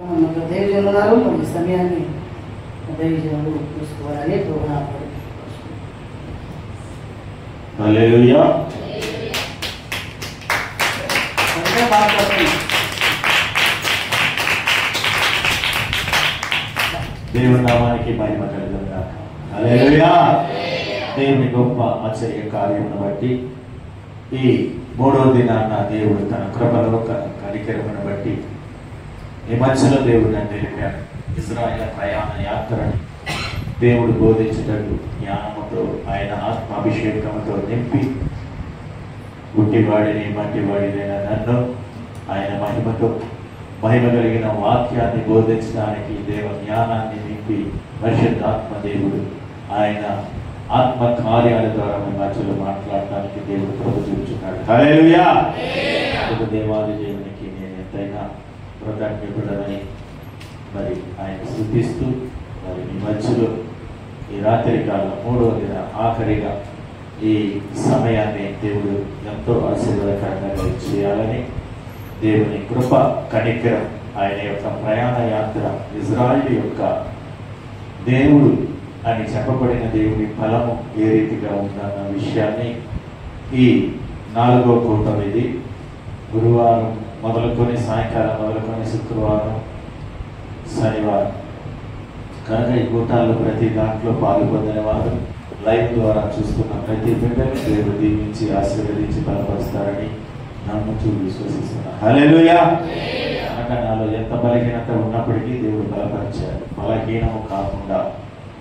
దైవజనులు కొన్ని సమయాన్ని దైవజనులు చూసుకోవాలని ప్రోగ్రాం. హల్లెలూయా. దేవుని నామానికి మహిమ కలుగును గాక. హల్లెలూయా. దేవుని గొప్ప ఆశ్చర్య కార్యమును బట్టి ఈ మూడో దినాన్న దేవుడు తన కృపలో కనికరమును బట్టి ఈ మధ్యలో దేవుడు అంటే ఇశ్రాయేలు ప్రయాణ యాత్రని దేవుడు బోధించేటట్టు జ్ఞానముతో ఆయన ఆత్మాభిషేకముతో నింపి గుడ్డివాడిని మట్టివాడినైన నన్ను ఆయన మహిమతో మహిమ కలిగిన వాక్యాన్ని బోధించడానికి దేవ జ్ఞానాన్ని నింపి పరిశుద్ధాత్మ దేవుడు ఆయన ఆత్మ కార్యాల ద్వారా మీ మధ్యలో మాట్లాడటానికి దేవుడు కృప చూపుచున్నాడు. హల్లెలూయా. దేవాది దేవునికి నేను ఎంతైనా కృతజ్ఞుడని మరి ఆయన స్తుతిస్తూ మరి మీ మధ్యలో ఈ రాత్రి కాలం మూడవ దిన ఆఖరిగా ఈ సమయాన్ని దేవుడు ఎంతో ఆశీర్వాదకరంగా చేయాలని దేవుని కృప కనికరం ఆయన యొక్క ప్రయాణ యాత్ర ఇజ్రాయిల్ యొక్క దేవుడు అని చెప్పబడిన దేవుని ఫలము ఏ రీతిగా ఉందన్న విషయాన్ని ఈ 4వ కూటం ఇది గురువారం మొదలుకొని సాయంకాలం మొదలుకొని శుక్రవారం శనివారం కనుక ఈ కూటాల్లో ప్రతి దాంట్లో పాల్గొందిన వారు లైవ్ ద్వారా చూస్తున్న ప్రతి బిడ్డని దేవుడు దీవించి ఆశీర్వదించి బలపరుస్తారని నమ్ముతూ విశ్వసిస్తున్నారు. హల్లెలూయా. కనుక నాలో ఎంత బలహీనత ఉన్నప్పటికీ దేవుడు బలపరిచారు. బలహీనము కాకుండా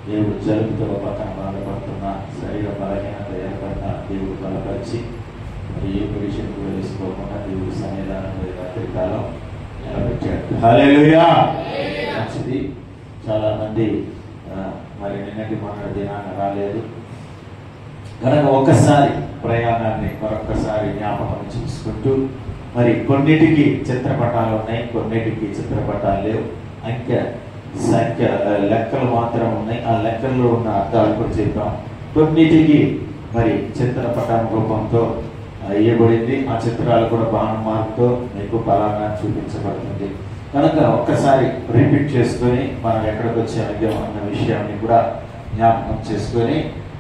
దేవుడు జలుబుతో పక్కన బాధపడుతున్న శరీర బలహీనత ఏర్పడిన దేవుడు బలపరిచి మరి ఏ పొజిషన్కు వేసుకోకుండా దేవుడు సన్నిధానంలో రాత్రి కాలం నిలబెట్టాడు. హల్లెలూయా. మంచిది. చాలా మంది మరి నిన్నటి మొన్న దినాన్ని రాలేదు కనుక ఒకసారి ప్రయాణాన్ని మరొకసారి జ్ఞాపకం చూసుకుంటూ మరి కొన్నిటికి చిత్రపటాలు ఉన్నాయి, కొన్నిటికి చిత్రపటాలు లేవు. సంఖ్య లెక్కలు మాత్రం ఉన్నాయి. ఆ లెక్కల్లో ఉన్న అర్థాలు కూడా చెప్పాం. కొన్నిటికి మరి చిత్రపటం రూపంతో ఇవ్వబడింది. ఆ చిత్రాలు కూడా బాణం మార్పుతో మీకు ఫలానా చూపించబడుతుంది. కనుక ఒక్కసారి రిపీట్ చేసుకొని మనం ఎక్కడికి వచ్చామో అన్న విషయాన్ని కూడా జ్ఞాపకం చేసుకొని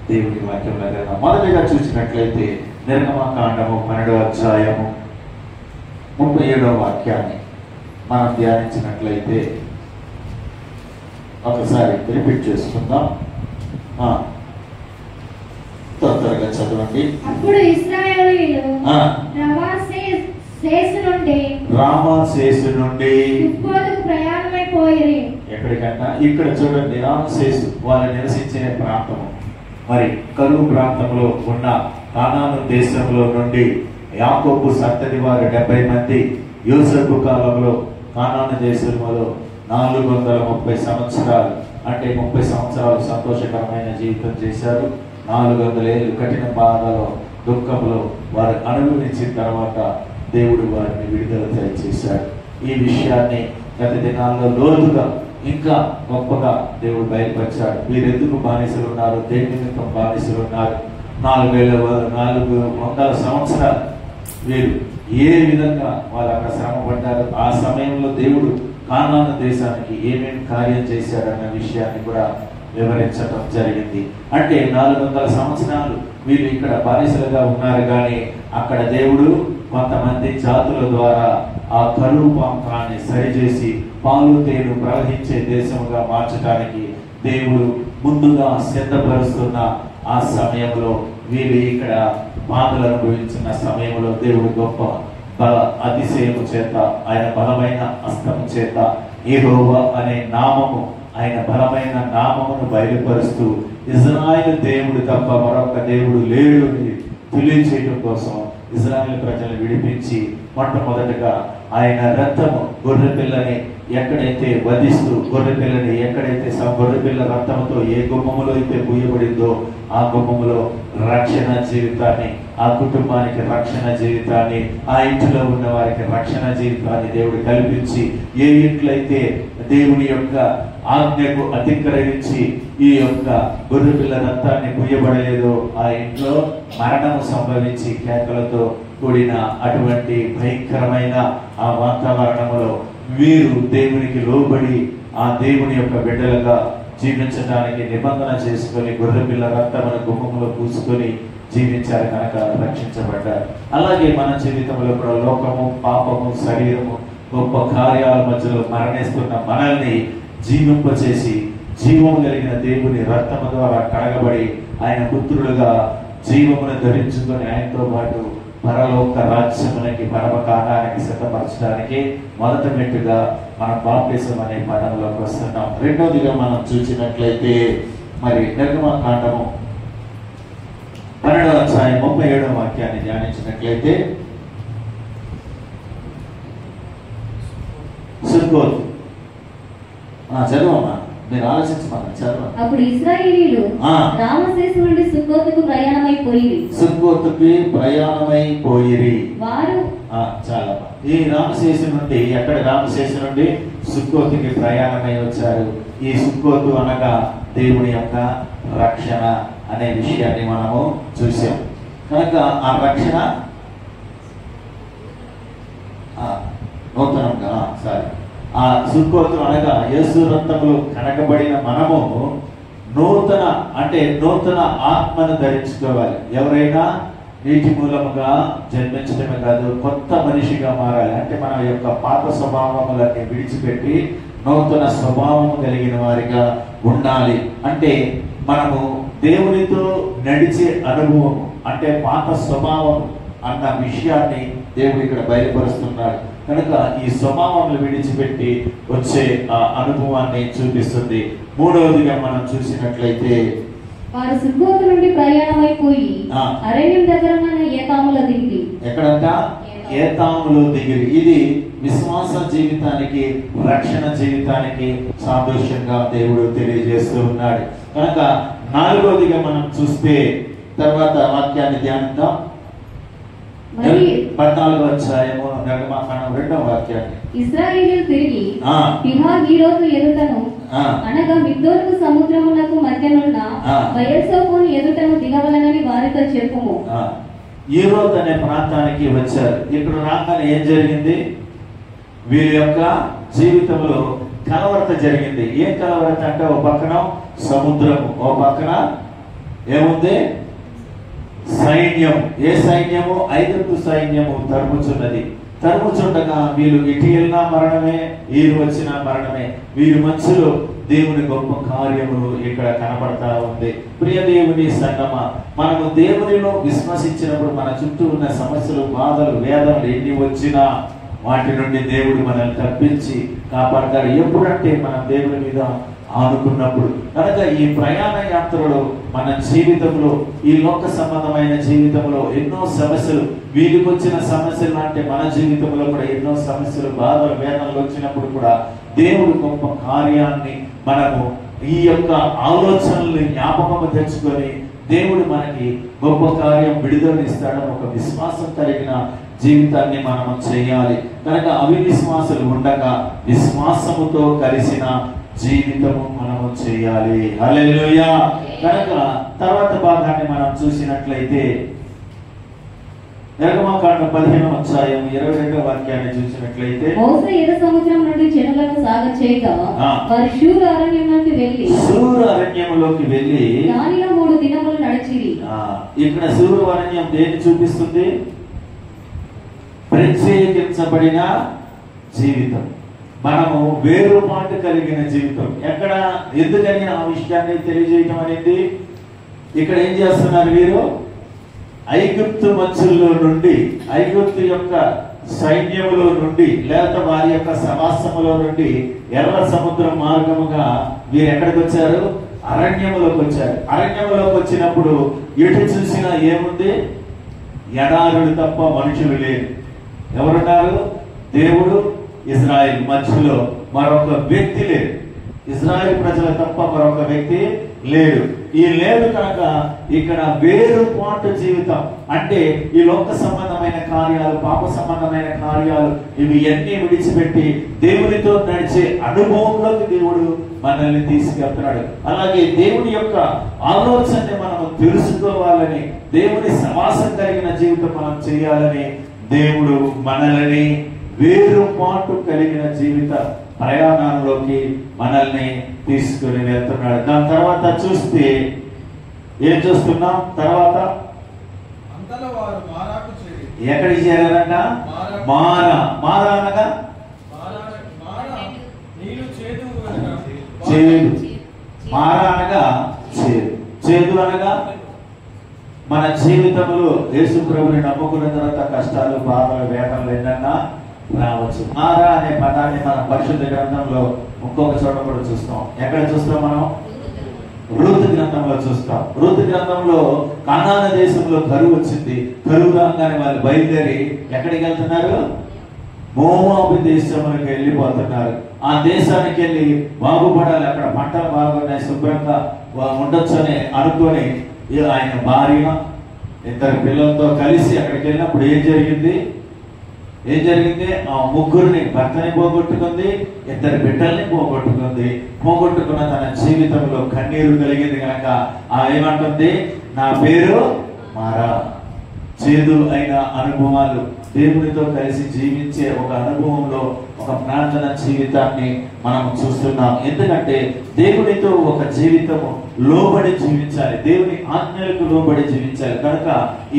దేవుని వాక్యంలో మొదటిగా చూసినట్లయితే నిర్గమకాండము 12వ అధ్యాయము 37వ వాక్యాన్ని మనం ధ్యానించినట్లయితే ఒకసారి రిపీట్ చేసుకుందాం. త్వరగా చదవండి. అప్పుడు ఇశ్రాయేలీయులు రామసేసు నుండి సుక్కోతుకు ప్రయాణమైపోయిరి. ఎక్కడికన్నా ఇక్కడ చూడండి, రామసేసు వాళ్ళు నివసించే ప్రాంతము మరి కరువు ప్రాంతంలో ఉన్న కానాను దేశంలో నుండి యాకోబు సంతతి వారు 70 మంది యోసేపు కాలంలో కానాను దేశంలో 430 సంవత్సరాలు అంటే 30 సంవత్సరాలు సంతోషకరమైన జీవితం చేశారు. 400 ఏళ్ళు కఠిన బాధలో దుఃఖంలో వారు అనుభవించిన తర్వాత దేవుడు వారిని విడుదల చేశాడు. ఈ విషయాన్ని గత దినాల్లో లోతుగా ఇంకా గొప్పగా దేవుడు బయలుపరిచాడు. వీరెందుకు బానిసలు ఉన్నారు, దేని నిమిత్తం బానిసలు ఉన్నారు, 400 సంవత్సరాలు వీరు ఏ విధంగా వాళ్ళు అక్కడ శ్రమ పడ్డారు, ఆ సమయంలో దేవుడు కానాను దేశానికి ఏమేమి కార్యం చేశాడన్న విషయాన్ని కూడా వివరించడం జరిగింది. అంటే 400 సంవత్సరాలు వీళ్ళు ఇక్కడ బానిసలుగా ఉన్నారు, కానీ అక్కడ దేవుడు కొంతమంది జాతుల ద్వారా ఆ కరువు ప్రాంతాన్ని సరిచేసి పాలు తేను ప్రవహించే దేశముగా మార్చడానికి దేవుడు ముందుగా సిద్ధపరుస్తున్న ఆ సమయంలో వీళ్ళు ఇక్కడ బాధలు అనుభవించిన సమయంలో దేవుడు గొప్ప బల అతిశయము చేత ఆయన బలమైన హస్తము చేత యెహోవా అనే నామము ఆయన బలమైన నామమును బయలుపరుస్తూ ఇజ్రాయేలు దేవుడు తప్ప మరొక దేవుడు లేడు తెలియచేయడం కోసం ఇజ్రాయేల్ ప్రజలను విడిపించి మొట్టమొదటిగా ఆయన రక్తము గొర్రెపిల్లని ఎక్కడైతే వధిస్తూ గొర్రెపిల్లని ఎక్కడైతే గొర్రెపిల్ల రక్తంతో ఏ గుమ్మములో అయితే పూయబడిందో ఆ గుమ్మములో రక్షణ జీవితాన్ని, ఆ కుటుంబానికి రక్షణ జీవితాన్ని, ఆ ఇంటిలో ఉన్న వారికి రక్షణ జీవితాన్ని దేవుడు కల్పించి, ఏ ఇంట్లయితే దేవుని యొక్క ఆజ్ఞకు అతిక్రమించి ఈ యొక్క గొర్రెపిల్ల రక్తాన్ని పూయబడలేదో ఆ ఇంట్లో మరణము సంభవించి కేకలతో కూడిన అటువంటి భయంకరమైన ఆ వాతావరణంలో వీరు దేవునికి లోబడి ఆ దేవుని యొక్క బిడ్డలుగా జీవించడానికి నిబంధన చేసుకొని గొర్రె పిల్ల రక్తమును గుమ్మములో పూసుకొని జీవించారు కనుక రక్షించబడ్డారు. అలాగే మన జీవితంలో కూడా లోకము, పాపము, శరీరము, గొప్ప కార్యాల మధ్యలో మరణిస్తున్న మనల్ని జీవింపచేసి జీవము కలిగిన దేవుని రక్తము ద్వారా కడగబడి ఆయన పుత్రులుగా జీవమును ధరించుకొని ఆయనతో పాటు పరలోక రాజ్యమునికి పరమకాలానికి సిద్ధపరచడానికి మొదటి మెట్టుగా మనం బాప్తిసం అనే పదంలోకి వస్తున్నాం. రెండవదిగా మనం చూసినట్లయితే మరి నిర్గమకాండము 12వ అధ్యాయం 37వ వాక్యాన్ని ధ్యానించినట్లయితే సుక్కోత్ చదవమ్మా, మీరు ఆలోచించమన్నా చదవండి. అప్పుడు ఇశ్రాయేలీయులు రామశేషు నుండి సుక్కోతుకు ప్రయాణమైపోయిరి. వారు చాలా ఈ రామశేషు నుండి రామశేషు నుండి సుక్కోతుకి ప్రయాణమై వచ్చారు. ఈ సుక్కోతు అనగా దేవుని యొక్క రక్షణ అనే విషయాన్ని మనము చూసాం. కనుక ఆ రక్షణ నూతనంగా ఆ సుక్కోతు అనగా యేసు రక్తములో కడగబడిన మనము నూతన ఆత్మను ధరించుకోవాలి. ఎవరైనా నీటి మూలముగా జన్మించడమే కాదు, కొత్త మనిషిగా మారాలి. అంటే మన యొక్క పాత స్వభావములన్నీ విడిచిపెట్టి నూతన స్వభావము కలిగిన వారిగా ఉండాలి. అంటే మనము దేవునితో నడిచే అనుభవం అంటే పాత స్వభావం అన్న విషయాన్ని దేవుడు ఇక్కడ బయలుపరుస్తున్నాడు. కనుక ఈ స్వభావాన్ని విడిచిపెట్టి వచ్చే ఆ అనుభవాన్ని చూపిస్తుంది. మూడవదిగా మనం చూసినట్లయితే వారు సుక్కోతు నుండి ప్రయాణమైపోయి అరణ్యం దగ్గర ఏతాములో దిగిరి. ఎక్కడంట? ఏతాములో దిగిరి. ఇది విశ్వాస జీవితానికి, రక్షణ జీవితానికి సాదృశ్యంగా దేవుడు తెలియజేస్తూ ఉన్నాడు. కనుక నాలుగవదిగా మనం చూస్తే తర్వాత వాక్యాన్ని ధ్యానిద్దాం. 14వ అధ్యాయము నిర్గమకాండం 2వ వాక్యాన్ని. ఇశ్రాయేలీయులు తిరిగి పిహహీరోతు ఎదుటను అనగా మిగ్దోలు సముద్రమునకు మధ్యనున్న బయల్సోపును ఎదుటను దిగవలనని వారితో చెప్పుము. ఈరోత్ అనే ప్రాంతానికి వచ్చారు. ఇక్కడ రాగానే ఏం జరిగింది? వీరి యొక్క జీవితంలో కలవరత జరిగింది. ఏం కలవరత అంటే ఓ పక్కన సముద్రము, ఓ పక్కన ఏముంది? సైన్యం. ఏ సైన్యము? ఐగుప్తు సైన్యము తరుముచుండగా వీళ్ళు ఇటు వెళ్ళినా మరణమే, వీరు వచ్చిన మరణమే. వీరి మధ్యలో దేవుని గొప్ప కార్యములు ఇక్కడ కనబడతా ఉంది. ప్రియ దేవుని సంగమ, మనము దేవునిలో విశ్వసించినప్పుడు మన చుట్టూ ఉన్న సమస్యలు, బాధలు, వేదనలు ఎన్ని వచ్చినా వాటి నుండి దేవుడు మనల్ని తప్పించి కాపాడతాడు. ఎప్పుడంటే మనం దేవుని మీద ఆనుకున్నప్పుడు. కనుక ఈ ప్రయాణ యాత్రలో మన జీవితంలో, ఈ లోక సంబంధమైన జీవితంలో ఎన్నో సమస్యలు, వీరికి వచ్చిన సమస్యలు అంటే మన జీవితంలో కూడా ఎన్నో సమస్యలు, బాధలు, వేదనలు వచ్చినప్పుడు కూడా దేవుడు గొప్ప కార్యాన్ని మనము ఈ యొక్క ఆలోచనల్ని జ్ఞాపకము తెచ్చుకొని దేవుడు మనకి గొప్ప కార్యం విడుదలనిస్తాడని ఒక విశ్వాసం కలిగిన జీవితాన్ని మనం చేయాలి. కనుక అవిశ్వాసాలు ఉండగా విశ్వాసముతో కలిసిన జీవితము మనము చేయాలి. హల్లెలూయా. కనుక తర్వాత భాగాన్ని మనం చూసినట్లయితే నిర్గమకాండం 15వ అధ్యాయం 22వ వాక్యాన్ని చూసినట్లయితే మోసే ఎర్ర సముద్రం నుండి జనులను సాగచేయగా వారు షూరు అరణ్యములోకి వెళ్ళి దానిలో 3 దినములు నడిచిరి. ఇక్కడ షూరు అరణ్యం దేన్ని చూపిస్తుంది? ప్రత్యేకించబడిన జీవితం, మనము వేరుపాటు కలిగిన జీవితం. ఎక్కడ ఎందుకని ఆ విషయాన్ని తెలియజేయటం అనేది? ఇక్కడ ఏం చేస్తున్నారు వీరు? ఐగుప్తు మధ్యలో నుండి, ఐగుప్తు యొక్క సైన్యములో నుండి, లేక వారి యొక్క సమాసములో నుండి ఎర్ర సముద్రం మార్గముగా వీరు ఎక్కడికి వచ్చారు? అరణ్యములోకి వచ్చారు. అరణ్యములోకి వచ్చినప్పుడు ఎటు చూసినా ఏముంది? ఎడారులు తప్ప మనుషులు లేరు. ఎవరున్నారు? దేవుడు, ఇజ్రాయెల్ మధ్యలో మరొక వ్యక్తి లేడు. ఇజ్రాయెల్ ప్రజల తప్ప మరొక వ్యక్తి లేడు. ఈ లేదు కనుక ఇక్కడ వేరుపాటు జీవితం అంటే ఈ లోక సంబంధమైన కార్యాలు, పాప సంబంధమైన కార్యాలు, ఇవి అన్ని విడిచిపెట్టి దేవునితో నడిచే అనుభవంలోకి దేవుడు మనల్ని తీసుకెళ్తున్నాడు. అలాగే దేవుని యొక్క ఆలోచనని మనం తెలుసుకోవాలని, దేవుని సమాసం కలిగిన జీవితం మనం చేయాలని దేవుడు మనల్ని వేరుపాటు కలిగిన జీవిత ప్రయాణంలోకి మనల్ని తీసుకుని వెళ్తున్నాడు. దాని తర్వాత చూస్తే ఏం చూస్తున్నాం? తర్వాత ఎక్కడికి చేరారట? మార అనగా చేదు, మార అనగా చేదు, చేదు అనగా మన జీవితంలో యేసు ప్రభుని నమ్ముకున్న తర్వాత కష్టాలు, బాధలు, వేదనలు ఎన్నన్నా రావచ్చు. మార అనే పదాన్ని మన పరిశుద్ధ గ్రంథంలో ఇంకొక చోట కూడా చూస్తాం. ఎక్కడ చూస్తాం మనం? రూతు గ్రంథంలో చూస్తాం. రూతు గ్రంథంలో కానాను దేశంలో కరువు వచ్చింది. కరువు రాగానే వాళ్ళు బయలుదేరి ఎక్కడికి వెళ్తున్నారు? మోవాబు దేశంలోకి వెళ్ళిపోతున్నారు. ఆ దేశానికి వెళ్ళి బాగుపడాలి, అక్కడ పంటలు బాగున్నాయి, శుభ్రంగా ఉండొచ్చు అని అనుకొని ఆయన భార్య 2 పిల్లలతో కలిసి అక్కడికి వెళ్ళినప్పుడు ఏం జరిగింది? ఆ ముగ్గురిని, భర్తని పోగొట్టుకుంది, 2 బిడ్డల్ని పోగొట్టుకుంది. పోగొట్టుకున్న తన జీవితంలో కన్నీరు కలిగింది కనుక ఏమంటుంది? నా పేరు మారా. చేదు అయిన అనుభవాలు, దేవునితో కలిసి జీవించే ఒక అనుభవంలో ఒక ప్రార్థన జీవితాన్ని మనం చూస్తున్నాం. ఎందుకంటే దేవునితో ఒక జీవితము లోబడి జీవించాలి, దేవుని ఆజ్ఞలకు లోబడి జీవించాలి. కనుక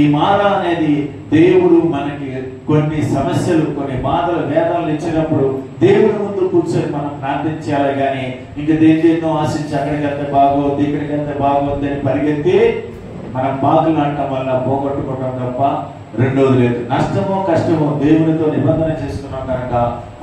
ఈ మారా అనేది దేవుడు మనకి కొన్ని సమస్యలు, కొన్ని బాధలు, వేదాలు ఇచ్చినప్పుడు దేవుని ముందు కూర్చొని మనం ప్రార్థించాలి. కానీ ఇంక దేన్నో ఆశించి అక్కడికి వెళ్తే బాగోద్ది, ఇక్కడికి వెళ్తే బాగోద్ది అని పరిగెత్తి మనం బాధలు అంటం వల్ల పోగొట్టుకోవడం తప్ప రెండోది లేదు. నష్టమో కష్టమో దేవునితో నిబంధన చేసుకున్నాం కనుక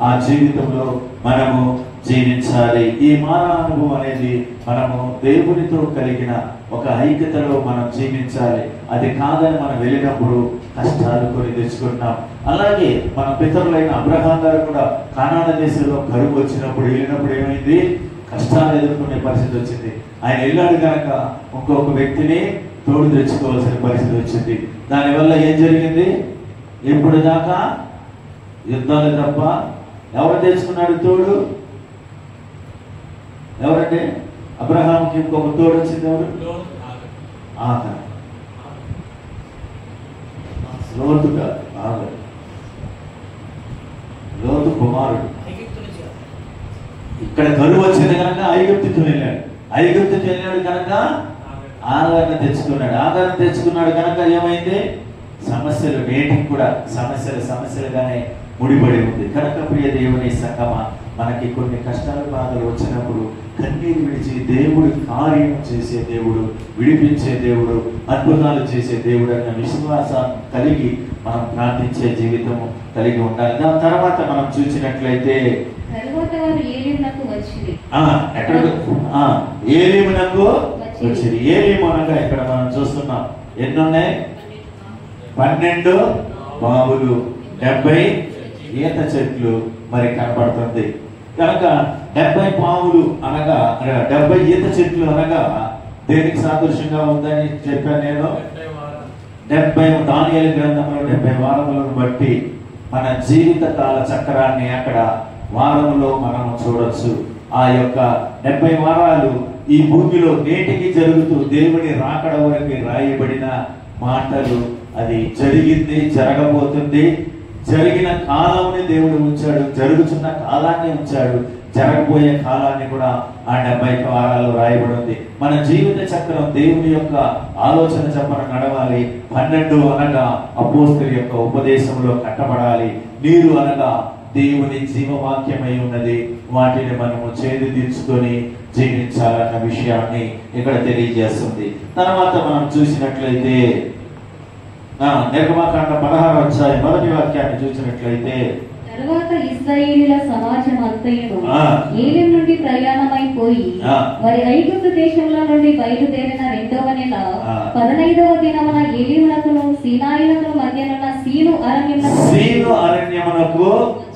ఆ జీవితంలో మనము జీవించాలి. ఈ మారా అనుభవం అనేది మనము దేవునితో కలిగిన ఒక ఐక్యతలో మనం జీవించాలి. అది కాదని మనం వెళ్ళినప్పుడు కష్టాలు కొని తెచ్చుకుంటున్నాం. అలాగే మన పితరులైన అబ్రహాం గారు కూడా కానాను దేశంలో కరువు వచ్చినప్పుడు వెళ్ళినప్పుడు ఏమైంది? కష్టాలు ఎదుర్కొనే పరిస్థితి వచ్చింది. ఆయన వెళ్ళాడు కనుక ఇంకొక వ్యక్తిని తోడు తెచ్చుకోవాల్సిన పరిస్థితి వచ్చింది. దానివల్ల ఏం జరిగింది? ఇప్పుడు దాకా యుద్ధాలు తప్ప ఎవరు తెచ్చుకున్నాడు తోడు? ఎవరంటే అబ్రహాంకి ఇంకొక తోడు వచ్చింది. ఎవరు? లోతు కాదు, లోతు కుమారుడు. ఇక్కడ కరువు వచ్చింది కనుక ఐగుప్తుకు వెళ్ళాడు. ఐగుప్తుకు వెళ్ళాడు కనుక ఆదరణ తెచ్చుకున్నాడు. ఆదరణ తెచ్చుకున్నాడు కనుక ఏమైంది? సమస్యలు నేటికి కూడా సమస్యలుగానే ముడిపడి ఉంది. కనుక ప్రియ దేవుని సంగమా, మనకి కొన్ని కష్టాలు, బాధలు వచ్చినప్పుడు కన్నీరు విడిచి దేవుడు కార్యం చేసే దేవుడు, విడిపించే దేవుడు, అద్భుతాలు చేసే దేవుడు అన్న విశ్వాసం కలిగి మనం ప్రార్థించే జీవితం కలిగి ఉండాలి. దాని తర్వాత మనం చూసినట్లయితే ఏలీమునకు వచ్చింది. ఏలీము అనగా ఇక్కడ మనం చూస్తున్నాం ఎన్నున్నాయి? 12 బావులు, 70 ఈత చెట్లు మరి కనపడుతుంది. కనుక 70 పావులు అనగా 70 ఈత చెట్లు అనగా దేనికి సాదృశ్యంగా ఉందని చెప్పాను నేను. 70 దానియేలు గ్రంథంలో 70 వారములను బట్టి మన జీవిత కాల చక్రాన్ని అక్కడ వారములో మనం చూడొచ్చు. ఆ యొక్క 70 వారాలు ఈ భూమిలో నేటికి జరుగుతూ దేవుని రాకడ వరకు రాయబడిన మాటలు. అది జరిగింది, జరగబోతుంది. జరిగిన కాలాన్ని దేవుడు ఉంచాడు, జరుగుతున్న కాలాన్ని ఉంచాడు, జరగబోయే కాలాన్ని కూడా ఆ 70 వారాలు రాయబడి ఉంది. మన జీవిత చక్రం దేవుని యొక్క ఆలోచన చెప్పన నడవాలి. 12 అనగా అపోస్తలుల యొక్క ఉపదేశంలో కట్టబడాలి. నీరు అనగా దేవుని జీవవాక్యమై ఉన్నది. వాటిని మనము చేదు తీర్చుకొని జీవించాలన్న విషయాన్ని ఇక్కడ తెలియజేస్తుంది. తర్వాత మనం చూసినట్లయితే నిర్గమకాండ 16వ అధ్యాయం 1వ వాక్యాన్ని చూసినట్లయితే, తరువాత ఇశ్రాయేలీయుల సమాజం అంతయును ఏలీము నుండి ప్రయాణమైపోయి వారి ఐగుప్తు దేశంలో నుండి బయలుదేరిన 2వ నెల 15వ దినమున ఏలీమునకును సీనాయినకును మధ్యనున్న సీను అరణ్యమునకు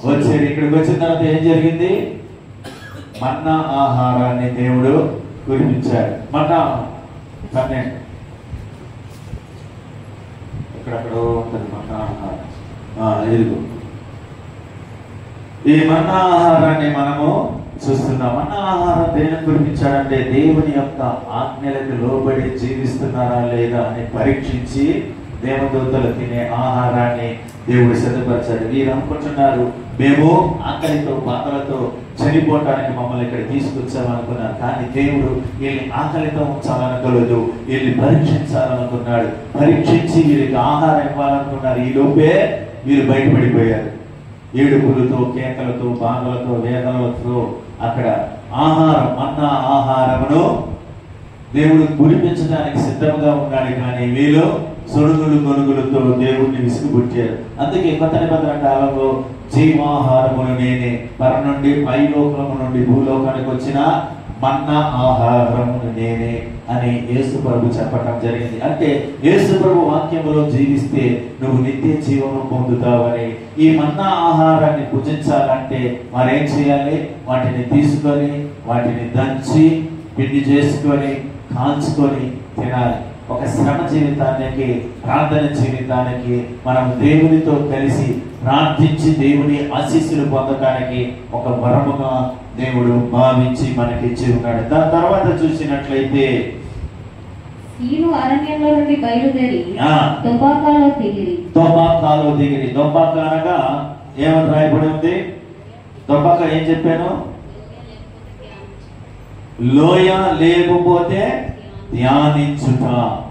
వచ్చారు. ఇక్కడికి వచ్చిన తర్వాత ఏం జరిగింది? మన్నా ఆహారాన్ని దేవుడు కురిపించాడు. మన్నా 12 ఎక్కడెక్కడో ఉంటుంది మన్నా ఆహారం. ఇదిగో ఈ మన్నా ఆహారాన్ని మనము చూస్తున్నాం. మన్నా ఆహారం దేని కురిపించాడంటే దేవుని యొక్క ఆజ్ఞలకు లోబడి జీవిస్తున్నారా లేదా అని పరీక్షించి దేవదూతలు తినే ఆహారాన్ని దేవుడు సిద్ధపరిచాడు. వీరు అనుకుంటున్నారు మేము ఆకలితో బాధలతో చనిపోవటానికి మమ్మల్ని ఇక్కడ తీసుకొచ్చామనుకున్నారు. కానీ దేవుడు వీళ్ళని ఆకలితో ఉంచాలనుకోలేదు, వీళ్ళని పరీక్షించాలనుకున్నాడు. పరీక్షించి వీరికి ఆహారం ఇవ్వాలనుకున్నారు. ఈ లోపే వీరు బయటపడిపోయారు. ఏడుపులతో, కేకలతో, బాధలతో, వేదనలతో అక్కడ ఆహారం, మన్నా ఆహారమును దేవుడు కురిపించడానికి సిద్ధంగా ఉన్నాడు. కానీ వీళ్ళు సొడుగులు గొనుగులతో దేవుడిని విసుగుపుట్టారు. అందుకే కొత్త నిబంధన కాలంలో జీవాహారమును నేనే, పర నుండి పైలోకము నుండి భూలోకానికి వచ్చిన మన్నా ఆహారమును నేనే అని యేసు ప్రభు చెప్పటం జరిగింది. అంటే యేసు ప్రభు వాక్యములో జీవిస్తే నువ్వు నిత్య జీవనం పొందుతావని. ఈ మన్నా ఆహారాన్ని భుజించాలంటే మరేం చేయాలి? వాటిని తీసుకొని, వాటిని దంచి పిండి చేసుకొని, కాల్చుకొని తినాలి. ఒక శ్రమ జీవితానికి, ప్రార్థన జీవితానికి మనం దేవునితో కలిసి ప్రార్థించి దేవుని ఆశీస్సులు పొందడానికి ఒక వరముగా దేవుడు భావించి మనకిచ్చి ఉన్నాడు. దాని తర్వాత చూసినట్లయితే సీను అరణ్యంలో నుండి బయలుదేరి దొబాకాలో దిగిరి. దొబాకాలో దిగిరి. దొబాక అనగా ఏమని రాయబడి ఉంది? దొబాక ఏం చెప్పాను? లోయ లేకపోతే ధ్యానించుట.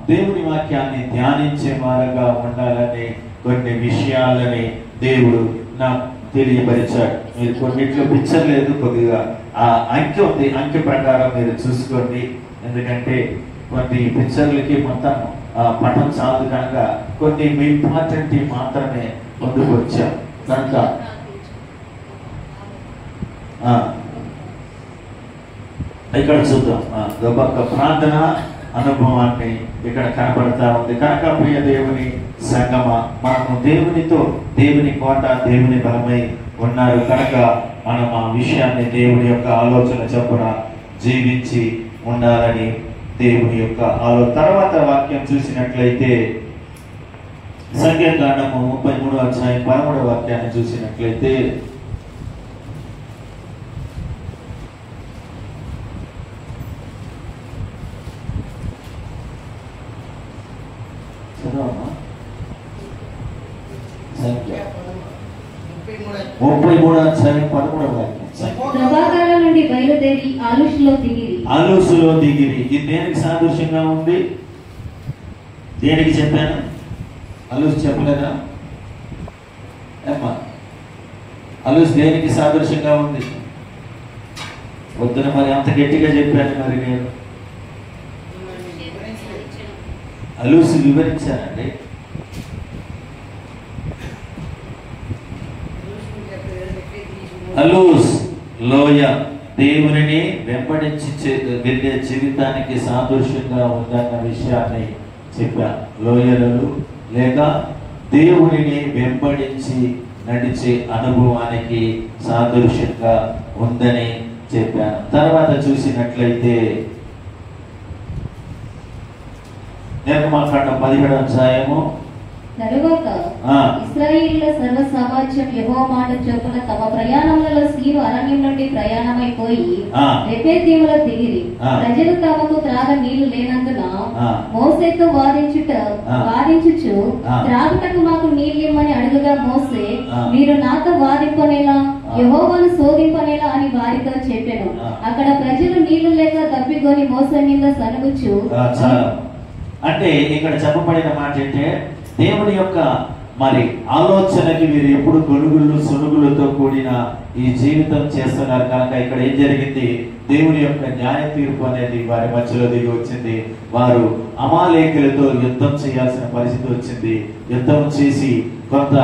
దేవుని వాక్యాన్ని ధ్యానించే వారుగా ఉండాలని కొన్ని విషయాలని దేవుడు నాకు తెలియపరిచాడు. మీరు కొన్నిట్లో పిక్చర్ లేదు, కొద్దిగా ఆ అంకె ఉంది, అంకె ప్రకారం మీరు చూసుకోండి. ఎందుకంటే కొన్ని పిక్చర్లకి మొత్తం పటం చాలు కనుక కొన్ని ఇంపార్టెంట్ మాత్రమే ముందుకు వచ్చాం కనుక ఇక్కడ చూద్దాం. గొప్ప ప్రార్థన అనుభవాన్ని ఇక్కడ కనబడతా ఉంది. కనుక ప్రియ దేవుని సంగమ, మనము దేవునితో, దేవుని కోట, దేవుని బలమై ఉన్నారు కనుక మనం ఆ విషయాన్ని దేవుని యొక్క ఆలోచన చొప్పున జీవించి ఉండాలని దేవుని యొక్క తర్వాత వాక్యం చూసినట్లయితే సంఖ్యాకాండము 33వ అధ్యాయం 13వ వాక్యాన్ని చూసినట్లయితే నుండి బయలుదేరి ఆలుషులో దిగిరి. ఆలుషులో దిగిరి. ఇది దేనికి సాదృశ్యంగా ఉంది? దేనికి చెప్పాను? అలుసు చెప్పలేదా? అలుసు దేనికి సాదృశ్యంగా ఉంది? వద్దున మరి అంత గట్టిగా చెప్పాను. మరి నేను అలుసు వివరించానండి. అలూస్ లోయ దేవుని వెంబడించి వెళ్ళే జీవితానికి సాదృశ్యంగా ఉందన్న విషయాన్ని చెప్పాను. లోయలు లేక దేవుడిని వెంబడించి నడిచే అనుభవానికి సాదృశ్యంగా ఉందని చెప్పాను. తర్వాత చూసినట్లయితే నిర్గమకాండం 17వ అధ్యాయము తరువాత ఇశ్రాయేలుల సర్వ సమాజం యెహోవా మాట చొప్పున తమ ప్రయాణములలో సీను అరణ్యం నుండి ప్రయాణమైపోయి రెఫెదీములో దిగిరి. ప్రజలు తమకు త్రాగ నీళ్లు లేనందున మోసేతో వాదించుచు త్రాగుటకు మాకు నీళ్ళు ఇమ్మని అడుగుగా మోసే, మీరు నాతో వాదింపనేలా, యెహోవాను శోధింపనేలా అని వారితో చెప్పెను. అక్కడ ప్రజలు నీళ్లు లేక తప్పికొని మోసే మీద సనుగుచు. అంటే ఇక్కడ చెప్పబడిన మాట అంటే దేవుని యొక్క మరి ఆలోచనకి వీరు ఎప్పుడు గొడుగులు సొనుగులతో కూడిన ఈ జీవితం చేస్తున్నారు కనుక ఇక్కడ ఏం జరిగింది? దేవుని యొక్క న్యాయ తీర్పు అనేది వారి మధ్యలో దిగి వచ్చింది. వారు అమాలేకులతో యుద్ధం చేయాల్సిన పరిస్థితి వచ్చింది. యుద్ధం చేసి కొంత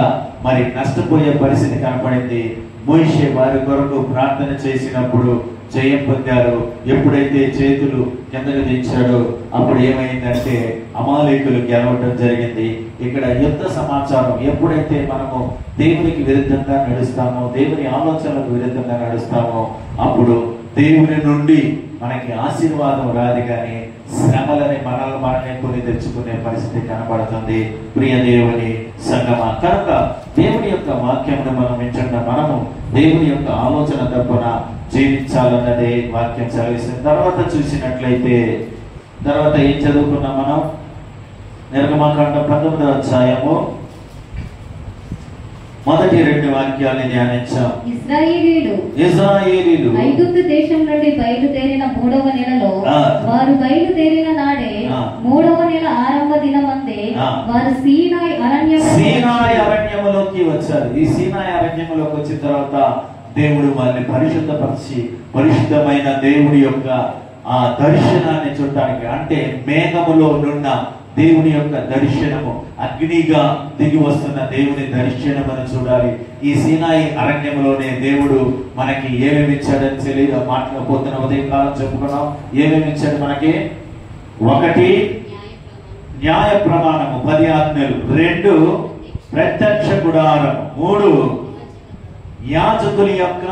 మరి నష్టపోయే పరిస్థితి కనపడింది. మోషే వారి కొరకు ప్రార్థన చేసినప్పుడు జయం పొందారు. ఎప్పుడైతే చేతులు కిందకు దించాడో అప్పుడు ఏమైందంటే అమాలేకులు గెలవడం జరిగింది. ఇక్కడ యుద్ధ సమాచారం. ఎప్పుడైతే మనము దేవునికి విరుద్ధంగా నడుస్తామో, దేవుని ఆలోచనలకు విరుద్ధంగా నడుస్తామో అప్పుడు దేవుని నుండి మనకి ఆశీర్వాదం రాదు, కానీ శ్రమలని మనల్ని కొని తెచ్చుకునే పరిస్థితి కనబడుతుంది. ప్రియ దేవుని సంగమ, కనుక దేవుని యొక్క వాక్యమును మనం వింటున్న మనము దేవుని యొక్క ఆలోచన తప్పున జీవించాలన్నదే వాక్యం చదివిస్తుంది. తర్వాత చూసినట్లయితే తర్వాత ఏం చదువుకున్నాం మనం? నిర్గమకాండం 19వ అధ్యాయము మొదటి 2 వాక్యాలని ధ్యానించాం. ఇశ్రాయేలీయులు ఐగుప్తు దేశం నుండి బయలుదేరిన 3వ నెలలో వారు బయలుదేరిన నాడే 3వ నెల ఆరంభ దినమందే వారు సీనాయి అరణ్యములోకి వచ్చారు. ఈ సీనాయి అరణ్యములోకి వచ్చిన తర్వాత దేవుడు వారిని పరిశుద్ధపరిచి పరిశుద్ధమైన దేవుడి యొక్క ఆ దర్శనాన్ని చూడటానికి, అంటే మేఘములో నున్న దేవుని యొక్క దర్శనము, అగ్నిగా దిగి వస్తున్న దేవుని దర్శనమును చూడాలి. ఈ సీనాయి అరణ్యములోనే దేవుడు మనకి ఏమేమి ఇచ్చాడని తెలియదు మాట్లాడపోతున్న ఉదయకాలం చెప్పుకున్నాం. ఏమేమి ఇచ్చాడు మనకి? 1 న్యాయ ప్రమాణము 10 ఆజ్ఞలు, 2 ప్రత్యక్ష గుడారము, 3 యాజకుల యొక్క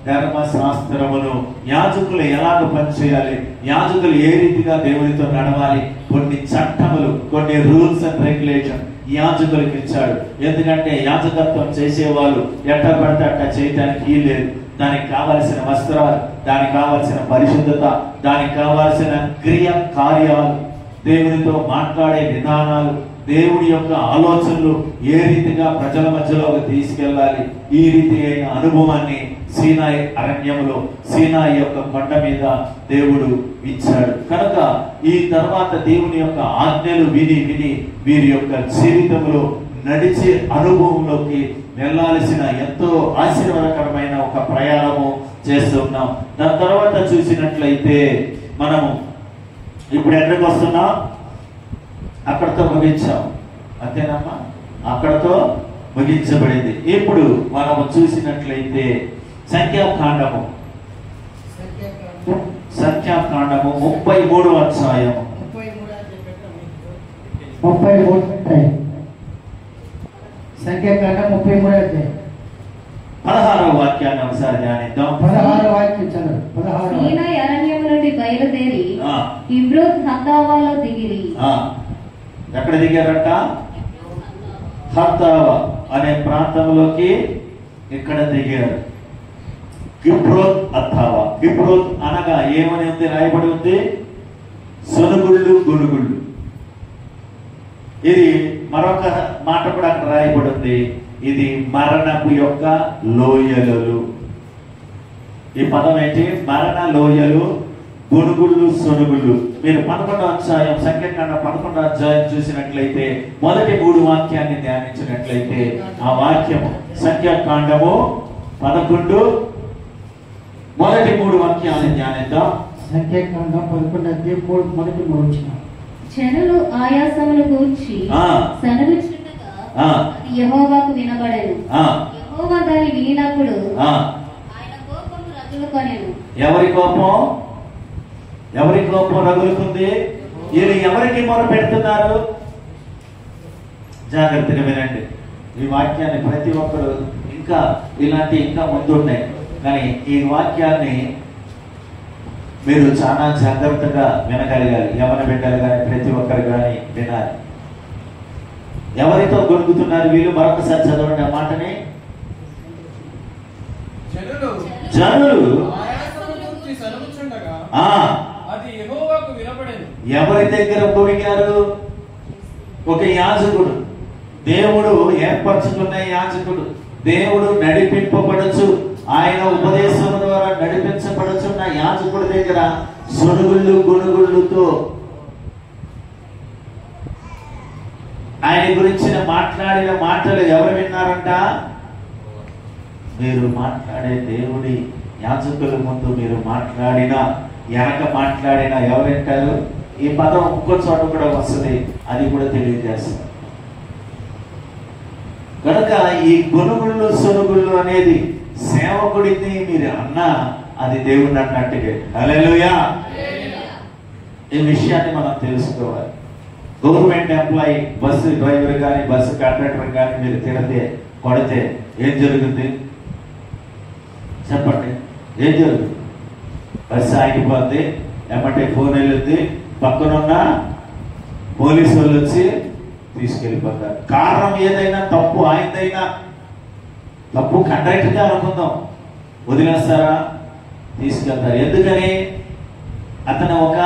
ధర్మశాస్త్రమును, యాజకులు ఎలాగ పనిచేయాలి, యాజకులు ఏ రీతిగా దేవునితో నడవాలి, కొన్ని చట్టములు, కొన్ని రూల్స్ అండ్ రెగ్యులేషన్ యాజకులకు ఇచ్చాడు. ఎందుకంటే యాజకత్వం చేసేవాళ్ళు ఎట్ట పడితే అట్ట చేయడానికి లేదు. దానికి కావలసిన వస్త్రాలు, దానికి కావలసిన పరిశుద్ధత, దానికి కావలసిన క్రియ కార్యాలు, దేవునితో మాట్లాడే విధానాలు, దేవుని యొక్క ఆలోచనలు ఏ రీతిగా ప్రజల మధ్యలోకి తీసుకెళ్ళాలి, ఈ రీతి అయిన అనుభవాన్ని సీనాయి అరణ్యములో, సీనాయి యొక్క కొండ మీద దేవుడు ఇచ్చాడు. కనుక ఈ తర్వాత దేవుని యొక్క ఆజ్ఞలు విని విని వీరి యొక్క జీవితంలో నడిచే అనుభవంలోకి వెళ్ళాల్సిన ఎంతో ఆశీర్వాదకరమైన ఒక ప్రయాణము చేస్తున్నాం. దాని తర్వాత చూసినట్లయితే మనము ఇప్పుడు ఎక్కడికి వస్తున్నాం? అక్కడతో ముగించాం, అంతేనమ్మా? అక్కడతో ముగించబడింది. ఇప్పుడు మనము చూసినట్లయితే సంఖ్యాకాండము 33వ అధ్యాయము 33 సంఖ్యాకాండం 33వ అధ్యాయం 16వ వాక్యాన్ని ఒకసారి ధ్యానిద్దాం. 16వ వాక్యం చదువు. 16వ సీనాయి అరణ్యం నుండి బయలుదేరి కిబ్రోత్ హత్తావాలో దిగిరి. ఎక్కడ దిగారంట? హత్తావా అనే ప్రాంతంలోకి ఇక్కడ దిగారు. కిబ్రోత్ హత్తావా. కిబ్రోత్ అనగా ఏమని ఉంది? రాయబడి ఉంది సొనుగుళ్ళు, గునుగుళ్ళు. ఇది మరొక మాట కూడా అక్కడ రాయబడి ఉంది, ఇది మరణపు యొక్క లోయలు. ఈ పదం ఏంటి? మరణ లోయలు, గునుగుళ్ళు, సొనుగుళ్ళు. మీరు 11వ అధ్యాయం, సంఖ్యాకాండం 11వ అధ్యాయం చూసినట్లయితే మొదటి 3 వాక్యాన్ని ధ్యానించినట్లయితే ఆ వాక్యము సంఖ్యాకాండము 11 మొదటి 3 వాక్యాన్ని ధ్యానిద్దాం. సంఖ్యాకాండం 11వ అధ్యాయం మొదటి 3 వచనం. జనులు ఆయాసములు కూర్చి సనుగుచుండగా యెహోవాకు వినబడెను. యెహోవా దాన్ని వినినప్పుడు ఆయన కోపము రగులుకొనెను. ఎవరి కోపం? ఎవరి కోపం రగులుకుంది? వీళ్ళు ఎవరికి మొర పెడుతున్నారు? జాగ్రత్తగా వినండి ఈ వాక్యాన్ని. ప్రతి ఒక్కరు ఇంకా ఇలాంటి ఇంకా ముందున్నాయి, కానీ ఈ వాక్యాన్ని మీరు చాలా జాగ్రత్తగా వినగలిగాలి. యవన బిడ్డలు కానీ ప్రతి ఒక్కరు కానీ వినాలి. ఎవరితో గొనుగుతున్నారు వీళ్ళు? మరొకసారి చదవండి ఆ మాటని. జనులు ఎవరి దగ్గర కొనిగారు? ఒక యాజకుడు, దేవుడు ఏర్పరచుకున్న యాజకుడు, దేవుడు నడిపింపబడచ్చు, ఆయన ఉపదేశం ద్వారా నడిపించబడుచున్న యాజకుడి దగ్గర సొనుగుళ్ళు, గునుగుళ్ళుతో ఆయన గురించి మాట్లాడిన మాటలు ఎవరు విన్నారంట? మీరు మాట్లాడే దేవుడి యాజకుల ముందు మీరు మాట్లాడినా వెనక మాట్లాడినా ఎవరు వింటారు? ఈ పదం ఇంకో చోట కూడా వస్తుంది, అది కూడా తెలియజేస్తారు. కనుక ఈ గునుగుళ్ళు, సొనుగుళ్ళు అనేది సేవకుడిని మీరు అన్నా అది దేవుడిని అన్నట్టుగా. హల్లెలూయా. ఈ విషయాన్ని మనం తెలుసుకోవాలి. గవర్నమెంట్ ఎంప్లాయీ, బస్సు డ్రైవర్ కానీ బస్సు కండక్టర్ కానీ మీరు తిడితే, కొడితే ఏం జరుగుతుంది చెప్పండి? ఏం జరుగుతుంది? బస్సు ఆగిపోద్ది, ఏమంటే ఫోన్ వెళ్ళుద్ది, పక్కనున్న పోలీసు వాళ్ళు వచ్చి తీసుకెళ్ళిపోతారు. కారణం ఏదైనా తప్పు, ఆయనదైనా తప్పు కండక్టర్గా అనుకుందాం, వదిలేస్తారా? తీసుకెళ్తారు. ఎందుకని? అతను ఒక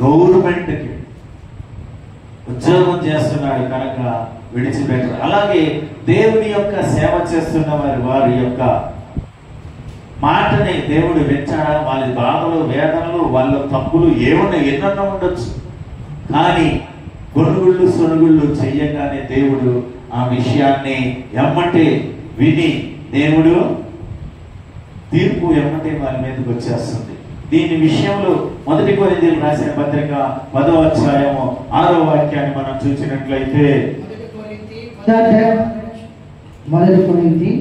గవర్నమెంట్కి చేస్తున్నాడు కనుక విడిచిపెట్టరు. అలాగే దేవుని యొక్క సేవ చేస్తున్న వారి యొక్క మాటని దేవుడు వింటాడా? వాళ్ళ బాధలు, వేదనలు, వాళ్ళ తప్పులు ఏమన్నా ఎన్నన్నా ఉండొచ్చు, కానీ గొనుగుళ్ళు సొనుగుళ్ళు చెయ్యగానే దేవుడు ఆ విషయాన్ని ఎమ్మటే విని దేవుడు తీర్పు ఎమ్మటే వారి మీదకి వచ్చేస్తుంది. దీని విషయంలో 1 కొరింథీయులకు రాసిన పత్రిక 10వ అధ్యాయము 6వ వాక్యాన్ని మనం చూసినట్లయితే, 1 కొరింథీ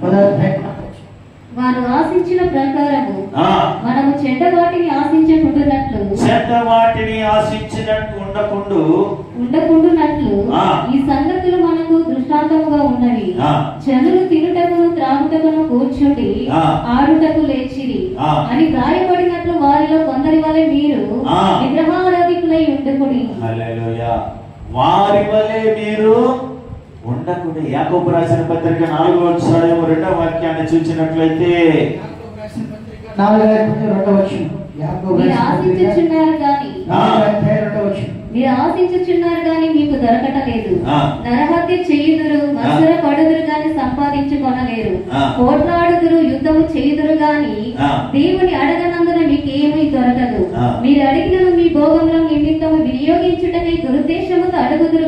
10 వారు ఆశించిన ప్రకారము మనము చెడ్డ వాటిని ఆశించకుండునట్లు ఉండకుండునట్లు ఈ సంగతులు మనకు దృష్టాంతముగా ఉన్నవి. జనులు తినుటకును త్రాగుటకును కూర్చుండి ఆడుటకు లేచిరి అని వ్రాయబడినట్లు వారిలో కొందరి వలె మీరు విగ్రహారాధికులై ఉండకుడి. వారి వలె మీరు ఉండకుండా. యాకోబు రాసిన పత్రిక 4వ అధ్యాయం 2వ వాక్యాన్ని చూసినట్లయితే, 4వ అధ్యాయం 2వ వచనం, మీరు ఆశించుచున్నారు గాని మీకు దొరకటలేదు. నరహత్య చేయుదురు, మత్సర పడుదురు గాని సంపాదించుకొనలేరు. పోట్లాడుదురు, యుద్ధము చేయుదురు గాని దేవుని అడగనందున మీకు ఏమీ దొరకదు. మీరు అడిగినను మీ భోగముల నిమిత్తము వినియోగించుటకై దురుద్దేశముతో అడుగుదురు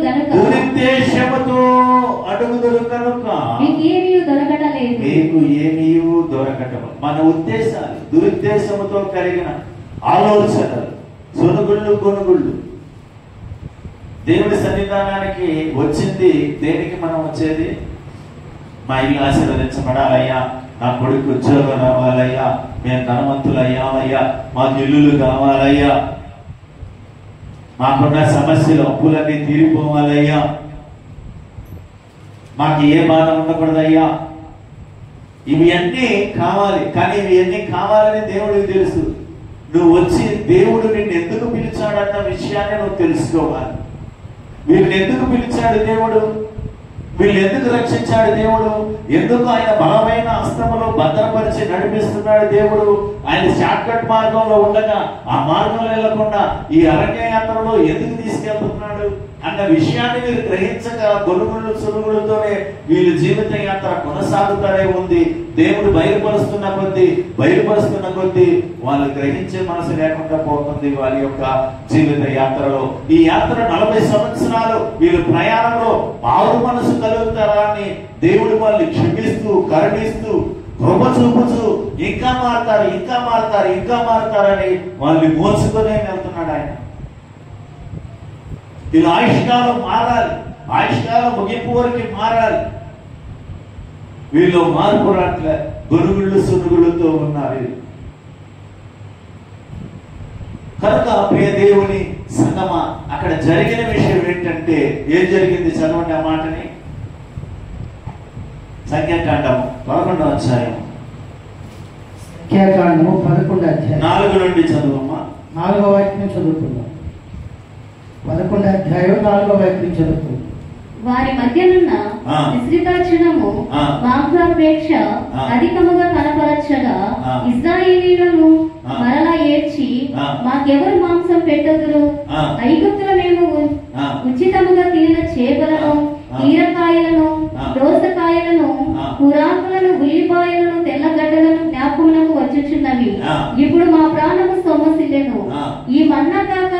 గనుక మీకు ఏమీ దొరకటలేదు. మీకు ఏమీ దొరకటం. మన ఉద్దేశాలు, దురుద్దేశముతో కలిగిన ఆలోచనలు, సొనుగుళ్ళు కొనుగుళ్ళు. దేవుడి సన్నిధానానికి వచ్చింది దేనికి? మనం వచ్చేది మా ఇల్లు ఆశీర్వదించబడాలయ్యా, నా కొడుకు ఉద్యోగం రావాలయ్యా, మేము ధనవంతులు అయ్యామయ్యా, మాకు ఇల్లులు కావాలయ్యా, మాకున్న సమస్యలు అప్పులన్నీ తీరిపోవాలయ్యా, మాకు ఏ బాధ ఉండకూడదయ్యా. ఇవి అన్నీ కావాలి. కానీ ఇవి అన్నీ కావాలని దేవుడికి తెలుసు. నువ్వు వచ్చి దేవుడు నిన్ను ఎందుకు పిలిచాడన్న విషయాన్ని నువ్వు తెలుసుకోవాలి. వీళ్ళని ఎందుకు పిలిచాడు దేవుడు? వీళ్ళు ఎందుకు రక్షించాడు దేవుడు? ఎందుకు ఆయన బలమైన హస్తములో భద్రపరిచి నడిపిస్తున్నాడు దేవుడు? ఆయన షార్ట్ కట్ మార్గంలో ఉండగా ఆ మార్గంలో వెళ్లకుండా ఈ అరణ్య యాత్రలో ఎందుకు తీసుకెళ్తున్నాడు అన్న విషయాన్ని మీరు గ్రహించగా గొలుగుళ్ళు సులుగులతోనే వీళ్ళ జీవిత యాత్ర కొనసాగుతానే ఉంది. దేవుడు బయలుపరుస్తున్న కొద్దీ వాళ్ళు గ్రహించే మనసు లేకుండా పోతుంది వారి యొక్క జీవిత యాత్రలో. ఈ యాత్ర 40 సంవత్సరాలు వీళ్ళు ప్రయాణంలో మారు మనసు కలుగుతారా అని దేవుడు వాళ్ళు క్షమిస్తూ, కరుణిస్తూ, కృప చూపుతూ ఇంకా మారుతారని వాళ్ళు మోసుకునే వెళ్తున్నాడు ఆయన. వీళ్ళు ఆయుష్కాలం మారాలి, ఆయుష్కాలం ముగింపు వరకు మారాలి. వీళ్ళు మార్పు రాట్లే, గొనుగుళ్ళు సునుగుళ్ళతో ఉన్నారు. కనుక ప్రియ దేవుని సంగమా, అక్కడ జరిగిన విషయం ఏంటంటే, ఏం జరిగింది? చదవండి ఆ మాటని. సంఖ్యాకాండము 11వ అధ్యాయం 4 నుండి చదువమ్మా. 4వ వాక్యం చదువుతున్నాం. 11వ అధ్యాయం 4వ వాక్యం చదువుతున్నాం. వారి మధ్యనున్న విస్తృతార్జనము మాంసాపేక్ష అధికముగా కనపరచగా ఇశ్రాయేలీయులను మరలా ఏడ్చి, మాకెవరు మాంసం పెట్టదురు? ఐగుప్తులో మేము ఉచితముగా తినిన చేపలను, కీరకాయలను, దోసకాయలను, కురాకులను, ఉల్లిపాయలను, తెల్లగడ్డలను జ్ఞాపకమునకు వచ్చుచున్నవి. ఇప్పుడు మా ప్రాణము సొమ్మసిల్లెను. ఈ మన్నా కాక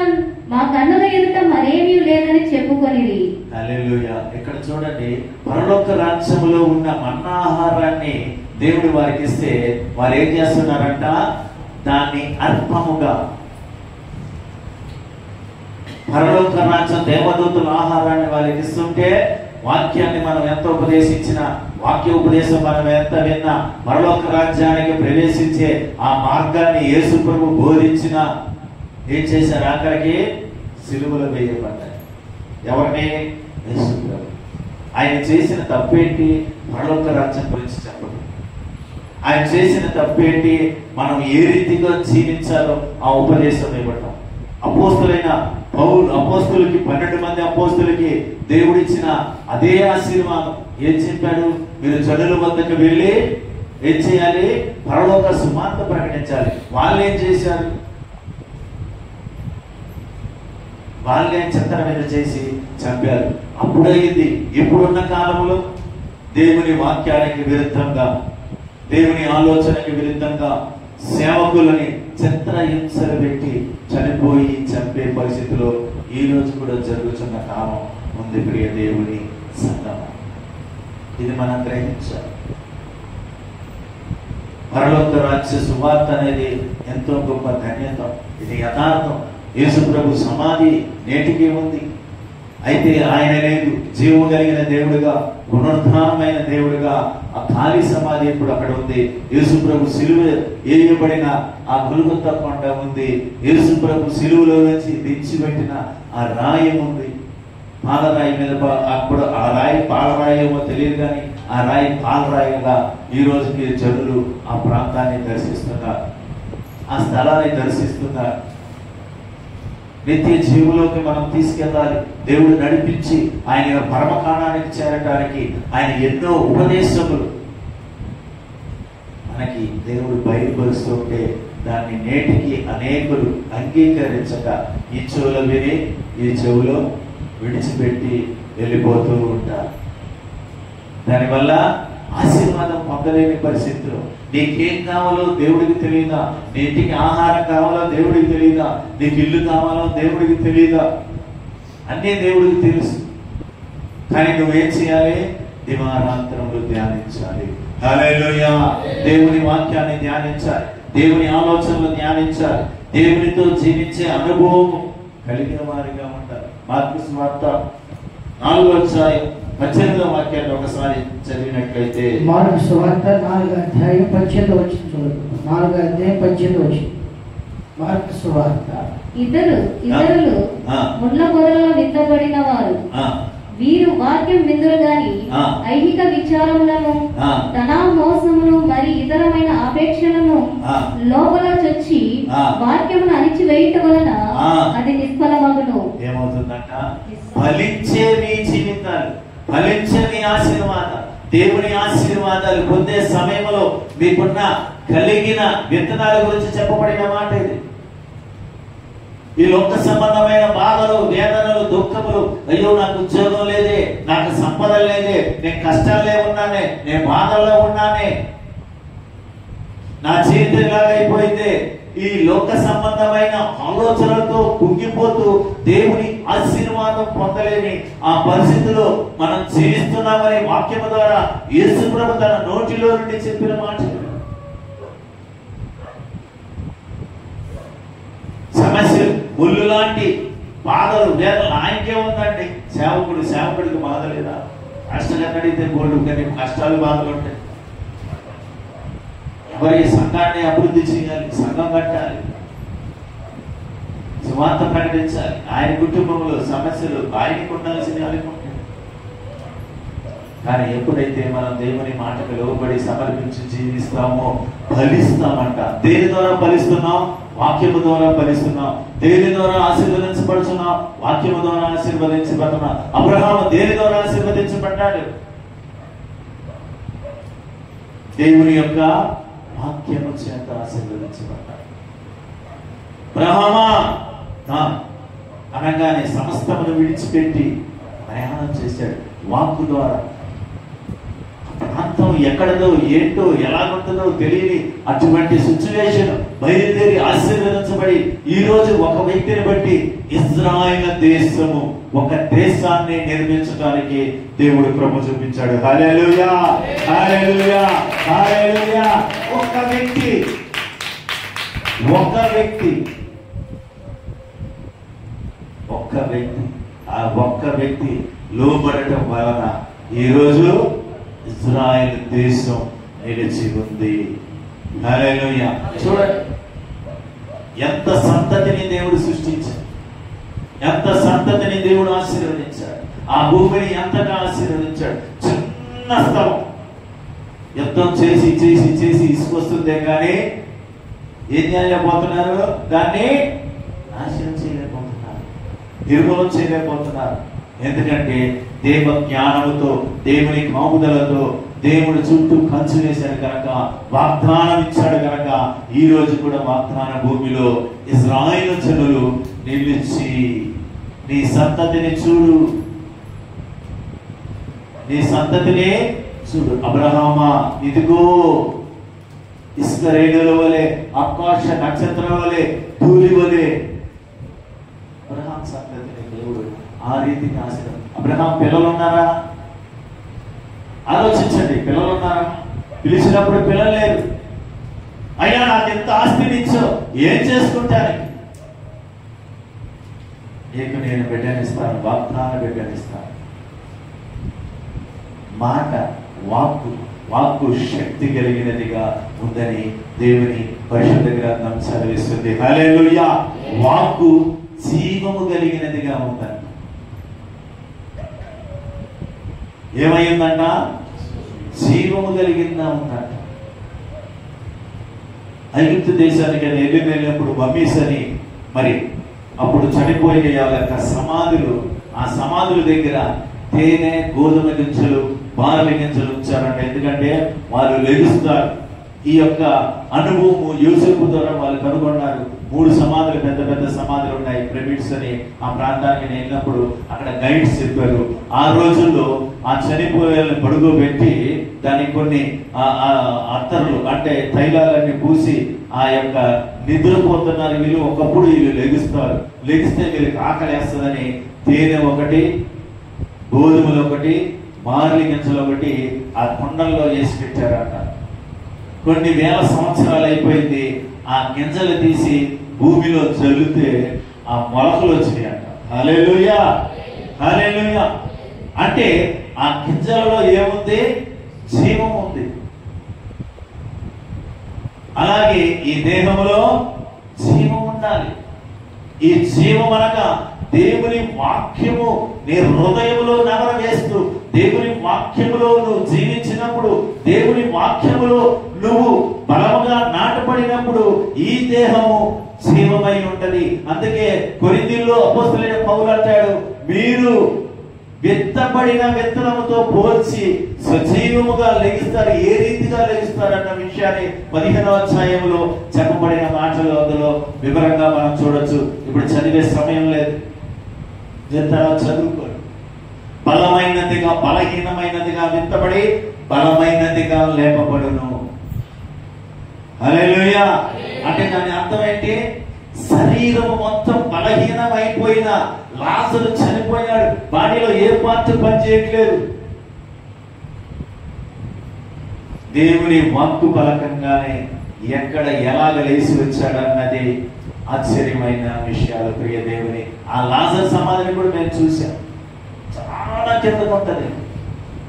మా కన్నుల ఎదుట మరేమీ లేదని చెప్పుకొనిది. హల్లెలూయా. ఇక్కడ చూడండి, పరలోక రాజ్యములో ఉన్న మన్నాహారాన్ని దేవుడు వారికి ఇస్తే వారు ఏం చేస్తున్నారంట? దాన్ని అల్పముగా, పరలోక రాజ్యం దేవదూతుల ఆహారాన్ని వారికి ఇస్తుంటే, వాక్యాన్ని మనం ఎంత ఉపదేశించినా, వాక్య ఉపదేశం మనం ఎంత విన్నా, పరలోక రాజ్యానికి ప్రవేశించే ఆ మార్గాన్ని యేసు ప్రభు బోధించిన ఏం చేశారు? ఆఖరికి సిలువలో వేయబడ్డారు. ఎవరిని? యేసు ప్రభు. ఆయన చేసిన తప్పేంటి? పరలోక రాజ్యం గురించి చెప్పడం. ఆయన చేసిన తప్పేంటి? మనం ఏ రీతిగా జీవించాలో ఆ ఉపదేశం ఇవ్వటం. అపోస్తులైన పౌలు, అపోస్తులకి 12 మంది అపోస్తులకి దేవుడిచ్చిన అదే ఆశీర్వాదం. ఏం చెప్పాడు? మీరు జనుల వద్దకు వెళ్ళి ఏం చేయాలి? పరలోక సువార్త ప్రకటించాలి. వాళ్ళు ఏం చేశారు? వాళ్ళే చిత్ర మీద చేసి చంపారు. అప్పుడైంది. ఇప్పుడున్న కాలంలో దేవుని వాక్యానికి విరుద్ధంగా, దేవుని ఆలోచనకి విరుద్ధంగా సేవకులని చిత్రహింసలు పెట్టి చనిపోయి చంపే పరిస్థితిలో ఈ రోజు కూడా జరుగుతున్న కాలం ఉంది. ప్రియ దేవుని సంగమ, ఇది మనం గ్రహించాలి. పరలోక రాజ్య సువార్త అనేది ఎంతో గొప్ప ధన్యత. ఇది యథార్థం. యేసు ప్రభు సమాధి నేటికి ఉంది. అయితే ఆయన లేదు. జీవం కలిగిన దేవుడుగా, పునరుద్ధానమైన దేవుడుగా ఆ ఖాళీ సమాధి ఇప్పుడు అక్కడ ఉంది. యేసు ప్రభు సిలువ వేయబడిన ఆ గొల్గొతా కొండ ఉంది. యేసు ప్రభు సిలువలో నుంచి దించిపెట్టిన ఆ రాయి ఉంది. పాలరాయి మీద, అప్పుడు ఆ రాయి పాలరాయి ఏమో తెలియదు కానీ ఆ రాయి పాలరాయిగా ఈ రోజుకి జనులు ఆ ప్రాంతాన్ని దర్శిస్తున్నారు, ఆ స్థలాన్ని దర్శిస్తున్నారు. నిత్య జీవులోకి మనం తీసుకెళ్ళాలి. దేవుడు నడిపించి ఆయన పరమకాణానికి చేరటానికి ఆయన ఎన్నో ఉపదేశములు మనకి దేవుడు బయలుపరుస్తుంటే దాన్ని నేటికి అనేకులు అంగీకరించక ఈ చెవులో విని ఈ చెవులో విడిచిపెట్టి వెళ్ళిపోతూ ఉంటారు. దానివల్ల ఆశీర్వాదం పొందలేని పరిస్థితులు. నీకేం కావాలో దేవుడికి తెలియదా? నీటికి ఆహారం కావాలో దేవుడికి తెలియదా? నీకు ఇల్లు కావాలో దేవుడికి తెలియదా? అన్నీ దేవుడికి తెలుసు. కానీ నువ్వేం చేయాలి? దివారాంతరములు ధ్యానించాలి. హల్లెలూయా. దేవుని వాక్యాన్ని ధ్యానించాలి, దేవుని ఆలోచనలు ధ్యానించాలి, దేవునితో జీవించే అనుభవం కలిగిన వారిగా ఉంటారు. మార్కు సువార్త 4వ అధ్యాయం 18వ వాక్యాన్ని ఒకసారి చదివినట్లయితే, మార్కు సువార్త 4వ అధ్యాయం 18వ వచనం చదువుకుందాం. 4వ అధ్యాయం 18వ వచనం. మార్కు సువార్త. ఇతరులు ముళ్ళ పొదలలో విత్తబడిన వారు, వీరు వాక్యం విందురు గాని ఐహిక విచారములను, ధనా మోసమును మరి ఇతరమైన ఆపేక్షలను లోపల చొచ్చి వాక్యమును అణిచివేయుట వలన అది నిష్ఫలమగును. ఏమవుతుందంట? ఫలించే మీ జీవితాలు, ఫలించే మీ ఆశీర్వాదాలు, దేవుని ఆశీర్వాదాలు పొందే సమయంలో మీకున్న కలిగిన విత్తనాల గురించి చెప్పబడిన మాట ఇది. ఈ లోక సంబంధమైన బాధలు, వేదనలు, దుఃఖములు, అయ్యో నాకు ఉద్యోగం లేదే, నాకు సంపద లేదే, నేను కష్టాలే ఉన్నానే, నేను బాధల్లో ఉన్నానే, నా జీవితం ఇలాగైపోయిందే, ఈ లోక సంబంధమైన ఆలోచనలతో కుంగిపోతూ దేవుని ఆశీర్వాదం పొందలేని ఆ పరిస్థితిలో మనం జీవిస్తున్నామని వాక్యము ద్వారా యేసు ప్రభు తన నోటిలో నుండి చెప్పిన మాట. సమస్యలు, ముళ్ళు లాంటి బాధలు, వేదనలు ఆయనకే ఉందండి. సేవకుడికి బాధ లేదా? కష్టగడితే బోర్డు, కానీ కష్టాలు, బాధలు ఉంటాయి. ఎవరి సంఘాన్ని అభివృద్ధి చేయాలి, సంఘం కట్టాలి, సువార్త ప్రకటించాలి. ఆయన కుటుంబంలో సమస్యలు ఆయనకు ఉండాల్సింది ఆయనకు ఉంటాయి. కానీ ఎప్పుడైతే మనం దేవుని మాటకు లోబడి సమర్పించి జీవిస్తామో ఫలిస్తామంట. దేని ద్వారా ఫలిస్తున్నాం? వాక్యము ద్వారా ఫలిస్తున్నాం. దేని ద్వారా ఆశీర్వదించబడుతున్నాం? వాక్యము ద్వారా ఆశీర్వదించబడుతున్నాం. అబ్రహాము దేని ద్వారా ఆశీర్వదించబడ్డాడు? దేవుని యొక్క వాక్యము చేత ఆశీర్వదించబడ్డాడు. అబ్రహామా అనగానే సమస్తమును విడిచిపెట్టి ప్రయాణం చేశాడు వాక్కు ద్వారా. ప్రాంతం ఎక్కడదో, ఏంటో, ఎలాగుంటుందో తెలియని అటువంటి సిచ్యువేషన్ బయలుదేరి ఆశీర్వదించబడి ఈ రోజు ఒక వ్యక్తిని బట్టి ఇజ్రాయెల్ దేశము, ఒక దేశాన్ని నిర్మించడానికి దేవుడు కృప చూపించాడు. హల్లెలూయా, హల్లెలూయా, హల్లెలూయా. ఒక వ్యక్తి ఆ ఒక్క వ్యక్తి లోబడటం వలన ఈరోజు ఇజ్రాయెల్ దేశం నిలిచి ఉంది. హల్లెలూయా. చూడండి, ఎంత సంతతిని దేవుడు సృష్టించాడు, ఎంత సంతతిని దేవుడు ఆశీర్వదించాడు, ఆ భూమిని ఎంతగా ఆశీర్వదించాడు. చిన్న స్థలం, యుద్ధం చేసి చేసి చేసి ఇసుకొస్తుందే కానీ ఏం చేయలేకపోతున్నారు? దాన్ని నాశనం చేయలేకపోతున్నారు, నిర్మూలన చేయలేకపోతున్నారు. ఎందుకంటే దేవ జ్ఞానముతో, దేవుని కాపుదలతో దేవుడు చుట్టూ కంచు వేశాడు కనుక, వాగ్దానం ఇచ్చాడు కనుక ఈ రోజు కూడా వాగ్దాన భూమిలో ఇజ్రాయేలు జనులు నిలిచి నీ సంతతిని చూడు, నీ సంతతిని చూడు. అబ్రహామా, ఇదిగో ఇసుక రేణుల వలె, ఆకాశ నక్షత్రం వలె, ధూళి వలె. అబ్రహాం సంతతిని దేవుడు ఆ రీతికి ఆశీర్వదించాడు. అబ్రహాం పిల్లలు ఉన్నారా? ఆలోచించండి, పిల్లలు ఉన్నారా? పిలిచినప్పుడు పిల్లలు లేరు. అయ్యా నాకు ఎంత ఆస్తినిచ్చో ఏం చేసుకుంటాను? నీకు నేను బిడ్డనిస్తాను, వాగ్దాన బిడ్డనిస్తాను. మాట వాక్కు శక్తి కలిగినదిగా ఉందని దేవుని పరిశుద్ధ గ్రంథం చదివిస్తుంది. హల్లెలూయా. వాక్కు జీవము కలిగినదిగా ఉందంట. ఏమైందంట? జీవము కలిగిందా ఉందంట. ఐగుప్తు దేశానికి వెళ్ళినప్పుడు మమ్మీస్ అని మరి అప్పుడు చనిపోయే వాళ్ళ యొక్క సమాధులు, ఆ సమాధుల దగ్గర తేనె, గోధుమ గింజలు, బార్లీ గింజలు ఉంచారంట. ఎందుకంటే వాళ్ళు లెగుస్తారు. ఈ యొక్క అనుభవం యూసెఫ్ ద్వారా వాళ్ళు కనుగొన్నారు. 3 సమాధులు, పెద్ద పెద్ద సమాధులు ఉన్నాయి, పిరమిడ్స్ అని. ఆ ప్రాంతానికి వెళ్ళినప్పుడు అక్కడ గైడ్స్ చెప్పారు, ఆ రోజుల్లో ఆ చనిపోయే పడుకోబెట్టి దానికి కొన్ని అత్తర్లు అంటే తైలాలన్నీ పూసి ఆ యొక్క నిద్రపోతున్నారు వీళ్ళు. ఒకప్పుడు వీళ్ళు లెగుస్తారు, లెగిస్తే వీళ్ళకి ఆకలేస్తుందని తేనె ఒకటి, గోధుమలు ఒకటి, బార్లీ గింజలు ఒకటి ఆ కొండల్లో వేసి పెట్టారట. కొన్ని వేల సంవత్సరాలు అయిపోయింది. ఆ గింజలు తీసి భూమిలో చల్లితే ఆ మొలకలు వచ్చినాయంట. హల్లెలూయా, హల్లెలూయా. అంటే ఆ గింజలలో ఏముంది? జీవం ఉంది. అలాగే ఈ దేహంలో జీవం ఉండాలి. ఈ జీవం అనగా దేవుని వాక్యము నీ హృదయంలో నగర వేస్తూ, దేవుని వాక్యములో నువ్వు జీవించినప్పుడు, దేవుని వాక్యములో నువ్వు బలముగా నాటపడినప్పుడు ఈ దేహము జీవమై ఉంటది. అందుకే కొరింథీయుల్లో అపోస్తలుడైన పౌలు అంటాడు, మీరు విత్తబడిన విత్తనముతో పోల్చి సజీవముగా లెగిస్తారు. ఏ రీతిగా లెగిస్తారన్న విషయాన్ని 15వ అధ్యాయంలో చెప్పబడిన మాటలు అందులో వివరంగా మనం చూడొచ్చు. ఇప్పుడు చదివే సమయం లేదు, చదువుకోండి. బలమైనదిగా బలహీనమైనదిగా విత్తబడి బలమైనదిగా లేపబడును. హల్లెలూయా. అంటే దాని అర్థం ఏంటి? శరీరం మొత్తం బలహీనమైపోయిన లాజరు చనిపోయాడు, బాడీలో ఏ పార్ట్ పనిచేయట్లేదు. దేవుని వాక్కు బలకంగానే ఎక్కడ ఎలాగ లేచి వచ్చాడన్నది ఆశ్చర్యమైన విషయాలు. ప్రియ దేవుని ఆ లాజరు సమాధిని కూడా నేను చూశాను, చాలా కిందకు ఉంటది.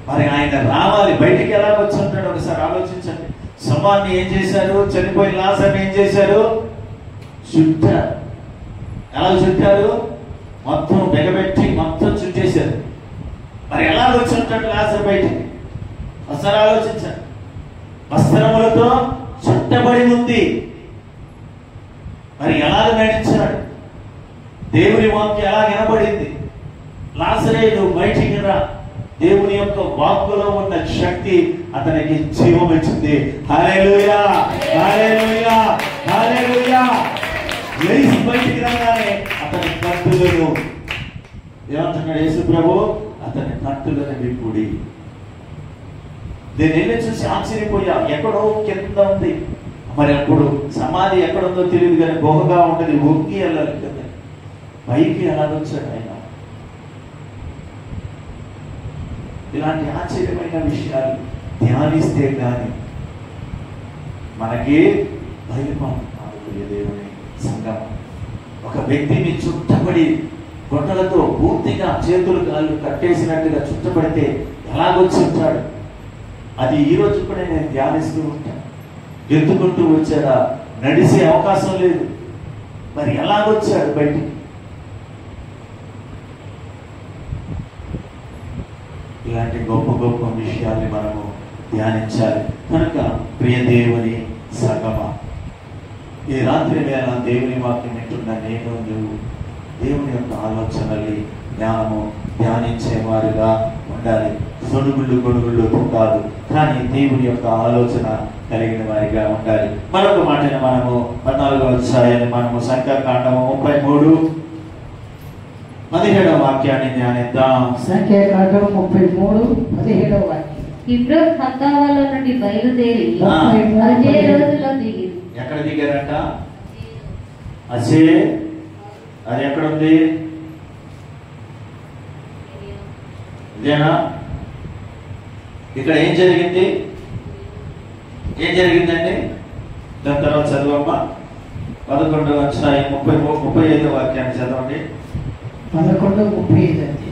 మరి ఆయన రావాలి, బయటికి ఎలా వచ్చి ఉంటాడు ఒకసారి ఆలోచించండి. శవాన్ని ఏం చేశారు? చనిపోయిన లాజరుని ఏం చేశారు? చుట్టారు. ఎలా చుట్టారు? మొత్తం బెగబెట్టి మొత్తం చుట్టేశారు. మరి ఎలా వచ్చి ఉంటాడు లాజరు బయటికి? ఒకసారి ఆలోచించండి. వస్త్రములతో చుట్టబడి ఉంది. మరి ఎలా నడిచాడు? దేవుని వాక్యం ఎలా వినబడింది? లాజరే నువ్వు బయటికి రా. దేవుని యొక్క వాక్కులో ఉన్న శక్తి అతనికి జీవం ఇచ్చింది. హల్లెలూయా, హల్లెలూయా, హల్లెలూయా. లేచి బయటికి రాగానే అతని కట్టులను ఏమంటున్నాడు యేసు ప్రభు? అతని కట్టులను విప్పుడి. నేను వెళ్ళి చూసి ఆశ్చర్యపోయా. ఎక్కడో కింద ఉంది. మరి అప్పుడు సమాధి ఎక్కడుందో తెలియదు కానీ గుహగా ఉంటుంది, ఒగ్గి వెళ్ళాలి కదా. పైకి ఎలాగొచ్చాడు ఆయన? ఇలాంటి ఆశ్చర్యమైన విషయాలు ధ్యానిస్తే కానీ మనకి భయపడు. దేవుని సంఘం ఒక వ్యక్తిని చుట్టబడి గొడ్డలతో పూర్తిగా చేతులు కాళ్ళు కట్టేసినట్టుగా చుట్టబడితే ఎలాగొచ్చి ఉంటాడు? అది ఈ రోజు కూడా నేను ధ్యానిస్తూ ఉంటాను. ఎత్తుకుంటూ వచ్చాడా? నడిసే అవకాశం లేదు. మరి ఎలాగొచ్చాడు బయటికి? ఇలాంటి గొప్ప గొప్ప విషయాల్ని మనము ధ్యానించాలి. కనుక ప్రియ దేవుని సంగమా, ఈ రాత్రి వేళ దేవుని వాక్యం వింటున్న నేను నువ్వు దేవుని యొక్క ఆలోచనల్ని జ్ఞానము ధ్యానించేవారుగా ఉండాలి. సొడుగుళ్ళు గొడుగుళ్ళు కాదు, కానీ దేవుని యొక్క ఆలోచన కలిగిన వారిగా ఉండాలి. మరొక మాటని మనము 14వ అధ్యాయాన్ని మనము సంఖ్యాకాండము 33 17వ వాక్యాన్ని ధ్యానిద్దాం. సంఖ్యాకాండం 33:17 వాక్యం. ఇబ్రో హత్తావాలో నుండి బయలుదేరి హజేరోతులో దిగి. ఎక్కడ దిగారంట? అసే. అది ఎక్కడ ఉంది? ఇదేనా? ఇక్కడ ఏం జరిగింది? ఏం జరిగిందండి? దాని తర్వాత చదవమ్మా. 11వ అధ్యాయం 35వ వాక్యాన్ని చదవండి. 11:35 అంతే.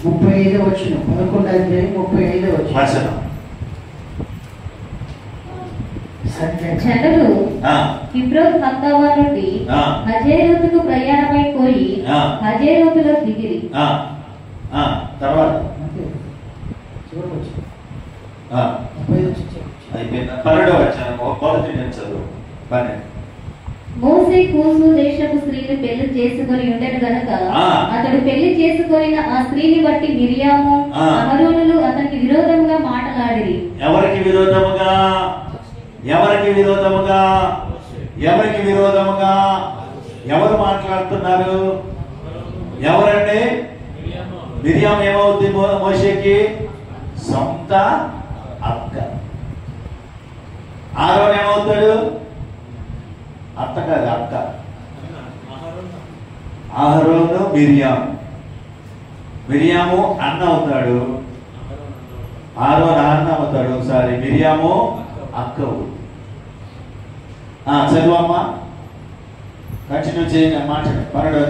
35 వచ్చిన 11 అధ్యాయం 35 వచ్చిన. జనులు కిబ్రోత్ హత్తావా నుండి హజేరోతుకు ప్రయాణమైపోయి హజేరోతులో దిగిరి. తర్వాత మోసే కూసు దేశపు స్త్రీని పెళ్లి చేసుకొని ఉండేది గనక అతడు పెళ్లి చేసుకొనిన ఆ స్త్రీని బట్టి మిరియాము అహరోనులు అతనికి విరోధముగా మాటలాడిరి. ఎవరికి విరోధముగా? ఎవరికి విరోధముగా? ఎవరికి విరోధముగా? ఎవరు మాట్లాడుతున్నారు? ఎవరండి? మిరియాము ఏమవుద్ది మోషేకి? సొంత అక్క. ఆరోన్ ఏమవుతాడు? అత్త కాదు, అక్క. అహరోను మిరియాము అన్న అవుతాడు. ఆరోన్ అన్న అవుతాడు. ఒకసారి మిరియాము అక్క. చదువమ్మా, కంటిన్యూ చేయండి మాట. 12వ.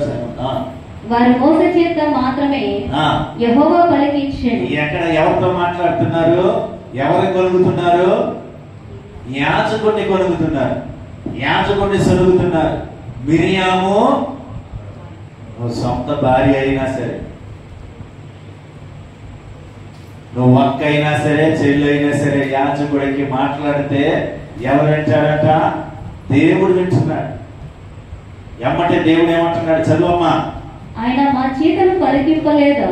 వారి మోస చేత మాత్రమే యెహోవా పలికించెను. ఎక్కడ ఎవరితో మాట్లాడుతున్నారు? ఎవరు కొలుగుతున్నారు? యాజకుడిని కొలుగుతున్నారు. యాజకుడిని సొలుగుతున్నారు. మిరియాము సొంత భార్య అయినా సరే, నువ్వు అక్క అయినా సరే, చెల్లి అయినా సరే, యాజకుడికి మాట్లాడితే ఎవరు వింటాడట? దేవుడు వింటున్నాడు. ఎమ్మంటే దేవుడు ఏమంటున్నాడు? చదువమ్మా. ఆయన మా చేతను పలికింపలేదా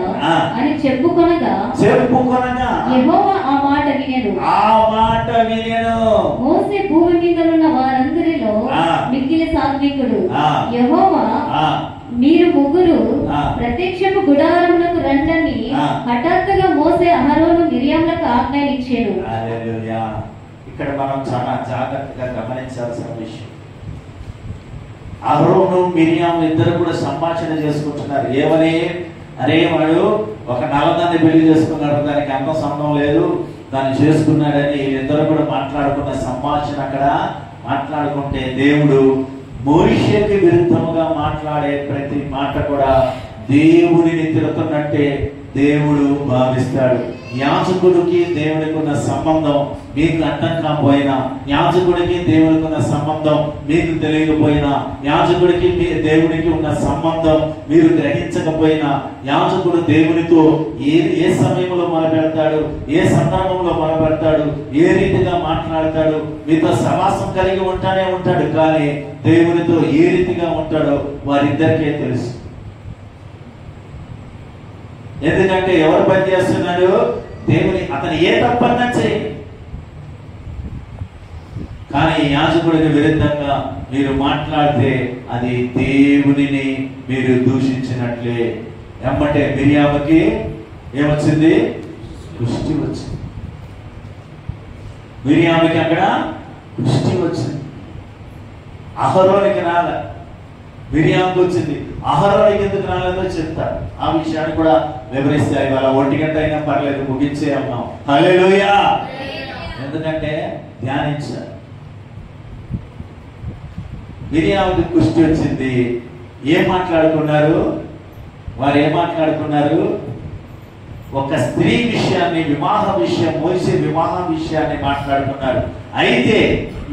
అని చెప్పుకొనగా యెహోవా ఆ మాట వినెను. మోసే భూమి మీద ఉన్న వారందరిలో మిక్కిలి సాత్వికుడు. యెహోవా మీరు ముగ్గురు ప్రత్యక్షపు గుడారమునకు రండని హఠాత్తుగా మోసే అహరోను మిరియాములకు ఆజ్ఞానించెను. ఇక్కడ మనం చాలా జాగ్రత్తగా గమనించాల్సిన విషయం. అహరోను మిరియాము ఇద్దరు కూడా సంభాషణ చేసుకుంటున్నారు. ఏమని? అరే వాడు ఒక నల్లదాన్ని పెళ్లి చేసుకున్నాడు, దానికి అంత సంబంధం లేదు, దాన్ని చేసుకున్నాడని వీళ్ళిద్దరు కూడా మాట్లాడుకున్న సంభాషణ అక్కడ మాట్లాడుకుంటే దేవుడు మోషేకి విరుద్ధముగా మాట్లాడే ప్రతి మాట కూడా దేవుడిని తిరుగుతున్నట్టే దేవుడు భావిస్తాడు. యాజకుడికి దేవుడికి ఉన్న సంబంధం మీకు అర్థం కాకపోయినా, యాజకుడికి దేవుడికి ఉన్న సంబంధం మీకు తెలియకపోయినా, యాజకుడికి దేవుడికి ఉన్న సంబంధం మీరు గ్రహించకపోయినా, యాజకుడు దేవునితో ఏ సమయంలో మొదలుపెడతాడు, ఏ సందర్భంలో మొదలుపెడతాడు, ఏ రీతిగా మాట్లాడతాడు, మీతో సమాసం కలిగి ఉంటానే ఉంటాడు. కానీ దేవునితో ఏ రీతిగా ఉంటాడో వారిద్దరికే తెలుసు. ఎందుకంటే ఎవరు పని చేస్తున్నాడు? దేవుని. అతను ఏ తప్పన్నా చేయి, కానీ యాజకుడికి విరుద్ధంగా మీరు మాట్లాడితే అది దేవునిని మీరు దూషించినట్లే. ఎమ్మంటే మిరియాముకి ఏమొచ్చింది? దృష్టి వచ్చింది. మిరియాముకి అక్కడ దృష్టి వచ్చింది. అహరోనికి రాల, మిరియాముకి వచ్చింది. అహరోనికి ఎందుకు రాలేదో చెప్తారు. ఆ విషయాన్ని కూడా వివరిస్తే ఇవాళ 1 గంట అయినా పర్లేదు, ముగించే అన్నాం. హల్లెలూయా. ఎందుకంటే ధ్యానించారు. మిరియాముకి దృష్టి వచ్చింది. ఏం మాట్లాడుకున్నారు వారు? ఏం మాట్లాడుకున్నారు? ఒక స్త్రీ విషయాన్ని, వివాహ విషయం, మోసే వివాహ విషయాన్ని మాట్లాడుకున్నారు. అయితే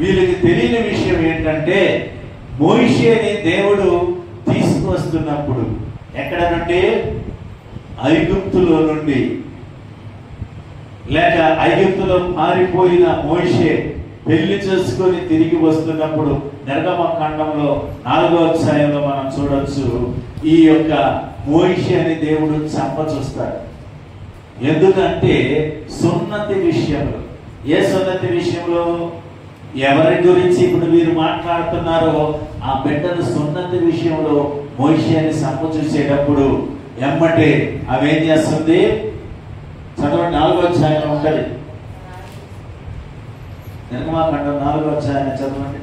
వీళ్ళకి తెలియని విషయం ఏంటంటే, మోషేని దేవుడు తీసుకువస్తున్నప్పుడు ఎక్కడ నుండి? ఐగుప్తులో నుండి. లేక ఐగుప్తులో మారిపోయిన మోషే పెళ్లి చేసుకొని తిరిగి వస్తున్నప్పుడు నిర్గమకాండంలో 4వ అధ్యాయంలో మనం చూడొచ్చు. ఈ యొక్క మోషేని దేవుడు చంపచూస్తాడు. ఎందుకంటే సున్నతి విషయంలో. ఏ సున్నతి విషయంలో? ఎవరి గురించి ఇప్పుడు మీరు మాట్లాడుతున్నారో ఆ బిడ్డను సున్నతి విషయంలో మోషేని చూసేటప్పుడు ఎమ్మటే అవేం చేస్తుంది? చదవండి, 4వ అధ్యాయం ఉంటుంది. నిర్గమాకాండం 4వ అధ్యాయం చదవండి.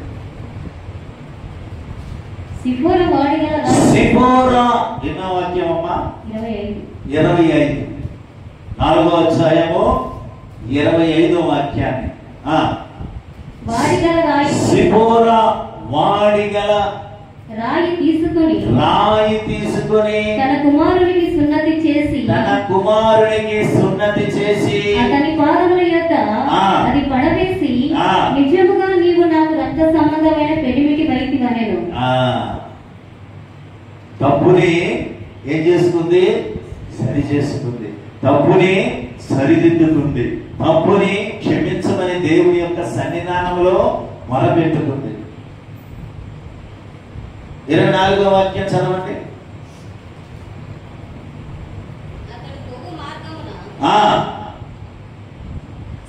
సిపోరా ఎన్నో వాక్యం అమ్మా? 25. 4వ అధ్యాయము 25వ వాక్యాన్ని. సిపోరా వాడిగల రాయి తీసుకొని తన కుమారునికి సున్నతి చేసి అతని పాదముల యొద్ద అది పడవేసి, నిజముగా నీవు నాకు రక్త సంబంధమైన పెనిమిటి వైతివనెను. తప్పుని ఏం చేసుకుంది? సరి చేసుకుంది. తప్పుని సరిదిద్దుకుంది. తప్పుని క్షమించమని దేవుని యొక్క సన్నిధానంలో మొరపెట్టుకుంది. 24వ వాక్యం చదవండి.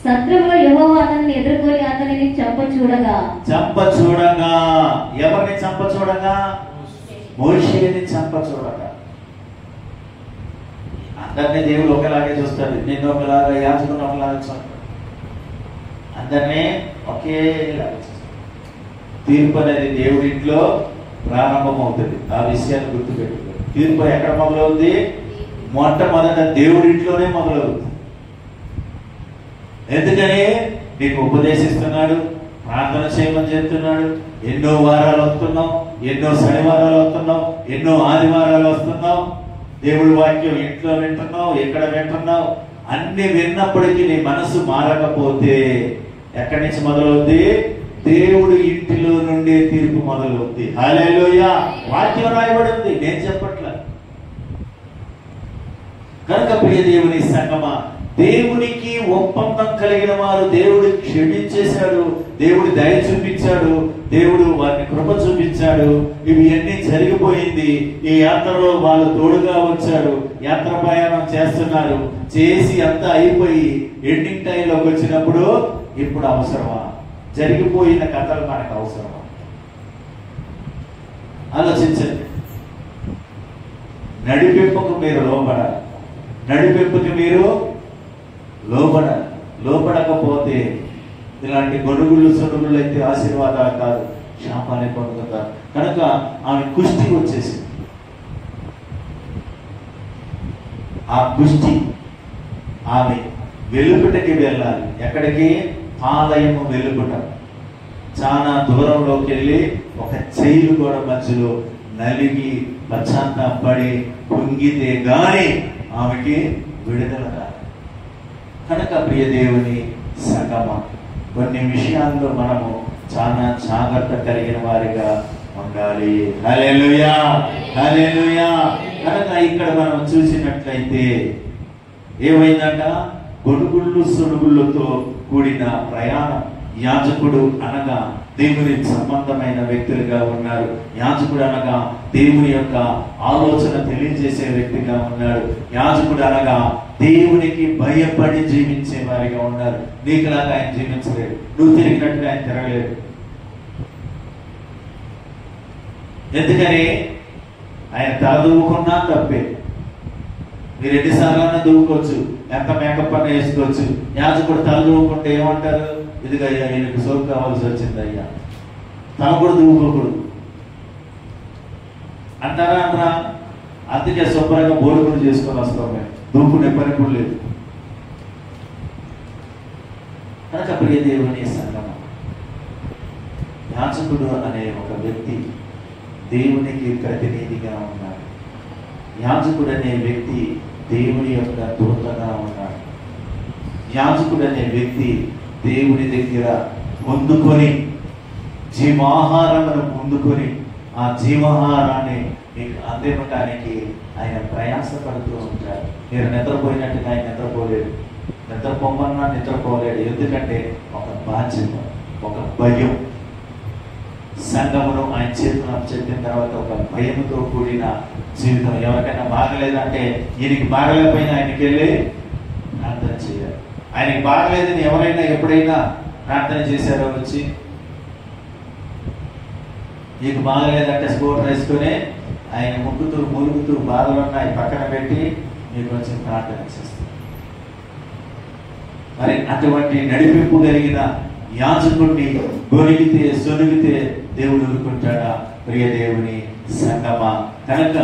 సత్రంలో యెహోవా అతనిని ఎదుర్కొని అతనిని చంప చూడగా ఎవరిని చంప చూడగా? మోషేని చంప చూడగా. అందరినీ దేవుడు ఒకలాగే చూస్తాడు. నిన్ను ఒకలాగా, యాజకుని ఒకలాగా చూస్తాడు. అందరినీ ఒకేలాగా చూస్తాడు. తీర్పు అనేది దేవుడి ఇంట్లో ప్రారంభం అవుతుంది. ఆ విషయాన్ని గుర్తుపెట్టుకో. తీర్పు ఎక్కడ మొదలవుతుంది? మొట్టమొదట దేవుడి ఇంట్లోనే మొదలవుతుంది. ఎందుకని? నీకు ఉపదేశిస్తున్నాడు, ప్రార్థన చేయమని చెప్తున్నాడు. ఎన్నో వారాలు వస్తున్నాం, ఎన్నో శనివారాలు వస్తున్నాం, ఎన్నో ఆదివారాలు వస్తున్నాం. దేవుడి వాక్యం ఇంట్లో వింటున్నావు, ఎక్కడ వింటున్నావు. అన్ని విన్నప్పటికీ నీ మనసు మారకపోతే ఎక్కడి నుంచి మొదలవుద్ది? దేవుడి ఇంటిలో నుండి తీర్పు మొదలవుద్ది. హల్లెలూయా. వాక్యం రాయబడింది, నేను చెప్పట్లా. కనుక ప్రియ దేవుని సంగమా, దేవునికి ఒప్పందం కలిగిన వారు దేవుడు క్షమించేశాడు, దేవుడు దయ చూపించాడు, దేవుడు వారిని కృప చూపించాడు. ఇవి అన్ని జరిగిపోయింది. ఈ యాత్రలో వాళ్ళు తోడుగా వచ్చారు, యాత్ర ప్రయాణం చేస్తున్నారు. చేసి అంతా అయిపోయి ఎండింగ్ టైంలోకి వచ్చినప్పుడు ఇప్పుడు అవసరమా? జరిగిపోయిన కథలు మనకు అవసరమా? ఆలోచించండి. నడిపింపుకు మీరు లోబడాలి. నడిపింపుకి మీరు లోబడాలి. లోబడకపోతే ఇలాంటి గొడుగులు సొడుగులు అయితే ఆశీర్వాదాలు కాదు, శాపాన్ని పొందుతారు. కనుక ఆమె కుష్టి వచ్చేసింది. ఆ కుష్టి ఆమె వెలుపుటకి వెళ్ళాలి. ఎక్కడికి? పాలయము వెలుపుట. చాలా దూరంలోకి వెళ్ళి ఒక చెయ్యి కూడా మధ్యలో నలిగి పశ్చాత్తాపడి పొంగితే గాని ఆమెకి విడుదల రాదు. కనుక ప్రియ దేవుని సంగమా, కొన్ని విషయాల్లో మనము చాలా జాగ్రత్త కలిగిన వారిగా ఉండాలి. హల్లెలూయా, హల్లెలూయా. కనుక ఇక్కడ మనం చూసినట్లయితే ఏమైందంట? గొడుగుళ్ళు సొడుగుళ్ళతో కూడిన ప్రయాణం. యాజకుడు అనగా దేవుని సంబంధమైన వ్యక్తులుగా ఉన్నారు. యాజకుడు అనగా దేవుని యొక్క ఆలోచన తెలియజేసే వ్యక్తిగా ఉన్నాడు. యాజకుడు అనగా దేవునికి భయపడి జీవించే వారిగా ఉన్నారు. నీకులాగా ఆయన జీవించలేడు, నువ్వు తిరిగినట్టుగా ఆయన తిరగలేడు. ఎందుకని? ఆయన తల దూవుకున్నా తప్పే. మీరు ఎన్నిసార్లు దూవుకోవచ్చు, ఎంత మేకప్ అన్న వేసుకోవచ్చు. యాజకుడు తల దూవుకుంటే ఏమంటారు? ఇదిగా అయ్యా, ఈయనకు సోపు కావాల్సి వచ్చింది అయ్యా, తల కూడా దూవుకోకూడదు అంటారా? అంటారా? అందుకే శుభ్రంగా బోరుకులు చేసుకొని వస్తాం మేము. దూకునే పని కూడా లేదు. కనుక ప్రియ దేవుని సంగమం, యాజకుడు అనే ఒక వ్యక్తి దేవునికి ప్రతినిధిగా ఉన్నాడు. యాజకుడు అనే వ్యక్తి దేవుని యొక్క దూతగా ఉన్నాడు. యాజకుడు అనే వ్యక్తి దేవుని దగ్గర పొందుకొని జీవాహారమును పొందుకొని ఆ జీవాహారాన్ని మీకు అందివ్వటానికి ఆయన ప్రయాసపడుతూ ఉంటారు. మీరు నిద్రపోయినట్టుగా ఆయన నిద్రపోలేడు, నిద్రపోమన్నా నిద్రపోలేడు. ఎందుకంటే ఒక బాధ్యత, ఒక భయం. సంఘమును ఆయన చేతులు చెప్పిన తర్వాత ఒక భయంతో కూడిన జీవితం. ఎవరికైనా బాగలేదంటే ఈయనకి బాగలేకపోయినా ఆయనకి వెళ్ళి ప్రార్థన చేయాలి. ఆయనకి బాగలేదని ఎవరైనా ఎప్పుడైనా ప్రార్థన చేశారో వచ్చి? నీకు బాగలేదంటే స్కూటర్ వేసుకొని ఆయన ముగ్గుతూ మురుగుతూ బాధలు ఉన్నాయి పక్కన పెట్టి మీకు కొంచెం ప్రార్థన చేస్తారు. మరి అటువంటి నడిపింపు కలిగిన యాజకుడిని గొరిగితే సొనిగితే దేవుడు ఊరుకుంటాడా? ప్రియ దేవుని సంగమా, కనుక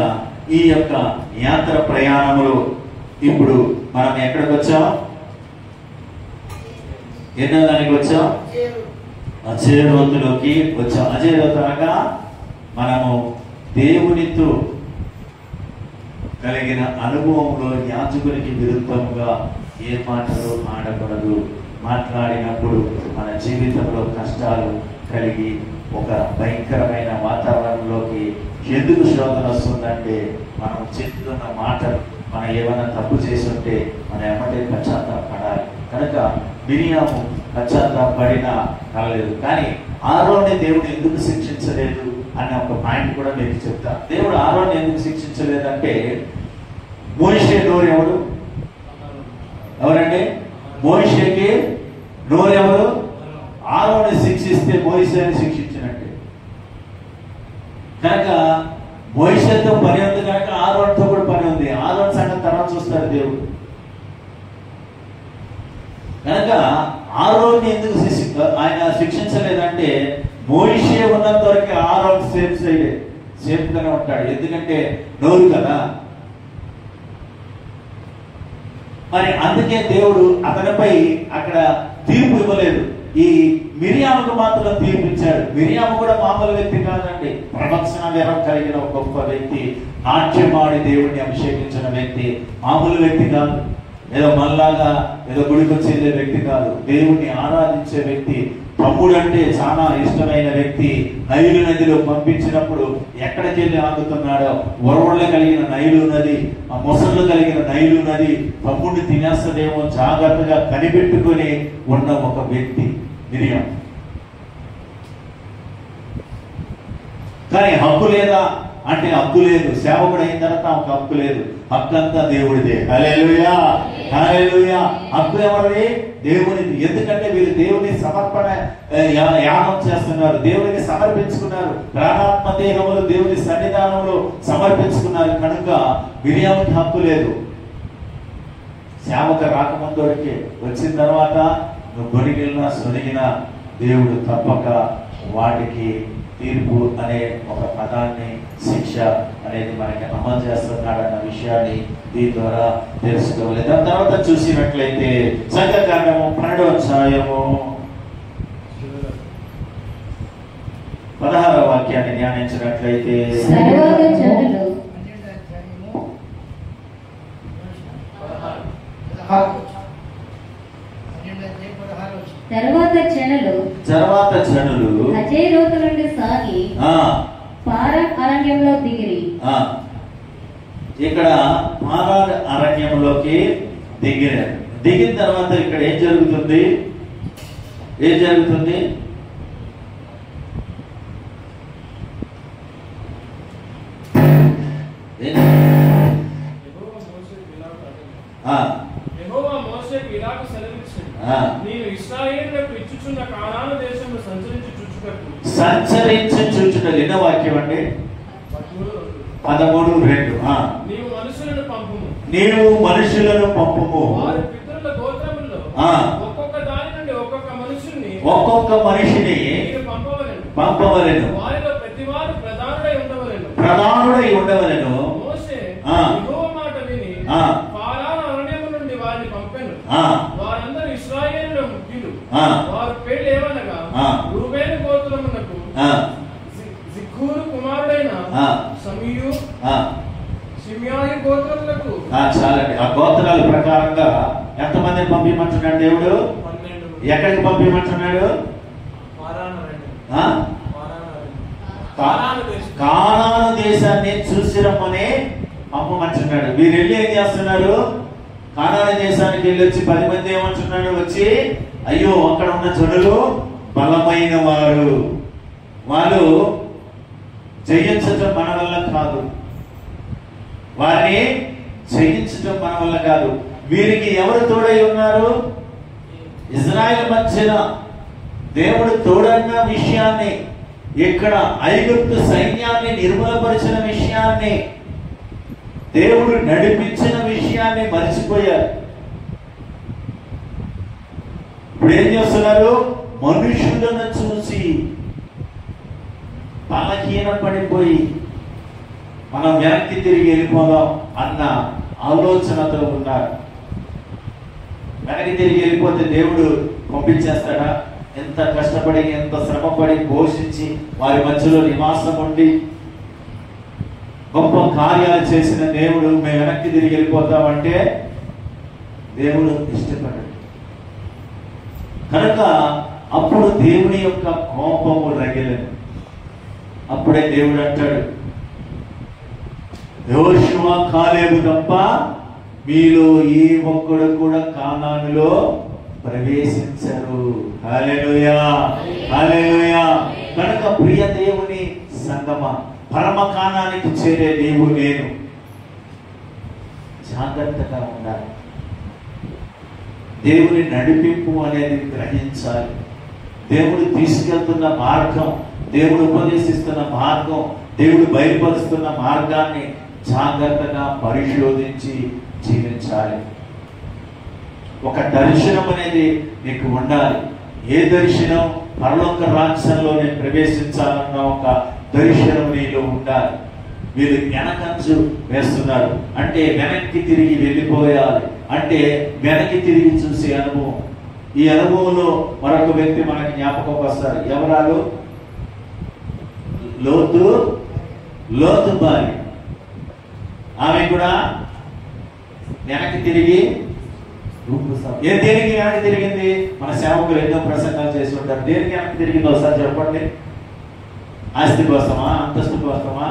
ఈ యొక్క యాత్ర ప్రయాణములో ఇప్పుడు మనం ఎక్కడికి వచ్చాం? ఎన్నో దానికి వచ్చాం? అజేరోతులోకి వచ్చాం. అజేరోతు అనగా మనము దేవునితో కలిగిన అనుభవంలో యాజకునికి విరుద్ధముగా ఏ మాటలు ఆడకూడదు. మాట్లాడినప్పుడు మన జీవితంలో కష్టాలు కలిగి ఒక భయంకరమైన వాతావరణంలోకి ఎందుకు శోధన వస్తుందంటే మనం చెప్తున్న మాటలు మనం ఏమైనా తప్పు చేసి ఉంటే మనం ఏమంటే పశ్చాత్తాపడాలి. కనుక మిరియాము పశ్చాత్తాపడినా కాలేదు. కానీ ఆరోన్ని దేవుడు ఎందుకు శిక్షించలేదు అనే ఒక పాయింట్ కూడా మీకు చెప్తా. దేవుడు ఆరోన్ని ఎందుకు శిక్షించలేదంటే మోషే నోరు ఎవరు? ఎవరండి? మోషేకి నోరు ఎవరు? ఆరోన్ని శిక్షిస్తే మోషేని శిక్షించినట్టే. కనుక మోషేతో పని ఉంది కనుక ఆరోన్తో కూడా పని ఉంది. ఆరోన్ సంగతి తర్వాత చూస్తారు దేవుడు. కనుక ఆరోన్ని ఎందుకు ఆయన శిక్షించలేదంటే మోషే ఉన్నంత వరకు ఆరోన్ సేఫ్ గానే ఉంటాడు. ఎందుకంటే నోరు కదా. మరి అందుకే దేవుడు అతనిపై అక్కడ తీర్పు ఇవ్వలేదు. ఈ మిరియాముకు మాత్రం తీర్పు ఇచ్చాడు. మిరియాము కూడా మామూలు వ్యక్తి కాదండి. ప్రవచన వీరం కలిగిన ఒక గొప్ప వ్యక్తి, నాట్యమాడి దేవుడిని అభిషేకించిన వ్యక్తి, మామూలు వ్యక్తి కాదు. ఏదో మనలాగా ఏదో గుడికి వచ్చే వ్యక్తి కాదు. దేవుణ్ణి ఆరాధించే వ్యక్తి. తమ్ముడు అంటే చాలా ఇష్టమైన వ్యక్తి. నైలు నదిలో పంపించినప్పుడు ఎక్కడికి వెళ్ళి ఆగుతున్నాడో, వరవళ్ళ కలిగిన నైలు నది, ఆ మొసళ్ళు కలిగిన నైలు నది తమ్ముడిని తినేస్తదేమో జాగ్రత్తగా కనిపెట్టుకొని ఉన్న ఒక వ్యక్తి మిరియాం. కానీ హక్కు లేదా అంటే హక్కు లేదు. సేవకుడు అయిన తర్వాత ఒక హక్కు లేదు. హక్కు అంతా దేవుడిదే. హల్లెలూయా, హల్లెలూయా. హక్కు ఎవరిది? దేవునిది. ఎందుకంటే వీళ్ళు దేవుని సమర్పణ యాగం చేస్తున్నారు. దేవునికి సమర్పించుకున్నారు. ప్రాణాత్మ దేహములు దేవుని సన్నిధానంలో సమర్పించుకున్నారు. కనుక మిరియాముకి హక్కు లేదు. సేవక రాకముందోడికి వచ్చిన తర్వాత నువ్వు గొరిగినా సొనిగినా దేవుడు తప్పక వాటికి తీర్పు అనే ఒక పదాన్ని, శిక్ష అనేది మనకి అమలు చేస్తున్నాడన్న విషయాన్ని దీని ద్వారా తెలుసుకోవాలి. దాని తర్వాత చూసినట్లయితే సంఖ్యాకాండము 12వ అధ్యాయము 16వ వాక్యాన్ని ధ్యానించినట్లయితే తర్వాత జనులు అజేరోతు నుండి సాగి పారాన్ అరణ్యంలో దిగిరి. ఇక్కడ పారాన్ అరణ్యంలోకి దిగిరారు. దిగిన తర్వాత ఇక్కడ ఏం జరుగుతుంది? ఏం జరుగుతుంది? సంచరించి చూచుట. ఎన్నో వాక్యం అండి? 13:2. నీవు మనుషులను పంపుము, ఒక్కొక్క మనిషిని పంపవలెను, ప్రధానుడై ఉండవలెను. వారందరూ ఇశ్రాయేలుల ముఖ్యులు. వారి పేర్లు ఏమనగా రూబేను గోత్రమునకు జిక్కూరు కుమారుడైన సమీయు, షిమ్యాయి గోత్రములకు. చాలండి. ఆ గోత్రాల ప్రకారంగా ఎంతమందిని పంపించమంటున్నాడు దేవుడు? 12. ఎక్కడికి పంపించమంటున్నాడు? కానాను దేశాన్ని చూసి రమ్మని పంపమంటున్నాడు. వీరు వెళ్ళి ఏం చేస్తున్నారు? కానాను దేశానికి వెళ్ళి వచ్చి 10 మంది ఏమంటున్నాడు? వచ్చి అయ్యో అక్కడ ఉన్న జనులు బలమైన వారు, వాళ్ళు జయించటం మన వల్ల కాదు, వారిని జయించటం మన వల్ల కాదు. వీరికి ఎవరు తోడై ఉన్నారు? ఇజ్రాయెల్ మధ్యన దేవుడు తోడన్న విషయాన్ని ఇక్కడ ఐగుప్తు సైన్యాన్ని నిర్మూలపరిచిన విషయాన్ని, దేవుడు నడిపించిన విషయాన్ని మర్చిపోయారు. ఇప్పుడు ఏం చేస్తున్నారు? మనుషులను చూసి బలహీన పడిపోయి మనం వెనక్కి తిరిగి వెళ్ళిపోదాం అన్న ఆలోచనతో ఉన్నారు. వెనక్కి తిరిగి వెళ్ళిపోతే దేవుడు పంపించేస్తాడా? ఎంత కష్టపడి, ఎంత శ్రమపడి పోషించి వారి మధ్యలో నివాసం ఉండి గొప్ప కార్యాలు చేసిన దేవుడు మేము వెనక్కి తిరిగి వెళ్ళిపోతామంటే దేవుడు ఇష్టపడడు. కనుక అప్పుడు దేవుని యొక్క కోపము రగిలేదు. అప్పుడే దేవుడు అంటాడు, యెహోషువ కాలేబు తప్ప మీలో ఏ ఒక్కడు కూడా కానానులో ప్రవేశించరు. హల్లెలూయా, హల్లెలూయా. కనుక ప్రియ దేవుని సంగమా, పరమ కానానికి చేరే నీవు నేను జాగ్రత్తగా ఉండాలి. దేవుని నడిపింపు అనేది గ్రహించాలి. దేవుడు తీసుకెళ్తున్న మార్గం, దేవుడు ఉపదేశిస్తున్న మార్గం, దేవుడు బయలుపరుస్తున్న మార్గాన్ని జాగ్రత్తగా పరిశోధించి జీవించాలి. ఒక దర్శనం అనేది నీకు ఉండాలి. ఏ దర్శనం? పరలోక రాజ్యంలో నేను ప్రవేశించాలన్న ఒక దర్శనం నీలో ఉండాలి. వీళ్ళు వెనకంచు వేస్తున్నారు అంటే వెనక్కి తిరిగి వెళ్ళిపోయాలి, అంటే వెనక్కి తిరిగి చూసే అనుభవం. ఈ అనుభవంలో మరొక వ్యక్తి మనకి జ్ఞాపకం వస్తారు. ఎవరాలు? లోతు భార్య. ఆమె కూడా వెనక్కి తిరిగి, దేనికి వెనక్కి తిరిగింది? మన సేవకులు ఎన్నో ప్రసంగాలు చేసి ఉంటారు. దేనికి వెనక్కి తిరిగిందో ఒకసారి చెప్పండి. ఆస్తి కోసమా? అంతస్తు కోసమా?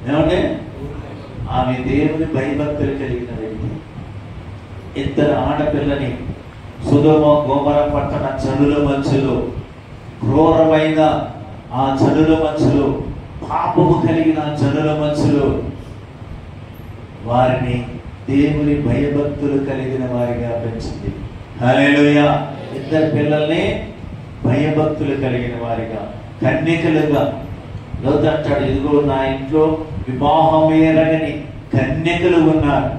ఏమంటే ఆమె దేవుని భయభక్తులు కలిగిన వ్యక్తి. ఇద్దరు ఆడపిల్లని సొదొమ గొమొర్రా పట్టణ చనుల మధ్యలో, క్రూరమైన ఆ చనుల మధ్యలో, పాపము కలిగిన చనుల మధ్యలో వారిని దేవుని భయభక్తులు కలిగిన వారిగా పెంచింది. హల్లెలూయా. ఇద్దరు పిల్లల్ని భయభక్తులు కలిగిన వారిగా, కన్యకలుగా. లోతు అంటాడు, ఇదిగో నా ఇంట్లో వివాహమేరగని కన్యకలు ఉన్నారు.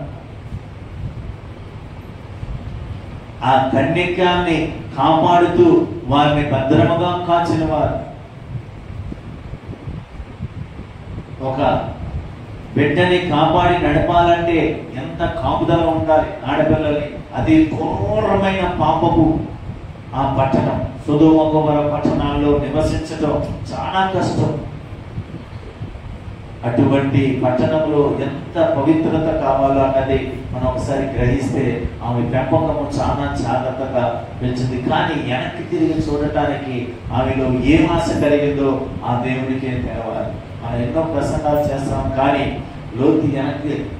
ఆ కన్యకాన్ని కాపాడుతూ వారిని భద్రముగా కాచిన వారు. ఒక బిడ్డని కాపాడి నడపాలంటే ఎంత కాపుదల ఉండాలి ఆడపిల్లల్ని. అది ఘోరమైన పాపపు ఆ పట్టణం, సొదొమ గొమొర్రా పట్టణాల్లో నివసించడం చాలా కష్టం. అటువంటి పట్టణంలో ఎంత పవిత్రత కావాలో అన్నది మనం ఒకసారి గ్రహిస్తే ఆమె పెంపకము చాలా జాగ్రత్తగా పెంచింది. కానీ వెనక్కి తిరిగి చూడటానికి ఆమెలో ఏం ఆశ కలిగిందో ఆ దేవుడికే తెలవాలి. మనం ఎన్నో ప్రసంగాలు చేస్తాం, కానీ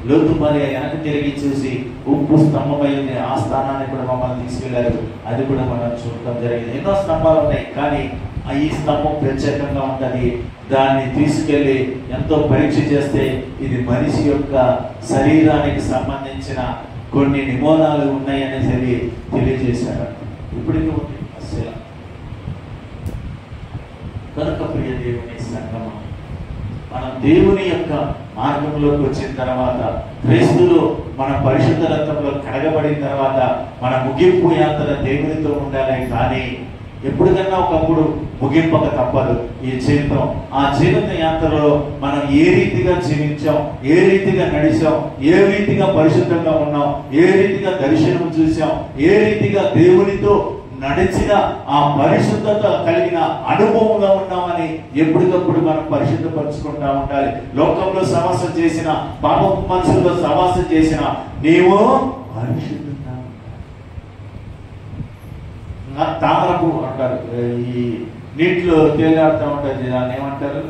లోతు భార్య వెనక్కి తిరిగి చూసి ఉప్పు స్తంభమైంది, ఆ స్థానాన్ని కూడా మమ్మల్ని తీసుకెళ్లారు. అది కూడా మనం చూడటం జరిగింది. ఎన్నో స్తంభాలు ఉన్నాయి, కానీ ఈ స్తంభం ప్రత్యేకంగా ఉంటుంది. దాన్ని తీసుకెళ్లి ఎంతో పరీక్ష చేస్తే ఇది మనిషి యొక్క శరీరానికి సంబంధించిన కొన్ని నిమోనాలు ఉన్నాయనేసి తెలియజేశారు. ఇప్పటికీ ఉంది అసలు. కనుక ప్రియ దేవుని సంగమం, మనం దేవుని యొక్క మార్గంలోకి వచ్చిన తర్వాత, క్రీస్తులో మన పరిశుద్ధ రక్తంలో కడగబడిన తర్వాత మన ముగింపు యాత్ర దేవునితో ఉండాలి. కానీ ఎప్పటికన్నా ఒకప్పుడు ముగింపక తప్పదు ఈ జీవితం. ఆ జీవిత యాత్రలో మనం ఏ రీతిగా జీవించాం, ఏ రీతిగా నడిచాం, ఏ రీతిగా పరిశుద్ధంగా ఉన్నాం, ఏ రీతిగా దర్శనం చూసాం, ఏ రీతిగా దేవునితో నడిచిన ఆ పరిశుద్ధత కలిగిన అనుభవంగా ఉన్నామని ఎప్పటికప్పుడు మనం పరిశుద్ధపరుచుకుంటా ఉండాలి. లోకంలో సవాసం చేసిన, పాప మనసులో సవాసం చేసిన నీవు పరిశుద్ధంగా. తామర పువ్వు అంటారు, ఈ నీటిలో తేలాడుతూ ఉంటుంది, దాన్ని ఏమంటారు?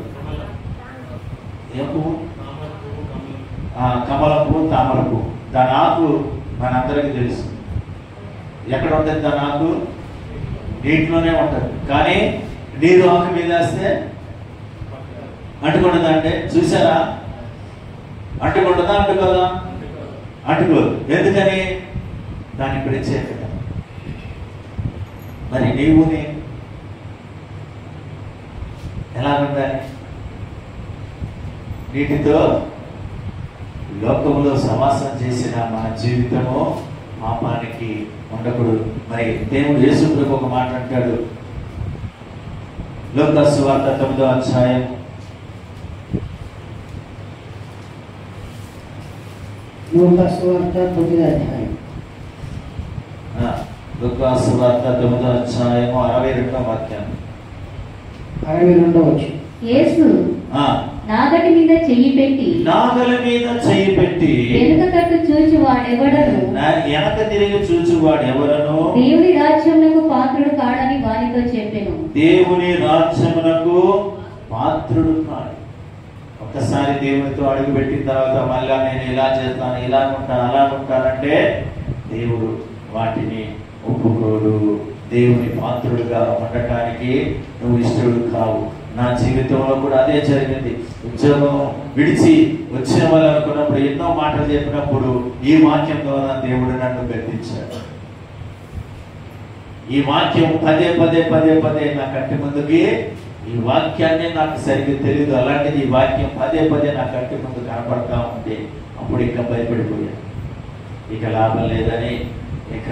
ఏ పువ్వు? కమల పువ్వు, తామర పువ్వు. దాని ఆకు మనందరికీ తెలుసు. ఎక్కడ ఉంటుంది దాని ఆకు? నీటిలోనే ఉంటుంది. కానీ నీరు ఆకు మీద వేస్తే అంటుకుంటుందా? అంటే చూసారా? అంటుకుంటుందా? అంటుకోదా? అంటుకోదు. ఎందుకని? దాని ప్రత్యేకత. మరి నీవు ఎలా ఉండాలి? వీటితో లోకంలో సమాసం చేసిన మన జీవితము పాపానికి ఉండకూడదు. మరి దేవుడు యేసు ప్రభు ఒక మాట అంటాడు, లోకాసు సువార్త 9వ అధ్యాయం 9వ అధ్యాయం లోకాసు సువార్త 9వ అధ్యాయం 62వ వాక్యం 62వ వచనం. యేసు నాగటి మీద చెయ్యి పెట్టి వెనుక తట్టు చూచువాడెవడను వెనక తిరిగి చూచువాడెవరను దేవుని రాజ్యమునకు పాత్రుడు కాడని వారితో చెప్పెను. దేవుని రాజ్యమునకు పాత్రుడు కాడు. ఒక్కసారి దేవునితో అడుగు పెట్టిన తర్వాత మళ్ళా నేను ఇలా చేస్తాను, ఇలా ఉంటాను, అలా ఉంటానంటే దేవుడు వాటిని ఒప్పుకోడు. దేవుని పాత్రుడుగా ఉండటానికి నువ్వు ఇష్టడు కావు. నా జీవితంలో కూడా అదే జరిగింది. ఉద్యోగం విడిచి వచ్చిన వాళ్ళు అనుకున్నప్పుడు ఎన్నో మాటలు చెప్పినప్పుడు ఈ వాక్యం ద్వారా దేవుడు నన్ను గద్దించాడు. ఈ వాక్యం పదే పదే పదే పదే నా కంటి ముందుకి, ఈ వాక్యాన్ని నాకు సరిగ్గా తెలియదు, అలాంటిది ఈ వాక్యం పదే పదే నా కంటి ముందు కనపడతా ఉంటే అప్పుడు ఇంకా భయపడిపోయాను. ఇక లాభం లేదని ఇక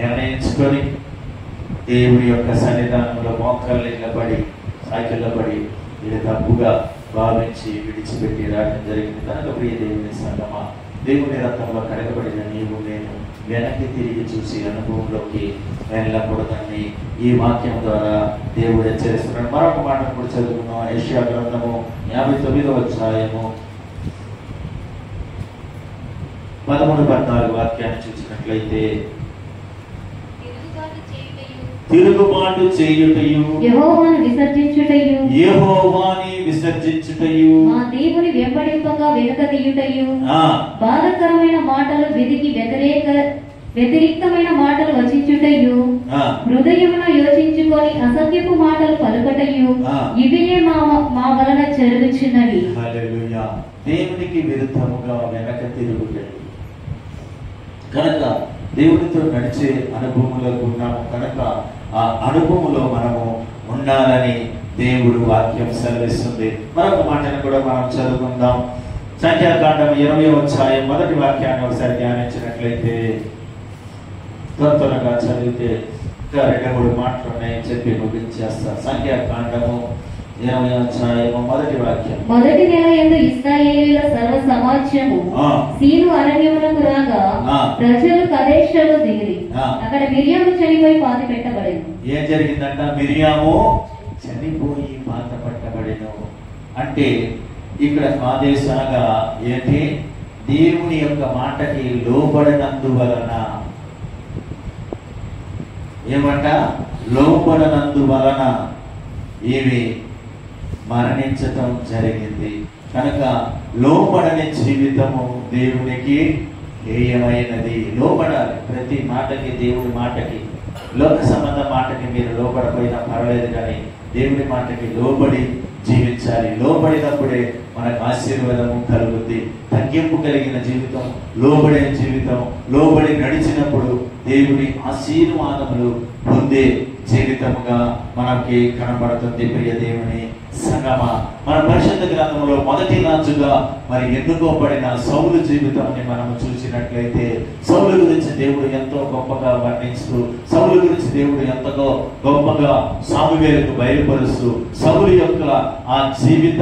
నిర్ణయించుకొని దేవుడి యొక్క సన్నిధానంలో మోకాళ్ళు నిలబడి సాకిల్లో పడి ఇది తప్పుగా భావించి విడిచిపెట్టి రావడం జరిగింది. కనుక ప్రియ దేవుని సంగమా, దేవుని రక్తంలో కడగబడిన నీవు నేను వెనక్కి తిరిగి చూసి అనుభవంలోకి వెళ్ళకూడదని ఈ వాక్యం ద్వారా దేవుడు హెచ్చరిస్తున్నాడు. మరొక మాట కూడా చదువుకున్నాం. యెషయా గ్రంథము 59వ అధ్యాయము 13-14 వాక్యాన్ని చూసినట్లయితే, తిరుగుబాటు చేయుటయు యెహోవాను విసర్జించుటయు మా దేవుని వెంబడింపగా వెనుక తీయుటయు బాధకరమైన మాటలు వెదికి వ్యతిరేక్తమైన మాటలు వచించుటయు హృదయమున యోచించుకొని అసత్యపు మాటలు పలుకటయు ఇవే మా వలన జరుగుచున్నవి. హల్లెలూయా. దేవునికి విరుద్ధముగా వెనక తిరుగుటయు. కనుక దేవునితో నడిచే అనుభవంలో ఉన్నాము కనుక ఆ అనుభవంలో మనము ఉండాలని దేవుడు వాక్యం సెలవిస్తుంది. మరొక మాటను కూడా మనం చదువుకుందాం. సంఖ్యాకాండం 20వ అధ్యాయం 1వ వాక్యాన్ని ఒకసారి ధ్యానించినట్లయితే, త్వరగా చదివితే ఇంకా 2-3 మాటలు ఉన్నాయని చెప్పి ముగించేస్తాను. సంఖ్యాకాండము 20వ అధ్యాయము 1వ వాక్యం. మొదటి నెల యందు ఇశ్రాయేలీయుల సర్వ సమాజము సీను అరణ్యమునకు రాగా ప్రజలు కదేశలో దిగిరి. అక్కడ మిరియాము చనిపోయి పాతి పెట్టబడెను. ఏం జరిగిందంట? మిరియాము చనిపోయి పాత పట్టబడెను. అంటే ఇక్కడ కాదేశ్ అనగా ఏంటి? దేవుని యొక్క మాటకి లోబడనందువలన, ఏమంట? లోబడనందువలన ఇవి మరణించటం జరిగింది. కనుక లోబడని జీవితము దేవునికి హేయమైనది. లోబడాలి ప్రతి మాటకి, దేవుడి మాటకి. లోక సంబంధ మాటకి మీరు లోబడపోయినా పర్వాలేదు, కానీ దేవుడి మాటకి లోబడి జీవించాలి. లోబడినప్పుడే మనకు ఆశీర్వాదము కలుగుద్ది. తగ్గింపు కలిగిన జీవితం, లోబడే జీవితం, లోబడి నడిచినప్పుడు దేవుని ఆశీర్వాదములు పొందే జీవితముగా మనకి కనబడుతుంది. ప్రియ దేవుని సంగమా, మన పరిశుద్ధ గ్రంథంలో మొదటి రాజుగా మరి ఎన్నుకోబడిన సౌలు జీవితాన్ని మనం చూసినట్లయితే, సౌలు గురించి దేవుడు ఎంతో గొప్పగా వర్ణిస్తూ, సౌలు గురించి దేవుడు ఎంతగా గొప్పగా సామువేలుకు బయలుపరుస్తూ, సౌలు యొక్క ఆ జీవిత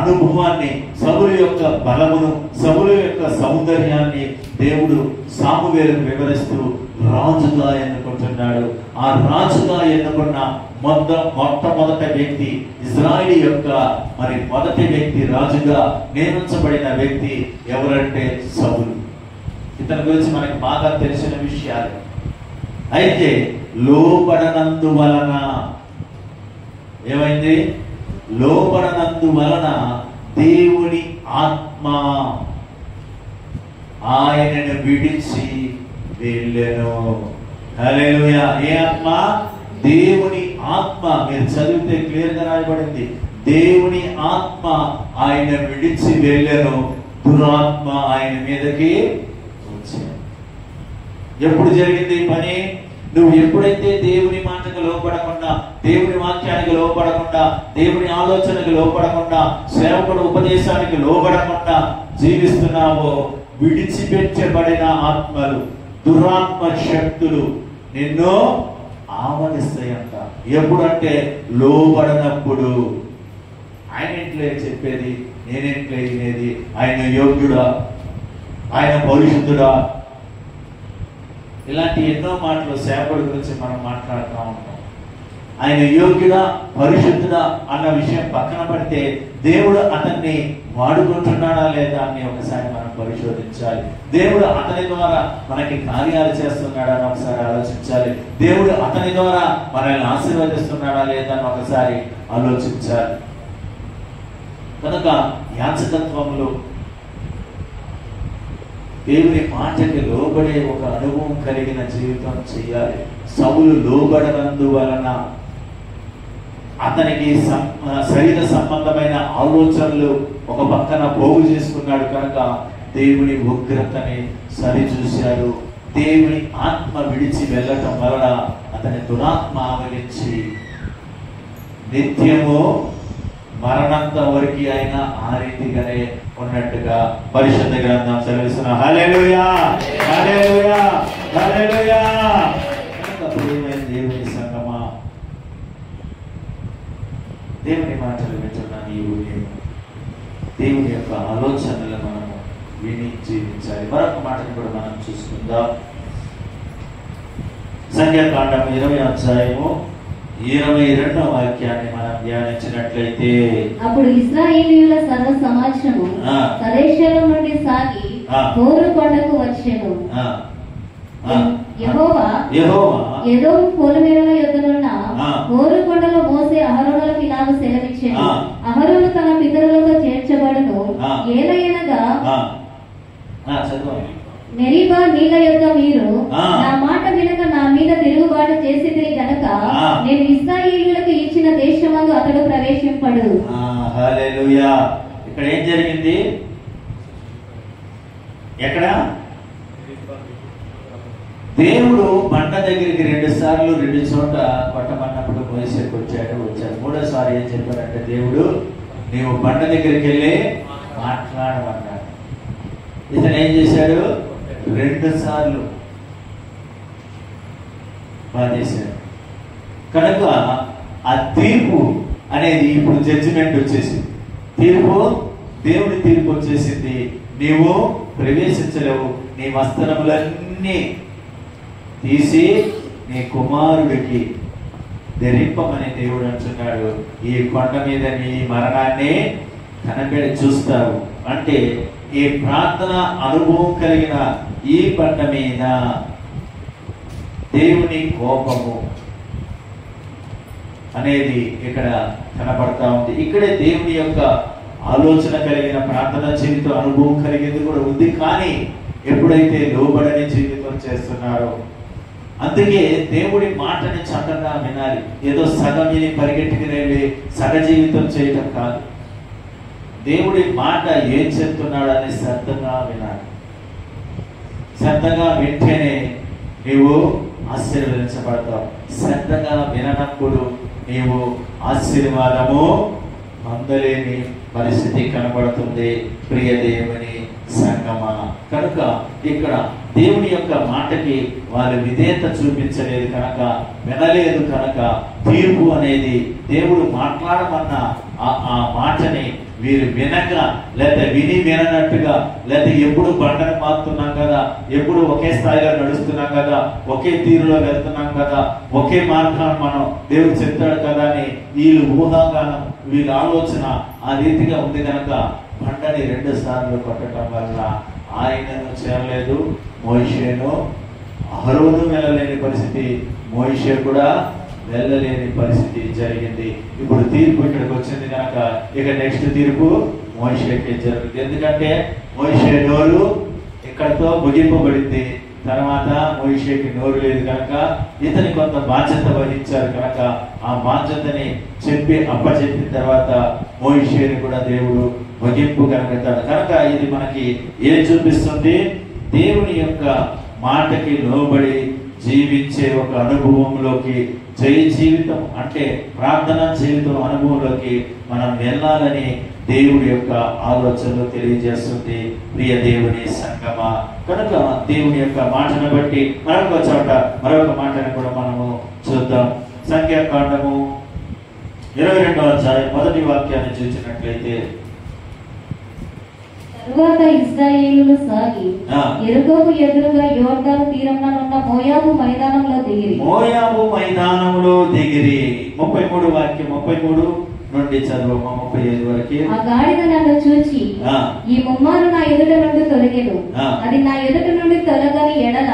అనుభవాన్ని, సౌలు యొక్క బలమును, సౌలు యొక్క సౌందర్యాన్ని దేవుడు సామువేలుకు వివరిస్తూ రాజుగా ఎన్నుకుంటున్నాడు. ఆ రాజుగా ఎన్నుకున్న మొట్టమొదటి వ్యక్తి, ఇజ్రాయిలీ యొక్క మరి మొదటి వ్యక్తి, రాజుగా నియమించబడిన వ్యక్తి ఎవరంటే సౌలు. ఇతని గురించి మనకి బాగా తెలిసిన విషయాలు. అయితే లోబడనందువలన ఏమైంది? లోబడనందువలన దేవుని ఆత్మ ఆయనను విడిచి వెళ్ళెను. హల్లెలూయా. ఏ ఆత్మ? దేవుని ఆత్మ. మీరు చదివితే క్లియర్ గా రాయబడింది, దేవుని ఆత్మ ఆయన విడిచి వెళ్ళెను, దురాత్మ ఆయన మీదకి వచ్చింది. ఎప్పుడు జరిగింది ఈ పని? నువ్వు ఎప్పుడైతే దేవుని మాటకు లోపడకుండా, దేవుని వాక్యానికి లోపడకుండా, దేవుని ఆలోచనకి లోపడకుండా, సేవకుడు ఉపదేశానికి లోపడకుండా జీవిస్తున్నావో విడిచిపెట్టబడిన ఆత్మలు, దురాత్మ శక్తులు నిన్ను ఆవరిస్తాయంట. ఎప్పుడంటే లోబడినప్పుడు. ఆయన ఇంట్లో చెప్పేది, నేనేంట్లో వినేది, ఆయన యోగ్యుడా, ఆయన పరిశుద్ధుడా, ఇలాంటి ఎన్నో మాటలు సేవకుడి గురించి మనం మాట్లాడుతూ ఉంటాం. ఆయన యోగ్యుడా, పరిశుద్ధుడా అన్న విషయం పక్కన పడితే దేవుడు అతన్ని వాడుకుంటున్నాడా లేదా అని ఒకసారి మనం పరిశోధించాలి. దేవుడు అతని ద్వారా మనకి కార్యాలు చేస్తున్నాడా అని ఒకసారి ఆలోచించాలి. దేవుడు అతని ద్వారా మనల్ని ఆశీర్వదిస్తున్నాడా లేదా అని ఒకసారి ఆలోచించాలి. కనుక యాజకత్వంలో దేవుని మాటకి లోబడే ఒక అనుభవం కలిగిన జీవితం చేయాలి. సౌలు లోబడనందువలన అతనికి శరీర సంబంధమైన ఆలోచనలు ఒక పక్కన పోగు చేసుకున్నాడు కనుక దేవుని ఉగ్రతని సరిచూశాడు. దేవుని ఆత్మ విడిచి వెళ్ళటం వలన అతని దురాత్మ ఆవరించి నిత్యము మరణంత వరకు అయినా ఆ రీతిగానే ఉన్నట్టుగా పరిశుద్ధ గ్రంథం సెలవిస్తున్న. హల్లెలూయా, హల్లెలూయా, హల్లెలూయా. ప్రియమైన దేవుని సంగమా, దేవుని మాటలు వింటున్న నీవు నేను దేవుని యొక్క ఆలోచనలు మనము విని జీవించాలి. మరొక మాటను కూడా మనం చూసుకుందాం. సంఖ్యాకాండం 20వ అధ్యాయము 22వ వాక్యాన్ని మనం ధ్యానించినట్లయితే, అప్పుడు ఇశ్రాయేలీయుల సర్వ సమాజము కదేషుల నుండి సాగి హోరు కొండకు వచ్చెను. యెహోవా ఎదోము పొలిమేరల యొద్దనున్న హోరు కొండలో మోసే అహరోనులకు ఇలాగ సెలవిచ్చెను. అహరోను తన పితరులతో చేర్చబడును. ఏలయనగా మెరీబా నీళ్ళ యొద్ద మీరు నా మాట వినక నా మీద తిరుగుబాటు చేసితిరి గనక నేను ఇశ్రాయేలీయులకు ఇచ్చిన దేశమందు అతడు ప్రవేశింపడు. హల్లెలూయా. ఇక్కడ ఏం జరిగింది? ఎక్కడ దేవుడు బండ దగ్గరికి 2 సార్లు 2 చోట కొట్టమన్నప్పుడు మోసేకు వచ్చాడు. మూడోసారి ఏం చెప్పాడంటే, దేవుడు నీవు బండ దగ్గరికి వెళ్ళి మాట్లాడమన్నాడు. ఇతను ఏం చేశాడు? 2 సార్లు బాధేశాడు. కనుక ఆ తీర్పు అనేది ఇప్పుడు జడ్జిమెంట్ వచ్చేసింది. దేవుడి తీర్పు వచ్చేసింది. నీవు ప్రవేశించలేవు. నీ వస్త్రములన్నీ తీసి నీ కుమారుడికి ధరింపమని దేవుడు అంటున్నాడు. ఈ కొండ మీద నీ మరణాన్ని కనబడి చూస్తారు. అంటే ఈ ప్రార్థన అనుభవం కలిగిన ఈ బండ మీద దేవుని కోపము అనేది ఇక్కడ కనపడతా ఉంది. ఇక్కడే దేవుని యొక్క ఆలోచన కలిగిన ప్రార్థన జీవితం అనుభవం కలిగింది కూడా ఉంది. కానీ ఎప్పుడైతే లోబడని జీవితం చేస్తున్నారో, అందుకే దేవుడి మాటని చక్కగా వినాలి. ఏదో సగం విని పరిగెట్టుకుని వెళ్ళి సగ జీవితం చేయటం కాదు. దేవుడి మాట ఏం చెప్తున్నాడని శ్రద్ధగా వినాలి. శ్రద్ధగా వింటేనే నీవు ఆశీర్వదించబడతావు. శ్రద్ధగా విననప్పుడు నీవు ఆశీర్వాదము పొందలేని పరిస్థితి కనబడుతుంది. ప్రియ దేవుని సంగమా, కనుక ఇక్కడ దేవుని యొక్క మాటకి వాళ్ళు విధేయత చూపించలేదు కనుక, వినలేదు కనుక తీర్పు అనేది దేవుడు మాట్లాడమన్న ఆ మాటని వీరు వినక, లేదా విని విననట్టుగా, లేదా ఎప్పుడు బండను మారుతున్నాం కదా, ఎప్పుడు ఒకే స్థాయిలో నడుస్తున్నాం కదా, ఒకే తీరులో వెళ్తున్నాం కదా, ఒకే మార్గాన్ని మనం దేవుడు చెప్తాడు కదా అని వీళ్ళు ఊహాగానం, వీళ్ళ ఆలోచన ఆ రీతిగా ఉంది కనుక బండని 2 సార్లు కొట్టడం వల్ల ఆయనను చేరలేదు, మోషేను అహరోను వెళ్ళలేని పరిస్థితి, మోషే కూడా వెళ్ళలేని పరిస్థితి జరిగింది. ఇప్పుడు తీర్పు ఇక్కడికి వచ్చింది కనుక ఇక నెక్స్ట్ తీర్పు మోషేకే జరుగుతుంది. ఎందుకంటే మోషే నోరు ఇక్కడతో ముగింపబడింది. తర్వాత మోషేకి నోరు లేదు కనుక ఇతని కొంత బాధ్యత వహించారు కనుక ఆ బాధ్యతని చెప్పి అప్పచెప్పిన తర్వాత మోషేని కూడా దేవుడు ముగింపు కనుగొంటాడు. కనుక ఇది మనకి ఏం చూపిస్తుంది? దేవుని యొక్క మాటకి లోబడి జీవించే ఒక అనుభవంలోకి జయ జీవితం అంటే ప్రార్థన జీవితం అనుభవంలోకి మనం వెళ్ళాలని దేవుడి యొక్క ఆలోచనలు తెలియజేస్తుంది ప్రియ దేవుని సంగమా. కనుక దేవుని యొక్క మాటను బట్టి మరొక చోట మరొక మాటను కూడా మనము చూద్దాం. సంఖ్యాకాండము 22వ అధ్యాయం 1వ వాక్యాన్ని చూసినట్లయితే, తరువాత ఇశ్రాయేలులు సాగి యెరికోకు ఎదురుగా యోర్దాను తీరంలో ఉన్న మోయాబు మైదానంలో దిగిరి. 33 వాక్యం 33 నుండి చదువు 35 వరకు. ఆ గాడిద నన్ను చూచి ఈ ముమ్మారు నా ఎదుట నుండి తొలగెను, అది నా ఎదుట నుండి తొలగని ఎడల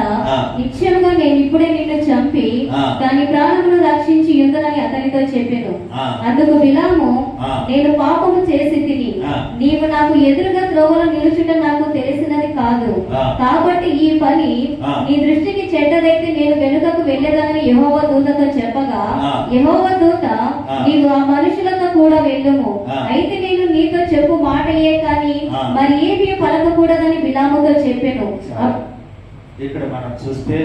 నిశ్చయముగా నేను ఇప్పుడే నిన్ను చంపి దాని ప్రాణమును రక్షించి యుద్ధనని అతనితో చెప్పెను. అందుకు బిలాము, నేను పాపము చేసి తిని నీవు నాకు ఎదురుగా త్రోవలో నిలుచుట నాకు తెలిసినది కాదు, కాబట్టి ఈ పని నీ దృష్టికి చెడ్డదైతే నేను వెనుకకు వెళ్ళేదనని యెహోవా దూతతో చెప్పగా, యెహోవా దూత, నీవు ఆ మనుషులతో కూడా వెళ్ళుము, అయితే నేను నీతో చెప్పు మాటయే కాని మరి ఏమీ పలకకూడదని బిలాముతో చెప్పెను. ఇక్కడ మనం చూస్తే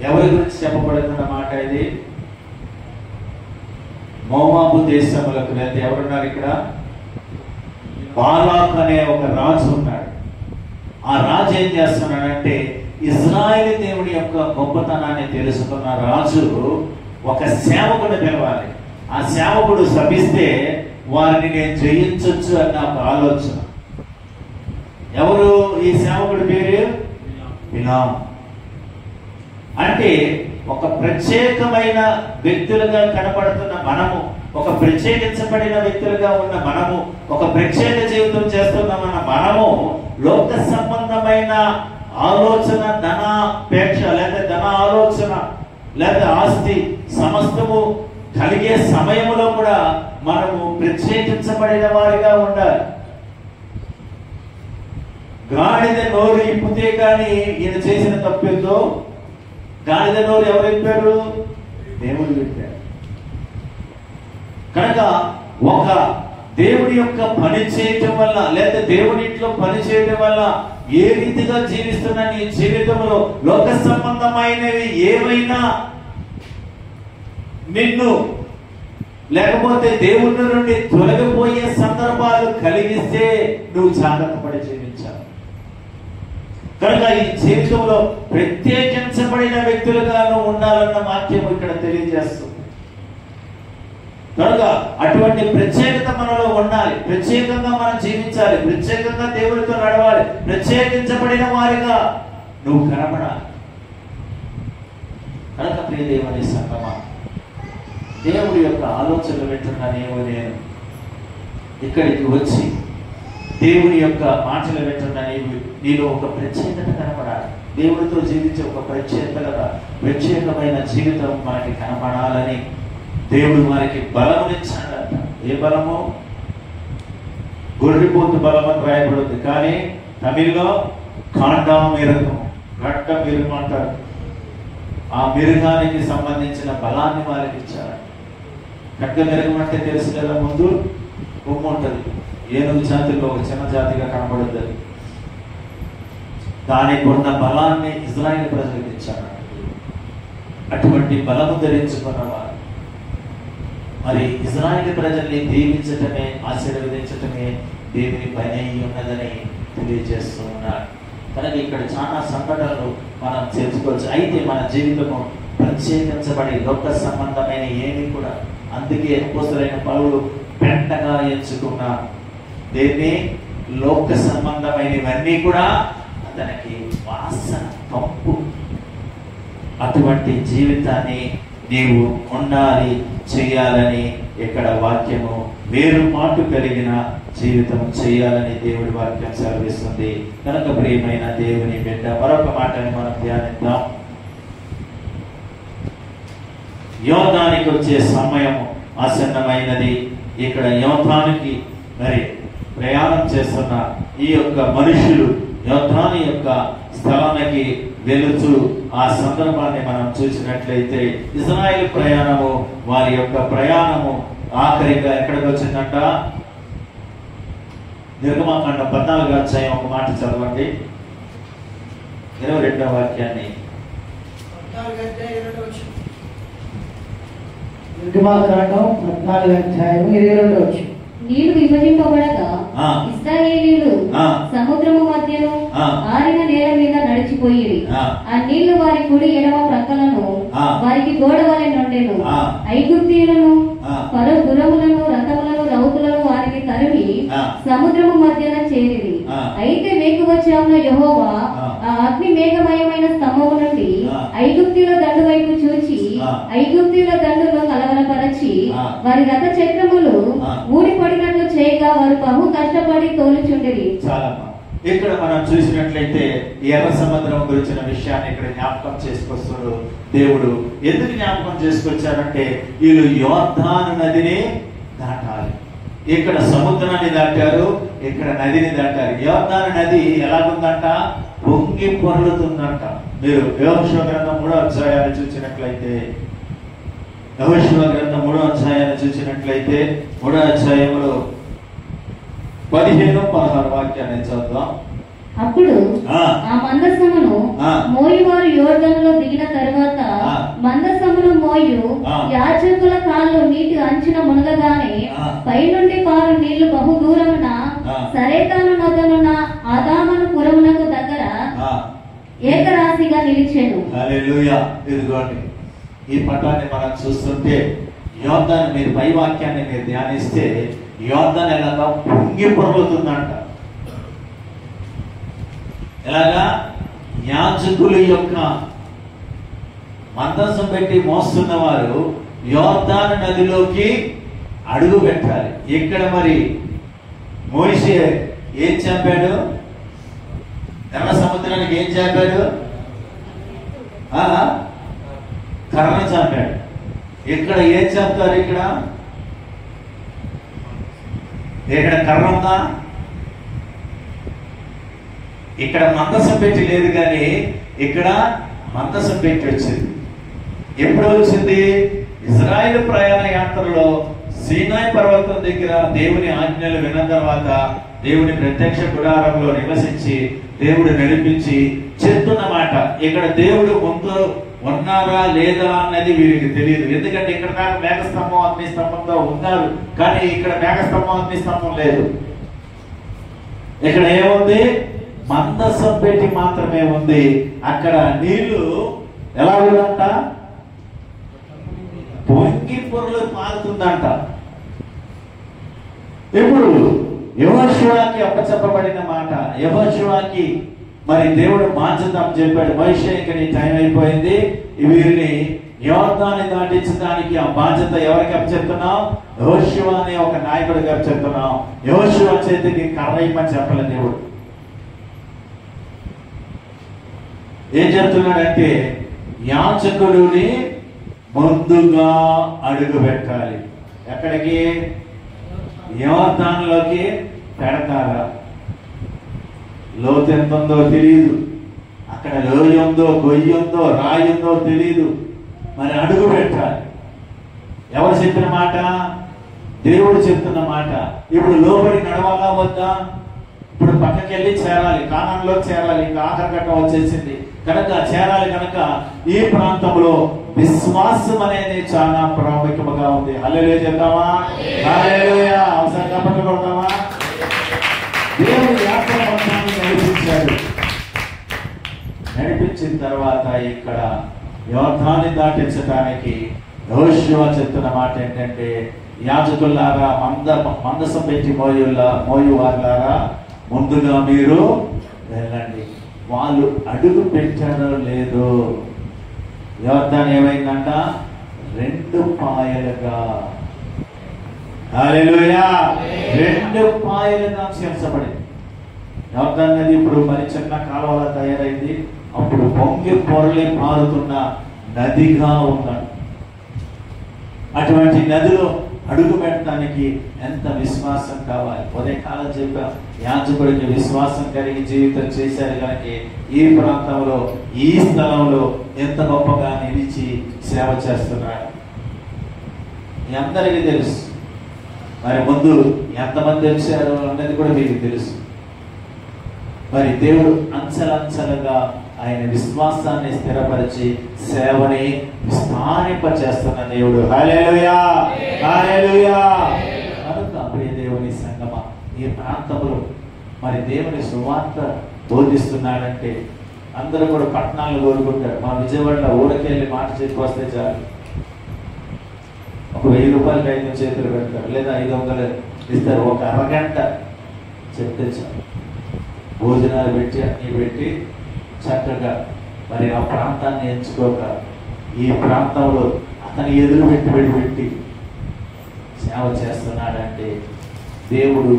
ఎవరి గురించి చెప్పబడుతున్న మాట ఇది? మోవాబు దేశములకు లేదా ఎవరున్నారు ఇక్కడ? బాలాక్ అనే ఒక రాజు ఉన్నాడు. ఆ రాజు ఏం చేస్తున్నాడంటే ఇజ్రాయేలు దేవుని యొక్క గొప్పతనాన్ని తెలుసుకున్న రాజు ఒక సేవకుడు పిలవాలి. ఆ సేవకుడు శపిస్తే వారిని నేను జయించొచ్చు అన్న ఒక ఆలోచన. ఎవరు ఈ సేవకుడి పేరు? బిలాం. అంటే ఒక ప్రత్యేకమైన వ్యక్తులుగా కనపడుతున్న మనము, ఒక ప్రత్యేకించబడిన వ్యక్తులుగా ఉన్న మనము, ఒక ప్రత్యేక జీవితం చేస్తున్న మనము లోక సంబంధమైన ఆలోచన, ధనాపేక్ష లేదా ధన ఆలోచన లేదా ఆస్తి సమస్తము కలిగే సమయంలో కూడా మనము ప్రత్యేకించబడిన వారిగా ఉండాలి. గాడిద నోరు ఇప్పితే కానీ ఈయన చేసిన తప్పేందో. గాడిద నోరు ఎవరు ఇప్పారు? దేవుడు ఇప్పారు. కనుక ఒక దేవుడి యొక్క పని చేయటం వల్ల లేదా దేవుడి ఇంట్లో పని చేయటం వల్ల ఏ రీతిగా జీవిస్తున్న నీ జీవితంలో లోక సంబంధమైనవి ఏవైనా నిన్ను లేకపోతే దేవుడి నుండి తొలగిపోయే సందర్భాలు కలిగిస్తే నువ్వు జాగ్రత్త పడి జీవించాలి. కనుక ఈ జీవితంలో ప్రత్యేకించబడిన వ్యక్తులుగా నువ్వు ఉండాలన్న వాక్యం ఇక్కడ తెలియజేస్తుంది. కనుక అటువంటి ప్రత్యేకత మనలో ఉండాలి. ప్రత్యేకంగా మనం జీవించాలి. ప్రత్యేకంగా దేవుడితో నడవాలి. ప్రత్యేకించబడిన వారిగా నువ్వు కనపడాలి. కనుక ప్రియ దేవుని సంగమా, దేవుడి యొక్క ఆలోచనలు వింటున్న నేను ఇక్కడికి వచ్చి దేవుని యొక్క మాటలు వింటున్న నీలో ఒక ప్రత్యేకత కనపడాలి. దేవుడితో జీవించే ఒక ప్రత్యేకమైన జీవితం మనకి కనపడాలని దేవుడు వారికి బలమునిచ్చాడట. ఏ బలము? గొర్రెపోతు బలం అని రాయబడుతుంది, కానీ తమిళ్లో కాండామిరుగం, గడ్డ మిరుగం అంటారు. ఆ మిరుగానికి సంబంధించిన బలాన్ని వారికి ఇచ్చారు. గడ్డ మిరుగం అంటే తెలుసు కదా, ముందు కొమ్ము ఉంటుంది. ఏనుగు జాతిలో ఒక చిన్న జాతిగా కనబడుతుంది. దానికి ఉన్న బలాన్ని ఇజ్రాయేల్ ప్రజలకు ఇచ్చారు. అటువంటి బలము ధరించుకున్నవారు మరి ఇజ్రాయేల్ ప్రజల్ని దీవించటమే, ఆశీర్వదించటమే దేవుని పని ఉన్నదని తెలియజేస్తూ ఉన్నారు. కనుక ఇక్కడ చాలా సంఘటనలు మనం తెలుసుకోవచ్చు. అయితే మన జీవితము ప్రత్యేకించబడి లోక సంబంధమైన ఏమి కూడా, అందుకే అపోస్తలుడైన పౌలు పెంటగా ఎంచుకున్న దేన్ని? లోక సంబంధమైనవన్నీ కూడా అతనికి వాసన, కంపు. అటువంటి జీవితాన్ని నీవు ఉండాలి, చేయాలని ఇక్కడ వాక్యము వేరుపాటు కలిగిన జీవితం చేయాలని దేవుడి వాక్యం సెలవిస్తుంది. కనుక ప్రియమైన దేవుని బిడ్డ, మరొక మాటని మనం ధ్యానిద్దాం. యోధానికి వచ్చే సమయం ఆసన్నమైనది. ఇక్కడ యోధానికి మరి ప్రయాణం చేస్తున్న ఈ యొక్క మనుషులు యోధాని యొక్క స్థలానికి వెళుతూ ఆ సందర్భాన్ని మనం చూసినట్లయితే ఇజ్రాయేల్ ప్రయాణము, వారి యొక్క ప్రయాణము ఆఖరిగా ఎక్కడికి వచ్చిందంట? నిర్గమాకాండం 14వ అధ్యాయం ఒక మాట చదవండి, 22వ వాక్యాన్ని. నిర్గమాకాండం 14:22. నీళ్లు విభజింపబడగా ఇశ్రాయేలీయులు సముద్రము మధ్యను ఆరిన నేల మీద నడిచిపోయి ఆ నీళ్లు వారి కుడి ఎడమ ప్రక్కలను వారికి గోడ వలె నుండెను. ఐగుప్తీయులను పలు గుర్రములను రథములను రౌతులను వారికి తరిమి సముద్రము మధ్యన చేరిరి. అయితే వేకువచ్చామున యెహోవా ఆ అగ్ని మేఘమయమైన స్తంభము నుండి ఐగుప్తీయుల దండు వైపు చూచి ఐగుప్తీయుల దండును కలవరపరచి వారి రథ చక్రములు ఊడిపడినట్లు చేయగా వారు బహు కష్టపడి తోలుచుండిరి. చాలా ఇక్కడ మనం చూసినట్లయితే ఎర్ర సముద్రం గురించిన విషయాన్ని ఇక్కడ జ్ఞాపకం చేసుకొస్తారు దేవుడు. ఎందుకు జ్ఞాపకం చేసుకొచ్చారంటే వీళ్ళు యోర్దాను నదిని దాటాలి. ఇక్కడ సముద్రాన్ని దాటారు, ఇక్కడ నదిని దాటారు. యోర్దాను నది ఎలాగుందంట? పొంగి పొర్లుతుందంట. మీరు యెహోషువ గ్రంథం 3వ అధ్యాయాన్ని చూసినట్లయితే, యెహోషువ గ్రంథం 3వ అధ్యాయాన్ని చూసినట్లయితే 3వ అధ్యాయంలో 15-16 వాక్యాన్ని చదువుదాం. అప్పుడు ఆ మందసమును మోయువారు యోర్దానులో దిగిన తరువాత మందసమును మోయు యాజకుల కాళ్ళు నీటి అంచున మునగగానే పైనుండి పారు నీళ్లు బహు దూరమున సరేతాను నొద్దనున్న ఆదామను పురమునకు దగ్గర ఏకరాశిగా నిలిచెను. హల్లెలూయా. ఇదిగోండి ఈ పటాన్ని మనం చూస్తుంటే యోర్దాను, మీరు పై వాక్యాన్ని మీరు ధ్యానిస్తే యోర్దాను ఎలాగా పొంగి పొర్లుతుందంట. ఎలాగా? యాజకుల యొక్క మందసం పెట్టి మోస్తున్న వారు యోర్దాను నదిలోకి అడుగు పెట్టాలి. ఇక్కడ మరి మోషే ఏం చెప్పాడు? ఎర్ర సముద్రానికి ఏం చెప్పాడు? కర్ర చెప్పాడు. ఇక్కడ ఏం చెప్తారు? ఇక్కడ కర్ర ఉందా? ఇక్కడ మందసం పెట్టి లేదు, కానీ ఇక్కడ మందసం పెట్టి వచ్చింది. ఎప్పుడు వచ్చింది? ఇజ్రాయేలు ప్రయాణ యాత్రలో సీనాయి పర్వతం దగ్గర దేవుని ఆజ్ఞలు విన్న తర్వాత దేవుని ప్రత్యక్ష గుడారంలో నివసించి దేవుడు నడిపించి చెప్తున్న మాట. ఇక్కడ దేవుడు ముందు ఉన్నారా లేదా అన్నది వీరికి తెలియదు. ఎందుకంటే ఇక్కడ దాకా మేఘస్తంభం అగ్నిస్తంభంతో ఉన్నారు, కానీ ఇక్కడ మేఘస్తంభం అగ్నిస్తంభం లేదు. ఇక్కడ ఏముంది? మందసం పెట్టి మాత్రమే ఉంది. అక్కడ నీళ్లు ఎలా ఉందంట? పొంగి పొరలు పారుతుందంట. ఇప్పుడు యెహోషువకి అప్పచెప్పబడిన మాట, యెహోషువకి మరి దేవుడు బాధ్యత చెప్పాడు. మోషే ఇక నీ టైం అయిపోయింది, వీరిని యోర్దాన్ని దాటించడానికి ఆ బాధ్యత ఎవరికి అప్పచెప్తున్నావు? యెహోషువ అనే ఒక నాయకుడికి అప్పచెప్తున్నావు. యెహోషువ చేతికి కర్ర ఇమ్మని చెప్పలే దేవుడు. ఏం చెప్తున్నాడంటే యాజకుడిని ముందుగా అడుగు పెట్టాలి. ఎక్కడికి? యోర్దానులోకి పెడతారా? లోతు ఎంత ఉందో తెలియదు, అక్కడ లోయ ఉందో గొయ్యి ఉందో రాయి ఉందో తెలియదు. మరి అడుగు పెట్టాలి. ఎవరు చెప్పిన మాట? దేవుడు చెప్తున్న మాట. ఇప్పుడు లోబడి నడవాలా వద్దా? ఇప్పుడు పక్కకి వెళ్ళి చేరాలి, కానాన్లో చేరాలి. ఇంకా ఆఖరి ఘట్టం వచ్చేసింది కనుక చేరాలి. కనుక ఈ ప్రాంతంలో విశ్వాసం అనేది చాలా ప్రాముఖ్యముగా ఉంది. హల్లెలూయా చెప్తామా? హల్లెలూయా. అవసరం కాబట్టి కొడతామా? దేవుడు యాత్ర మొత్తాన్ని నడిపించాడు. నడిపించిన తర్వాత ఇక్కడ యోర్దాన్ని దాటించడానికి యెహోషువ చెప్తున్న మాట ఏంటంటే, యాజకుల్లారా, మందసం పెట్టి మోయువారులారా, ముందుగా మీరు వెళ్ళండి. వాళ్ళు అడుగు పెట్టారో లేదో యోర్దాను ఏమైందంట? 2 పాయలుగా. హల్లెలూయా. 2 పాయలుగా చేర్చబడింది. యోర్దాను నది ఇప్పుడు మరి చిన్న కాలువలా తయారైంది. అప్పుడు పొంగి పొరలి పారుతున్న నదిగా ఉన్నాడు. అటువంటి నదిలో అడుగు పెట్టడానికి ఎంత విశ్వాసం కావాలి? ఉదయకాలం చెప్పా, యాజకుడికి విశ్వాసం కలిగి జీవితం చేశారు కనుక ఈ ప్రాంతంలో ఈ స్థలంలో ఎంత గొప్పగా నిలిచి సేవ చేస్తున్నారు. మీ అందరికీ తెలుసు. మరి ముందు ఎంతమంది వచ్చారు అన్నది కూడా మీకు తెలుసు. మరి దేవుడు అంచెలంచెలుగా ఆయన విశ్వాసాన్ని స్థిరపరిచి సేవని విస్తరింప చేస్తున్న దేవుడు. హల్లెలూయా, హల్లెలూయా. కనుక ప్రియ దేవుని సంగమా, ఈ ప్రాంతంలో మరి దేవుని సువార్త బోధిస్తున్నాడంటే అందరూ కూడా పట్టణాలు కోరుకుంటారు. మా విజయవాడలో ఊరికెళ్ళి మాట చేతికి వస్తే చాలు, ఒక 1000 రూపాయలకి 5 చేతులు పెడతారు, లేదా 500 ఇస్తారు. ఒక అరగంట చెప్తే చాలు, భోజనాలు పెట్టి అన్నీ పెట్టి చక్కగా మరి ఆ ప్రాంతాన్ని ఎంచుకోక ఈ ప్రాంతంలో అతని ఎదురు పెట్టి సేవ చేస్తున్నాడంటే దేవుడు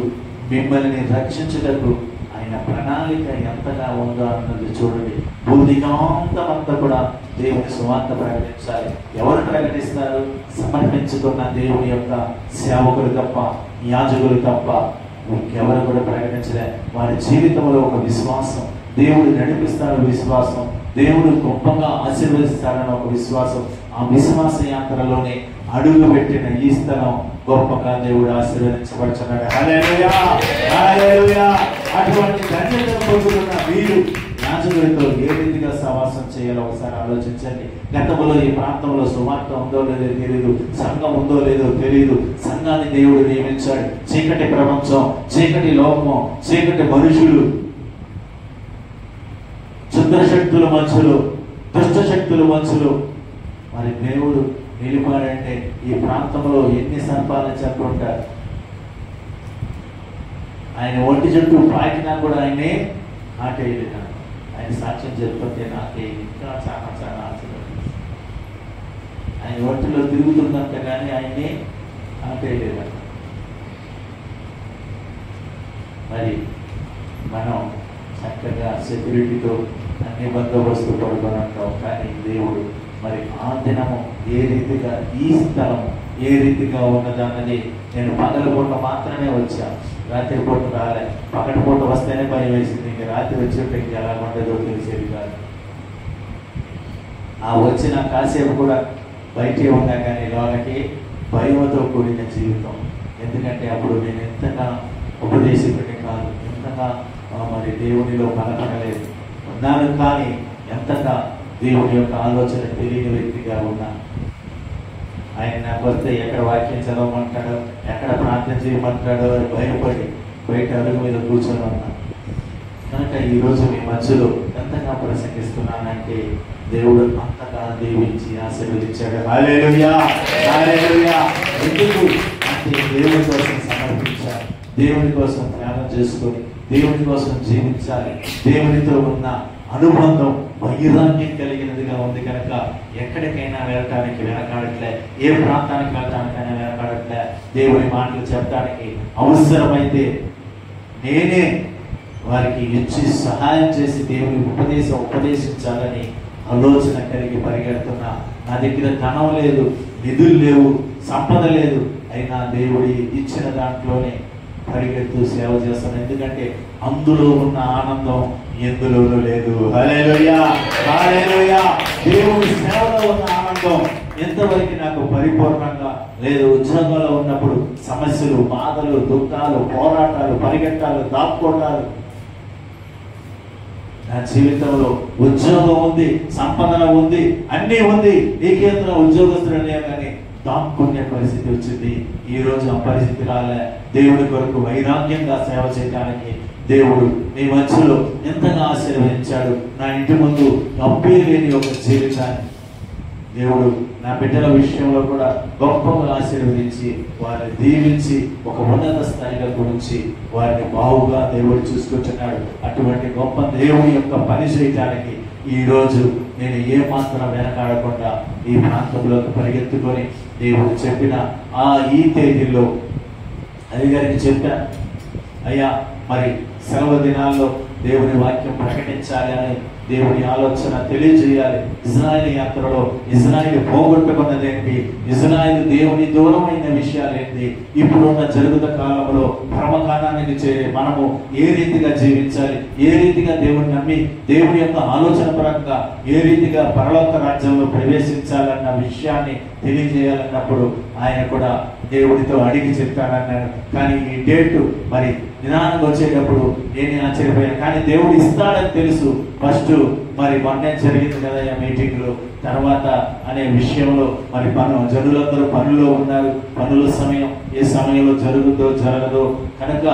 మిమ్మల్ని రక్షించుటకు ఆయన ప్రణాళిక ఎంతగా ఉందో అన్నది చూడండి. భూదిగాంతమంతా కూడా దేవుని సువార్త ప్రకటించాలి. ఎవరు ప్రకటిస్తారు? సమర్పించుకున్న దేవుని యొక్క సేవకులు తప్ప, యాజకులు తప్ప ఇంకెవరు కూడా ప్రకటించలే. వారి జీవితంలో ఒక విశ్వాసం, దేవుడు నడిపిస్తాడు విశ్వాసం, దేవుడు గొప్పగా ఆశీర్వదిస్తాడని ఒక విశ్వాసం. ఆ విశ్వాస యాత్రలోనే అడుగు పెట్టిన ఈ స్థలం గొప్పగా దేవుడు ఆశీర్వదించబడుతున్నాడు. హల్లెలూయా, హల్లెలూయా. అటువంటి ధన్యత పొందుతున్న మీరు యాజకులతో ఏ రీతిగా సహవాసం చేయాలో ఒకసారి ఆలోచించండి. గతంలో ఈ ప్రాంతంలో సువార్త ఉందో లేదో తెలియదు, సంఘం ఉందో లేదో తెలియదు. సంఘాన్ని దేవుడు నియమించాడు. చీకటి ప్రపంచం, చీకటి లోకం, చీకటి మనుషులు, క్షుద్రశక్తుల మధ్యలో, దుష్టశక్తుల మధ్యలో మరి దేవుడు నిలిపాడంటే ఈ ప్రాంతంలో ఎన్ని సర్పాలని చెప్పుకుంటారు. ఆయన ఒంటి చుట్టూ పాకినా కూడా ఆయనే నాటేయలేదు. ఆయన సాక్ష్యం చెప్తుంటే నాకే ఇంకా చాలా చాలా ఆశ్చర్యం. ఆయన ఒంటిలో తిరుగుతుందంట కానీ ఆయనే నాటేయలేదు. మరి మనం చక్కగా సెక్యూరిటీతో అన్ని బందోబస్తు పడుకొని ఉంటాం. కానీ దేవుడు మరి ఆ దినము ఏ రీతిగా, ఈ స్థలము ఏ రీతిగా ఉన్నదన్నది నేను పగలపూట మాత్రమే వచ్చాను, రాత్రి పూట రాలే. పగటి పూట వస్తేనే భయం వేసింది, ఇంక రాత్రి వచ్చేటప్పుడు ఇంక ఎలా ఉండేదో తెలిసేది కాదు. ఆ వచ్చిన కాసేపు కూడా బయటే ఉన్నా కానీ లోనకి భయంతో కూడిన జీవితం. ఎందుకంటే అప్పుడు నేను ఎంతగా ఉపదేశకుడిని కాదు, ఎంతగా మరి దేవునిలో బలపడలేదు ఉన్నాను, కానీ ఎంతగా దేవుని యొక్క ఆలోచన తెలియని వ్యక్తిగా ఉన్నాను. ఆయన నాకు వస్తే ఎక్కడ వాక్యం చదవమంటాడో, ఎక్కడ ప్రార్థన చేయమంటాడో అని భయపడి బయట అడుగు మీద కూర్చొని ఉన్నాను. కనుక ఈరోజు మీ మధ్యలో ఎంతగా ప్రసంగిస్తున్నానంటే దేవుడు అంతగా దీవించి ఆశీర్వదించాడు. హల్లెలూయా, హల్లెలూయా. ఎందుకు అంటే దేవుని కోసం సమర్పించాలి, దేవుని కోసం త్యాగం చేసుకొని దేవుని కోసం జీవించాలి. దేవునితో ఉన్న అనుబంధం వైరాగ్యం కలిగినదిగా ఉంది కనుక ఎక్కడికైనా వెళ్ళటానికి వెనకాడట్లే, ఏ ప్రాంతానికి వెళ్ళటానికైనా వెనకాడట్లే. దేవుని మాటలు చెప్పడానికి అవసరమైతే నేనే వారికి ఇచ్చి సహాయం చేసి దేవుని ఉపదేశించాలని ఆలోచన కలిగి పరిగెడుతున్నా. నా దగ్గర ధనం లేదు, నిధులు లేవు, సంపద లేదు, అయినా దేవుడి ఇచ్చిన దాంట్లోనే పరిగెడుతూ సేవ చేస్తాను. ఎందుకంటే అందులో ఉన్న ఆనందం ఎందులోనూ లేదు. హల్లెలూయా, హల్లెలూయా. దేవుడి సేవలో ఉన్న ఆనందం ఎంతవరకు నాకు పరిపూర్ణంగా లేదు. ఉద్యోగంలో ఉన్నప్పుడు సమస్యలు, బాధలు, దుఃఖాలు, పోరాటాలు, పరిగెట్టాలు, దాక్కోటాలు. నా జీవితంలో ఉద్యోగం ఉంది, సంపదన ఉంది, అన్నీ ఉంది, నీకేంద్ర ఉద్యోగస్తుడనే కానీ దాక్కునే పరిస్థితి వచ్చింది. ఈ రోజు ఆ పరిస్థితి రాలే. దేవుడి కొరకు వైరాగ్యంగా సేవ చేయడానికి దేవుడు నీ మధ్యలో ఎంతగా ఆశీర్వదించాడు. నా ఇంటి ముందు అప్పే లేని ఒక జీవితాన్ని దేవుడు నా బిడ్డల విషయంలో కూడా గొప్పగా ఆశీర్వదించి వారిని దీవించి ఒక ఉన్నత స్థాయిగా గురించి వారిని బావుగా దేవుడు చూసుకుంటున్నాడు. అటువంటి గొప్ప దేవుని యొక్క పని చేయడానికి ఈ రోజు నేను ఏమాత్రం వెనకాడకుండా ఈ ప్రాంతంలోకి పరిగెత్తుకొని దేవుడు చెప్పిన ఈ తేదీలో అయ్యగారికి చెప్పాను, అయ్యా మరి సెలవు దినాల్లో దేవుని వాక్యం ప్రకటించాలి అని దేవుని ఆలోచన తెలియజేయాలి. ఇజ్రాయేల్ యాత్రలో ఇజ్రాయేల్ పోగొట్టుకున్నదేంటి, ఇజ్రాయేల్ దేవుని దూరమైన విషయాలేంటి, ఇప్పుడున్న జరుగుతున్న కాలంలో పరమకాలానికి చేరి మనము ఏ రీతిగా జీవించాలి, ఏ రీతిగా దేవుని నమ్మి దేవుని యొక్క ఆలోచన పరంగా ఏ రీతిగా పరలోక రాజ్యంలో ప్రవేశించాలన్న విషయాన్ని తెలియజేయాలన్నప్పుడు ఆయన కూడా దేవుడితో అడిగి చెప్తానన్నాడు. కానీ ఈ డేటు మరి దినానికి వచ్చేటప్పుడు నేను ఆశ్చర్యపోయాను. కానీ దేవుడు ఇస్తాడని తెలుసు. ఫస్ట్ మరి మొన్నే జరిగింది కదా ఆ మీటింగ్లో. తర్వాత అనే విషయంలో మరి జనులందరూ పనుల్లో ఉన్నారు. పనుల సమయం ఏ సమయంలో జరుగుతుందో జరగదో కనుక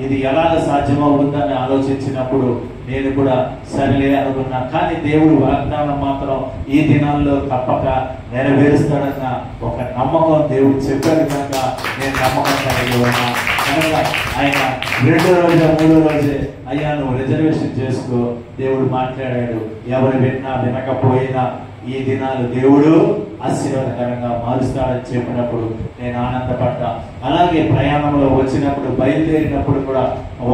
ఇది ఎలాగ సాధ్యమవుతుందని ఆలోచించినప్పుడు నేను కూడా సరిలే అనుకున్నా. కానీ దేవుడు వాగ్దానం మాత్రం ఈ దినాల్లో తప్పక నెరవేరుస్తాడన్న ఒక నమ్మకం దేవుడు చెప్పాడు కనుక నేను నమ్మకం కలిగి ఉన్నా. కనుక ఆయన 2వ రోజు 3వ రోజే అయ్యా నువ్వు రిజర్వేషన్ చేసుకో, దేవుడు మాట్లాడాడు. ఎవరు విన్నా వినకపోయినా ఈ దినాలు దేవుడు ఆశీర్వాదకరంగా మారుస్తాడని చెప్పినప్పుడు నేను ఆనందపడ్డా. అలాగే ప్రయాణంలో వచ్చినప్పుడు బయలుదేరినప్పుడు కూడా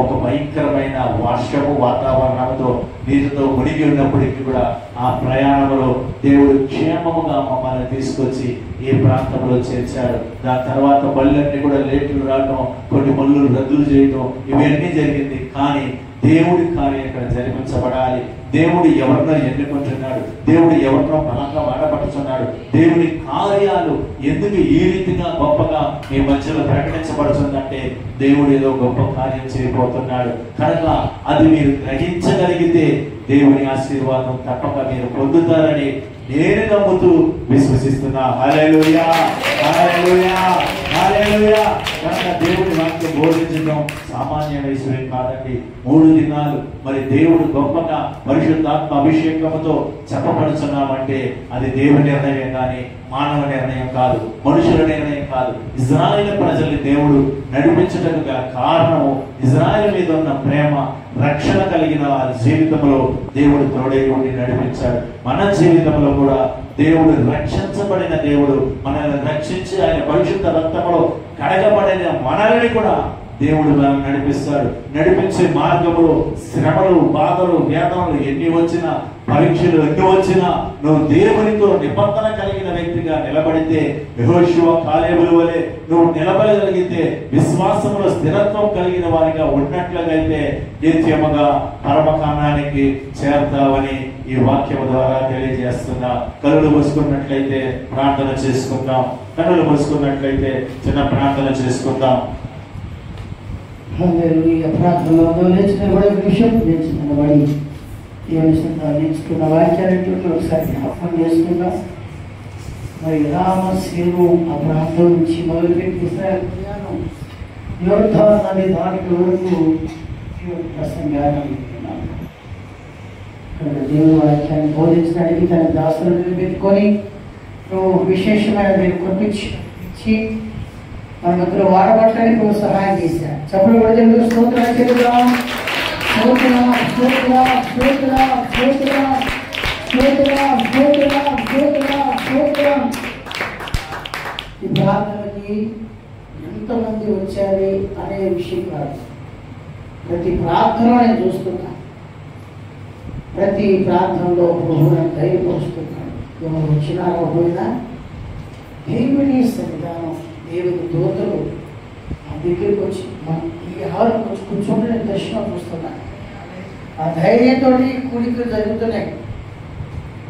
ఒక భయంకరమైన వర్షము వాతావరణంతో నీటితో మునిగి ఉన్నప్పటికీ కూడా ఆ ప్రయాణంలో దేవుడు క్షేమముగా మమ్మల్ని తీసుకొచ్చి ఈ ప్రాంతంలో చేర్చాడు. దాని తర్వాత బళ్ళన్నీ కూడా లేట్లు రావడం, కొన్ని మళ్ళీ రద్దులు చేయడం ఇవన్నీ జరిగింది. కానీ దేవుడి కార్యం ఇక్కడ జరిపించబడాలి. దేవుడు ఎవరినో ఎన్నుకుంటున్నాడు, దేవుడు ఎవరినో బలంగా వాడబడుతున్నాడు. దేవుడి కార్యాలు ఎందుకు ఈ రీతిగా గొప్పగా మీ మధ్యలో ప్రకటించబడుతుందంటే దేవుడు ఏదో గొప్ప కార్యం చేయబోతున్నాడు కనుక అది మీరు గ్రహించగలిగితే దేవుని ఆశీర్వాదం తప్పక మీరు పొందుతారని నేను నమ్ముతూ విశ్వసిస్తున్నా. హల్లెలూయా, హల్లెలూయా, హల్లెలూయా. కనుక దేవుడి వాక్యం బోధించడం సామాన్య విషయం కాదండి. 3 దినాలు మరి దేవుడు గొప్పగా పరిశుద్ధాత్మ అభిషేకంతో చెప్పబడుతున్నామంటే అది దేవుని నిర్ణయం కానీ మానవ నిర్ణయం కాదు, మనుషుల నిర్ణయం కాదు. ఇజ్రాయేల్ ప్రజల్ని దేవుడు నడిపించడానికి గల కారణము ఇజ్రాయేల్ మీద ఉన్న ప్రేమ, రక్షణ కలిగిన వారి జీవితంలో దేవుడు తోడై ఉండి నడిపించాడు. మన జీవితంలో కూడా దేవుడు రక్షించబడిన దేవుడు మనల్ని రక్షించి ఆయన పరిశుద్ధ రక్తంలో కడగబడిన మనల్ని కూడా దేవుడు నడిపిస్తాడు. నడిపించే మార్గంలో శ్రమలు, బాధలు, వేదనలు ఎన్ని వచ్చినా, పరీక్షలు ఎన్ని వచ్చినా నువ్వు దేవునితో నిబంధన కలిగిన వ్యక్తిగా నిలబడితే, యెహోషువ కాలేబుల వలె నువ్వు నిలబడగలిగితే, విశ్వాసంలో స్థిరత్వం కలిగిన వారిగా ఉన్నట్లుగైతే నిత్యముగా పరమకాణానికి చేరతావని ఈ వాక్యం ద్వారా తెలియజేస్తున్నా. కళ్ళు మూసుకున్నట్లయితే ప్రార్థన చేసుకుందాం. కన్నులు మూసుకున్నట్లయితే చిన్న ప్రార్థన చేసుకుందాం. ప్రార్థనలో నేర్చుకున్న విషయం నేర్చుకున్నబడి నేర్చుకున్న వాక్యాలన్నీ ఒకసారి జ్ఞాపకం చేసుకున్నాం. మరి రామసేను ఆ ప్రాంతం నుంచి మొదలుపెట్టి యోర్దాను నది దానికి వరకు ప్రసంగాన్ని దేవుని వాక్యాన్ని బోధించడానికి తన దాసులను పెట్టుకొని నువ్వు విశేషమైన మీరు కొనిపించి మన మధ్యలో వాడబట్టడానికి నువ్వు సహాయం చేశా. చెప్పులు కూడా తెలుగు స్తోత్రాలు చెల్లిద్దాం. ఈ ప్రార్థనకి ఎంతమంది వచ్చారు అనే విషయం కాదు. ప్రతి ప్రార్థనలో నేను చూస్తున్నా, ప్రతి ప్రార్థనలో ప్రభువును ధైర్యపరుస్తున్నాడు. ఎవరు వచ్చినా పోయినా దేవుని సన్నిధానం, దేవుని దూతలు ఆ దగ్గరికి వచ్చి ఈ హాల్కి వచ్చి కూర్చొని నేను దర్శనం చూస్తున్నాను. ఆ ధైర్యంతో కూడికలు జరుగుతున్నాయి.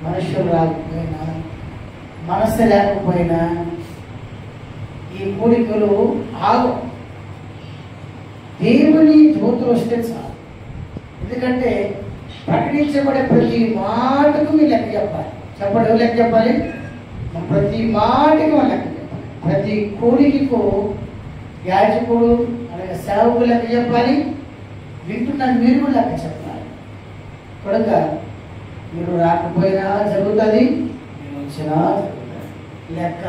మనుషులు రాకపోయినా, మనసు లేకపోయినా ఈ కూడికలు ఆగు. దేవుని దూతలు వస్తే చాలు. ఎందుకంటే ప్రకటించబడే ప్రతి మాటకు మీరు లెక్క చెప్పాలి. చెప్పడం లెక్క చెప్పాలి. ప్రతి మాటకు లెక్క చెప్పాలి. ప్రతి కోరికకు యాజకుడు అలాగే సేవకు లెక్క చెప్పాలి. వింటున్న మీరు లెక్క చెప్పాలి. కనుక మీరు రాకపోయినా జరుగుతుంది, నేను వచ్చినా జరుగుతుంది. లెక్క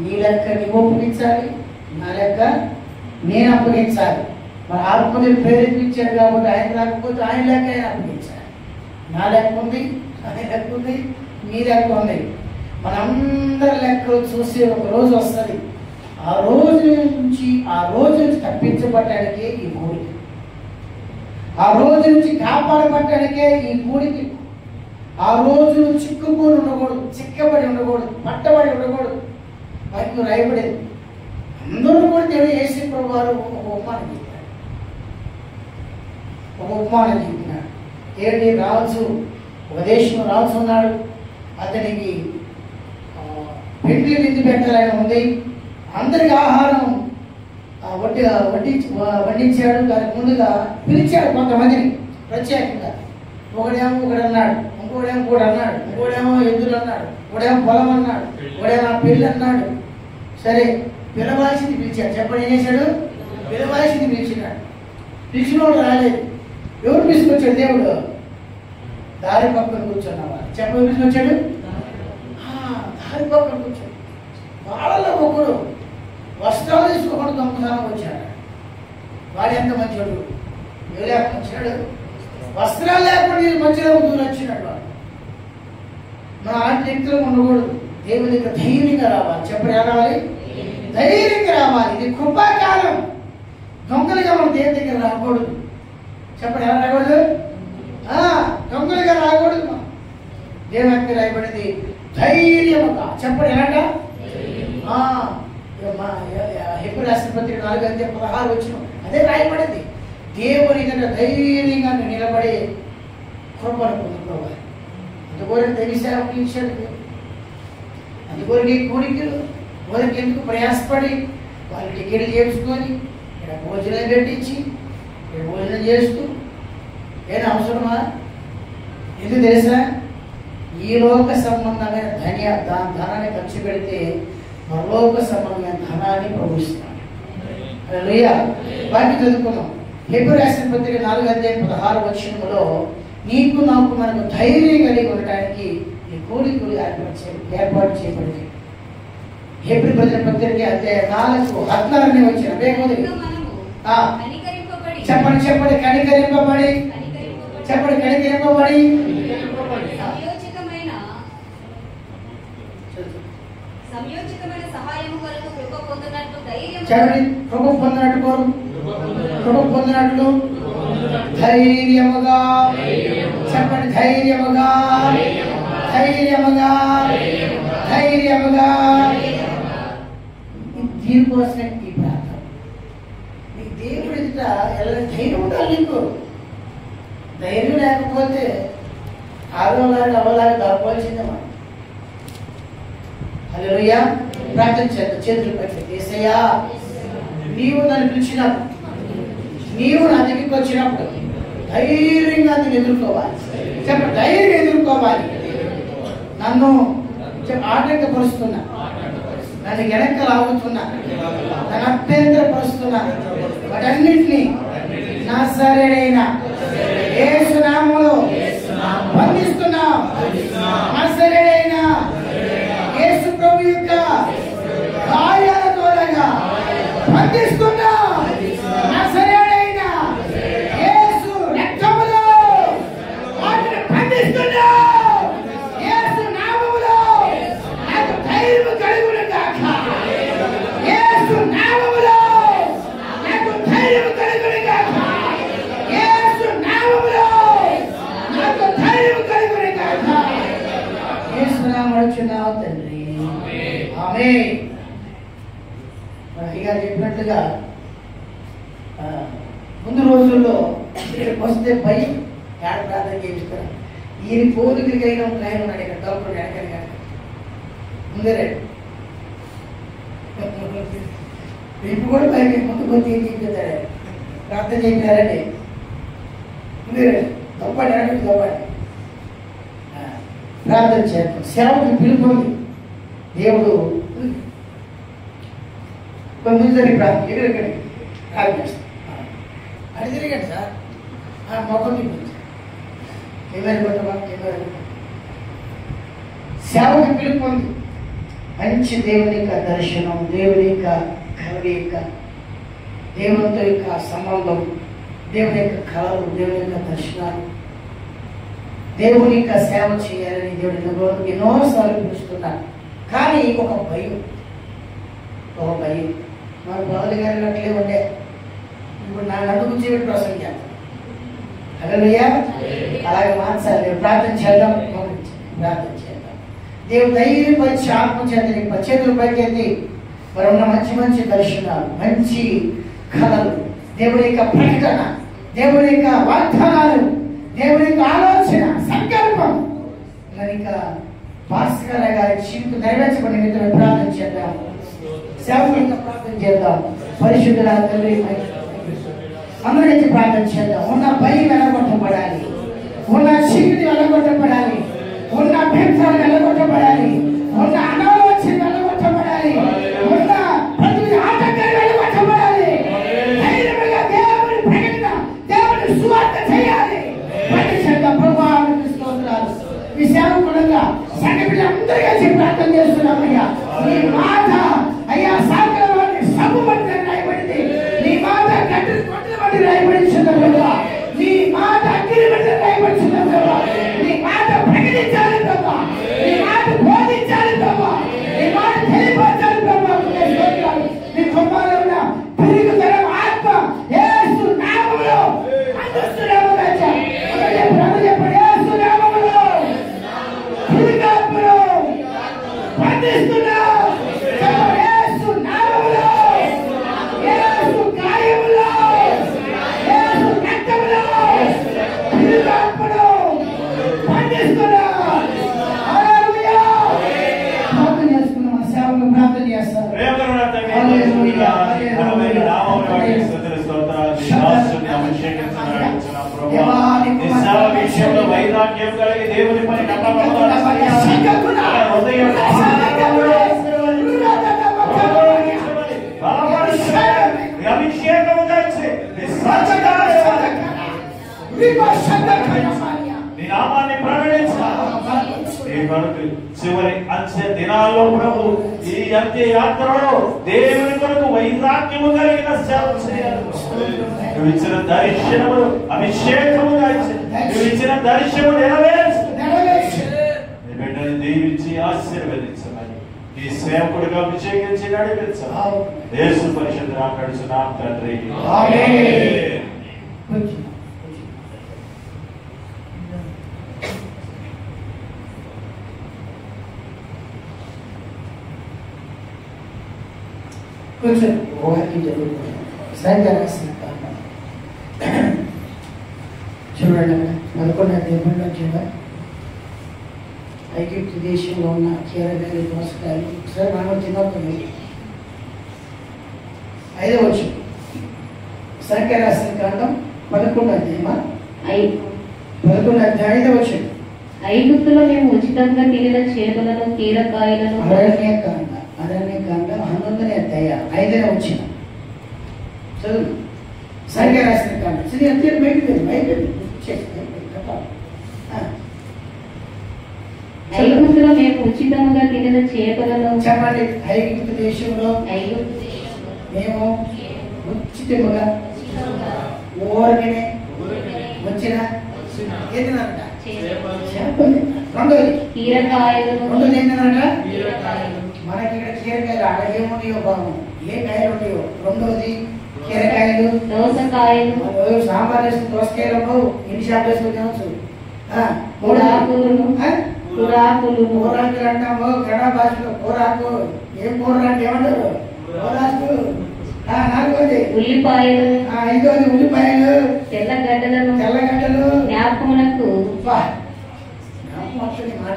నీ లెక్క నీవు అప్పగించాలి, నా లెక్క నేను అప్పగించాలి. మరి ఆత్మని ప్రేరేపించాడు కాబట్టి ఆయన రాకపోతే ఆయన లెక్క ఆయన అప్పగించాలి. నా లెక్క ఉంది, ఆయన లెక్క ఉంది, మీ లెక్క ఉంది. మనందరి లెక్కలు చూసి ఒక రోజు వస్తుంది. ఆ రోజు నుంచి తప్పించబడటానికే ఈ కోరిక, ఆ రోజు నుంచి కాపాడబడటానికే ఈ కోరిక. ఆ రోజు చిక్కుకొని ఉండకూడదు, చిక్కబడి ఉండకూడదు, పట్టబడి ఉండకూడదు. వాటికి రాయబడేది అందరూ కూడా దేవుడు యేసు ప్రభువారు ఒక ఉపమానం చెప్పినాడు. ఏంటి? రాజు, ఒక దేశంలో రాజు ఉన్నాడు. అతనికి పెళ్లి విందు పెట్టాలని ఉంది. అందరికి ఆహారం వడ్డించాడు. దానికి ముందుగా పిలిచాడు కొంతమందిని ప్రత్యేకంగా. ఒకడేమో అన్నాడు, ఇంకోడేమో అన్నాడు, ఇంకోడేమో ఎద్దులు అన్నాడు, ఒకడేమో పొలం అన్నాడు, ఒకడేమో పెళ్ళి అన్నాడు. సరే, పిలవాల్సింది పిలిచాడు. చెప్పండి, ఏం చేశాడు? పిలవాల్సింది పిలిచినాడు. పిలిచిన వాడు రాలేదు. ఎవరు తీసుకొచ్చాడు? దేవుడు దారి పక్కన కూర్చున్నవాడు. చెప్పని తీసుకొచ్చాడు, దారి పక్కన కూర్చోడు. వాళ్ళలో ఒకడు వస్త్రాలు తీసుకోకుండా దొంగతనం వచ్చాడు. వాడు ఎంత మంచివాడు, ఏ లేకుండా వచ్చాడు, వస్త్రాలు లేకుండా మధ్యలో దూరం వచ్చినాడు. వాడు మన ఆంటీ వ్యక్తులు ఉండకూడదు. దేవుని దగ్గర ధైర్యంగా రావాలి. చెప్పండి, ఎలా రావాలి? ధైర్యంగా రావాలి. ఇది కృపాకాలం. దొంగలుగా మనం దేవుని దగ్గర రాకూడదు. చెప్పండి, ఎలా రాకూడదు? దొంగలుగా రాకూడదు. దేవునికి రాయబడింది ధైర్యముగా. చెప్పండి, ఎలాంట? హెబ్రీ రాసిన పత్రిక 4:16 వచ్చిన అదే రాయబడింది. దేవుని దగ్గర ధైర్యంగా నిలబడి కృపను పొందుకోవాలి. అందుకోరికి దైవ సేవకులు ఇచ్చాడు. అందుకోరికి కోరికలు వారికి ఎందుకు ప్రయాసపడి వాళ్ళు టికెట్లు చేసుకొని ఇక్కడ భోజనం పెట్టించి ఇక్కడ భోజనం చేస్తూ ఏమైనా అవసరమా? ఎందుకు తెలుసా? ఈ లోక సంబంధమైన ధనాన్ని ఖర్చు పెడితే పరలోక సంబంధమైన ధనాన్ని ప్రభుత్వం. వాటిని చదువుకున్నాం. హెబ్రీ రాసిన పత్రిక 4:16 వచనంలో నీకు నాకు మనకు ధైర్యం కలిగి ఉండటానికి ఈ కోరికలు ఏర్పాటు చేయబడింది. హెబ్రీ పత్రిక 4:14 వచ్చిన చెప్పండి కనికరింపబడి కృప పొందినట్లు ధైర్యముగా. చెప్పండి, ధైర్యముగా. దీనికోసం ఈ ప్రార్థన. నీకు దేవుడు ఎదుట ఎలా ధైర్యం ఉండాలి. నీకు ధైర్యం లేకపోతే ఆరోలాగా అవలాగా దాక్కోవాల్సిందేమా. హల్లెలూయా. ప్రార్థన చేద్దాం. చేతులు పెట్టి, యేసయ్యా నీవు నన్ను పిలిచినప్పుడు, నీవు నా దగ్గరికి వచ్చినప్పుడు ధైర్యంగా నేను ఎదుర్కోవాలి. చెప్పండి, ధైర్యం ఎదుర్కోవాలి. నన్ను ఆటంకపరుస్తున్నా, నన్ను వెనక లాగుతున్నా, నన్ను అభ్యంతరపరుస్తున్నా, వాటన్నిటినీ నజరేయుడైన యేసు నామములో బంధిస్తున్నా. నజరేయుడైన యేసు ప్రభు యొక్క గాయాల ద్వారాగా బంధిస్తున్నా. నజరేయుడైన యేసు రక్తములో వాటిని బంధిస్తున్నా. యేసు నామములో నాకు ధైర్యం కలుగును గాక. యేసు నామములో నాకు ధైర్యం కలుగును గాక. యేసు నామములో నాకు ధైర్యం కలుగును గాక. యేసు నామములో చున్నావు తండ్రి. ఆమేన్. అయ్యగారు చెప్పినట్లుగా ముందు రోజుల్లో ఇక్కడికి వస్తే భయం ఏడ ప్రార్థన చేయిస్తారు. ఈయన పోలికలకి అయినా ఒక ఆయన ఉన్నాడు ఇక్కడ, డాక్టర్ ఎడకని గారు ముందే రండి. ఇప్పుడు కూడా భయం. ముందు పోతే ఏం చెప్తారు, ప్రార్థన చేయించారండి. ముందే రండి, తప్పండి అంటే తప్పండి. ప్రార్థన చేద్దాం. సేవకు పిలుపు ఉంది. దేవుడు ముందు జరిగి ప్రార్థన ఎక్కడికి ప్రార్థన చేస్తాం. అది తిరిగండి సార్, మొక్కలు చూపించారు. సేవకి పిలుపు ఉంది. మంచి దేవుని యొక్క దర్శనం, దేవుని యొక్క కలయిక, దేవునితో యొక్క సంబంధం, దేవుని యొక్క కళలు, దేవుని యొక్క దర్శనాలు, దేవుని యొక్క సేవ చేయాలని దేవుడు ఎన్నోసార్లు పిలుస్తున్నాను. కానీ ఒక భయం. మన బాబులు గారు అట్లే ఉండే. ఇప్పుడు నా నడుగు చేపట్టి ప్రసంగాను. హల్లెలూయా. అలాగే మార్చాలి. ప్రార్థన చేద్దాం. దేవుడు ధైర్యపరిచి ఆత్మ చేత చేతులు పైకెత్తి మరి ఉన్న మంచి దర్శనాలు, మంచి కళలు, దేవుడి యొక్క ప్రకటన, దేవుడి యొక్క వాగ్దానాలు, దేవుడి యొక్క ఆలోచన, సంకల్పం కనుక పాస్టర్ గారి జీవితం నెరవేర్చబడి ప్రార్థన చేద్దాం. సేవకులుగా ప్రార్థన చేద్దాం. పరిశుద్ధుల తండ్రి అందరి నుంచి ప్రార్థన చేద్దాం. ఉన్న భయం వెలగొట్టబడాలి, ఉన్న చీకటి వెలగొట్టబడాలి, ఉన్న భేదాలు వెలగొట్టబడాలి, ఉన్న అనాలోచన వెలగొట్టబడాలి, ఉన్న ప్రతి ఆటంకాలు వెలగొట్టబడాలి. ధైర్యంగా దేవుని ప్రకటన, దేవుని సువార్త చేయాలి. ప్రభావాన్ని స్తోత్రాలు. ఈ సేవకులుగా సంఘ బిడ్డలందరికీ చెప్పి ప్రార్థన చేస్తున్నామయ్యా. నీ మాట అయ్యా సాగరవాణి సభ బట్టి రాయబడింది. నీ మాట గడ్డి కొట్టల బట్టి రాయబడించున్నావా? నీ మాట అగ్ని బట్టి రాయబడించున్నావా? నీ మాట ప్రకటించాలి ప్రభా, నీ మాట బోధించాలి ప్రభా, నీ మాట తెలియపరచాలి ప్రభా. నీ కుమారులు ఉన్న పెరుగుతరం ఆత్మ యేసు నామములో అందిస్తున్నాము రాజా. చెప్పండి యేసు నామములో పెరుగాత్మలో బంధిస్తున్నాం. యేసు నామములో, యేసు కార్యములో, యేసు రక్తములో పెరుగాత్మలో బంధిస్తున్నాం. హల్లెలూయా. ప్రార్థన చేసుకున్నాం. మన సేవకులు ప్రార్థన చేస్తారు. హల్లెలూయా. వైరాగ్యం కలిగి దేవుని పని నీ నామాన్ని ప్రకటించాలి. చివరి అంత్య దినాల్లో ప్రభు ఈ అంత్య యాత్రలో దేవుని కొరకు వైరాగ్యము కలిగిన సేవ చేయాలి. నువ్వు ఇచ్చిన దర్శనములు అభిషేకముగా నువ్వు ఇచ్చిన దర్శనము నెరవేర్చు. నీ బిడ్డని దీవించి ఆశీర్వదించమని ఈ సేవకుడిగా అభిషేకించి నడిపించాలి. యేసు పరిషత్ రాకడుచున్నాం తండ్రి. కొంచెం వాక్యం జరుగుతుంది. సంఘరాసిన చూడండి 11వ అధ్యాయంలో ఐగుప్తు దేశంలో ఉన్న కీరగాయలు, దోసకాయలు ఒకసారి మనం తినవుతుంది. 5వ వచనం సంఘరాసిన కాండం 11వ అధ్యాయమా 11వ అధ్యాయం 5వ వచనం. ఐగుప్తులో మేము ఉచితంగా తినిన చేపలను, కీరకాయలను. అరణ్యకాండ 11వ అధ్యాయం 5వ వచనం చదువు. సరిగా రాసిన కాండ సరి అధ్యాయం ఐగుప్తులో మేము ఉచితంగా తినిన చేపలను. చెప్పండి. ఐగుప్తు దేశంలో మేము ఉచితముగా ఊరకనే వచ్చిన ఏంటంట రెండోది కీరకాయలు. రెండోది ఏంటంట మనకి ఇక్కడ కీరకాయలు అక్కడ ఏమున్నాయో బాబు, ఏ కాయలు ఉన్నాయో. రెండోది కీరకాయలు, దోసకాయలు. సాంబార్ వేసుకుని దోసకాయలు ఎన్ని షాప్ వేసుకుని తినవచ్చు. కూరాకులు అంటాము కన్నడ భాషలో. కూరాకు ఏం కూర అంటే ఏమంటారు? కూరాకు. 4వది ఉల్లిపాయలు. 5వది ఉల్లిపాయలు, తెల్లగడ్డలు. జ్ఞాపకములకు మాట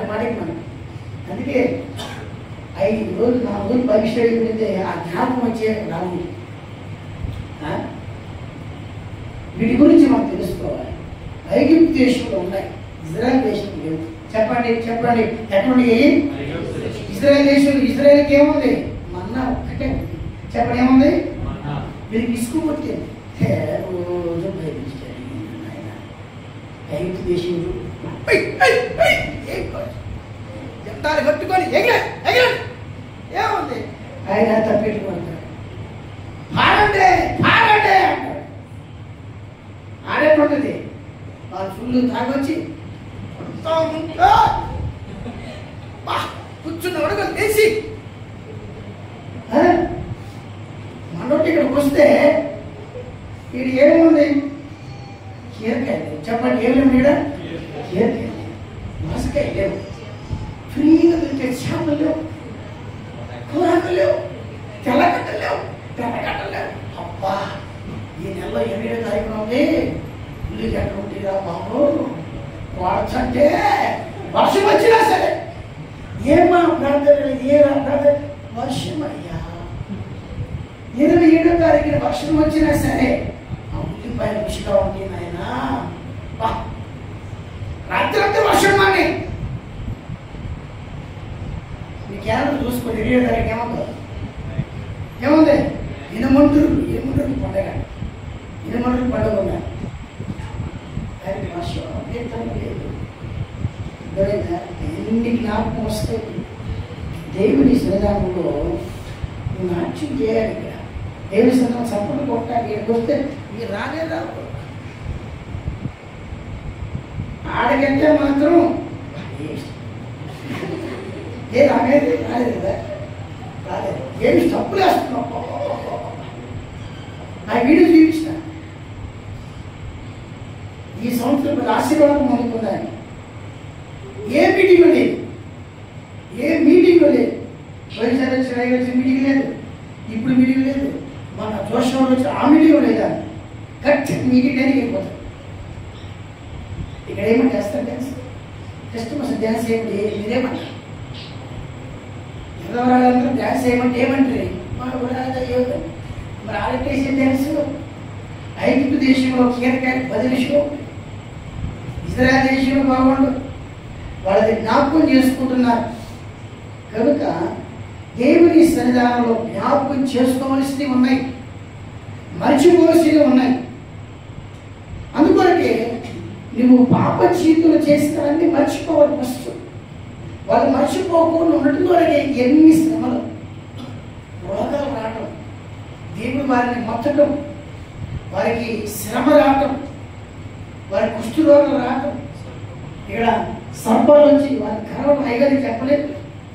మాటికి మనం. అందుకే 5 రోజులు 4 రోజులు పరీక్ష అయితే ఆ జ్ఞాపకం వచ్చే రావు. వీటి గురించి మనం తెలుసుకోవాలి. ఐగుప్తు దేశంలో ఉన్నాయి, ఇజ్రాయెల్ దేశం లేదు. చెప్పండి చెప్పండి. ఎటువంటి ఇజ్రాయెల్ దేశం? ఇజ్రాయెల్కి ఏముంది? మన్నా ఒక్కటే ఉంది. చెప్పండి ఏముంది? వీరికి ఇసుకు కొట్టింది. రోజు భయపించాడు ఆయన. ఐగుప్తు దేశంలో జెండాలు కట్టుకొని ఏముంది? ఆయన తప్పెట్టుకుంటాడు. పాడండి పాడండి అంటాడు. ఆడేటువంటిది వాళ్ళు ఫుల్ తాగొచ్చి కూర్చున్న వడగలు తీసి మనోటి ఇక్కడికి వస్తే ఇది ఏముంది? కీరకాయ. చెప్పండి ఏమేమి ఇక్కడ? కీరకాయ, దోసకాయ లేవు, ఫ్రీగా దొరికే చేపలు లేవు, కూరలు లేవు, తెల్లగడ్డలు లేవు, తెల్లగడ్డలు లేవు. అబ్బా ఈ నెలలో 8వ తారీఖున ఉంది. ఉల్లిగడ్డ ఉంటుందా బాబు? వాడచ్చంటే వర్షం వచ్చినా సరే ఏమా ప్రార్థన, ఏ ప్రార్థన? వర్షం అయ్యా 27వ తారీఖున వర్షం వచ్చినా సరే ఆ ఉల్లిపాయ రుచిగా ఉంది నాయన. రాత్రి అంతా వర్షం మానే మీ క్యాలెండర్ చూసుకోండి. 27వ తారీఖు ఏముంది? ఇనుమంటురు పండగ, ఇనుమంటురు పండుగ ఉన్నారు. దానికి వర్షం లేదు. ఎన్ని జ్ఞాపకం వస్తాయి. దేవుని సన్నిధానంలో నువ్వు నాట్యం చేయాలి. ఇక్కడ దేవుని సన్నిధానం సంపూర్ణ కొట్టాలి. ఇక్కడికి వస్తే మీరు రానే రావు. ఆడకంటే మాత్రం రాలేదు కదా, రాలేదు. ఏమి తప్పులు వేస్తున్నావు. నా వీడియో చూపించిన ఈ సంవత్సరం ఆశీర్వాదం అందుకున్నాను. ఏ మీటింగ్ లేదు, ఏ మీటింగ్ లేదు. వైఎస్ఆర్ వచ్చిన మీటింగ్ లేదు, ఇప్పుడు మీటింగ్ లేదు. మన జోషంలో వచ్చి ఆ మీటింగ్ లేదా కరెక్ట్ మీటింగ్ అని వెళ్ళిపోతాం. ఇక్కడ ఏమని చేస్తారు? డ్యాన్స్ కస్టమర్స్ డ్యాన్స్ ఏమిటి? మీరేమంటారు? ఎవరందరూ డ్యాన్స్ ఏమంటే ఏమంటారు? మరి ఆలకేసే డ్యాన్స్ ఐగుప్తు దేశంలో కీరకాయ 10 నిమిషం, ఇజ్రాయెల్ దేశంలో బాగుండు. వాళ్ళది జ్ఞాపకం చేసుకుంటున్నారు. కనుక దేవుని సన్నిధానంలో జ్ఞాపకం చేసుకోవలసినవి ఉన్నాయి, మర్చిపోవలసినవి ఉన్నాయి. అందుకొరకే నువ్వు పాప జీవితంలో చేసినవన్నీ మర్చిపోవాలి. ఫస్ట్ వాళ్ళు మర్చిపోకుండా ఉండటం వరకే ఎన్ని శ్రమలు, రోగాలు రావటం, దేవుడు వారిని మొత్తటం, వారికి శ్రమ రావటం, వారి కుష్టి రోగాలు రావటం, ఇక్కడ సర్పాలు వచ్చి వారిని కరవడం. అయ్యగారికి చెప్పలేదు,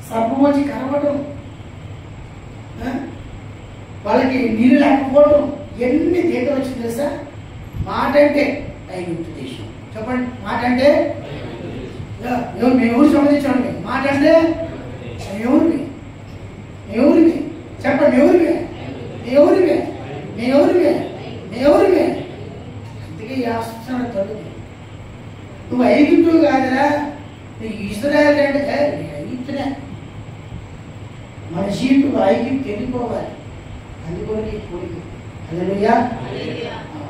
సర్పం వచ్చి కరవటం, వాళ్ళకి నీళ్ళు లేకపోవడం, ఎన్ని తేట వచ్చింది తెలుసా? మాట అంటే ఐగుప్తు దేశం. చెప్పండి, మాట అంటే మీ ఊరు సంబంధించండి. మాట అంటే ఎవరివి? ఎవరివి? చెప్పండి, ఎవరివి? ఎవరివి? ఎవరివి? ఎవరివి? అందుకే చేస్తున్నాడు తల్లి. నువ్వు ఐగుప్తు కాదురా, నువ్వు ఇజ్రాయెల్ అంటే ఐగుప్తునే. మన జీవితంలో ఐగుప్తు వెళ్ళిపోవాలి. అందుకోని కోరిక. హల్లెలూయా.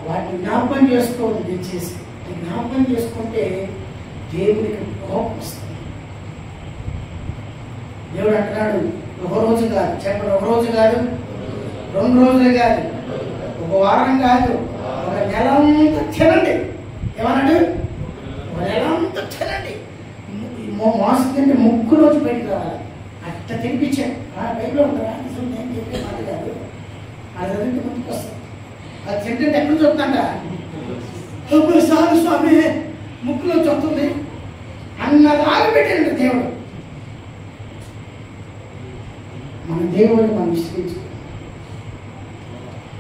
వాటిని జ్ఞాపకం చేసుకోవాలి. తెచ్చేసి జ్ఞాపకం చేసుకుంటే దేవునికి కోపం వస్తుంది. దేవుడు అంటున్నాడు, ఒక రోజు కాదు. చెప్పండి, ఒక రోజు కాదు, 2 రోజులు కాదు, ఒక వారం కాదు, ఒక నెల అంతా తినండి. ఏమన్నాడు? ఒక నెల అంతా తినండి. మోసం తింటే ముగ్గురు రోజు బయటకు రావాలి. అట్లా తినిపించాడు. బయటలో ఉంటారా? నేను చెప్పే మాట కాదు, అది చదివితే ముందుకు వస్తాను. అది తింటే ఎక్కడ చూస్తుందంట? సారు స్వామి ముక్కులో చూస్తుంది అన్నదాగా పెట్టాడు దేవుడు. మన దేవుడిని మనం విశ్వసించు.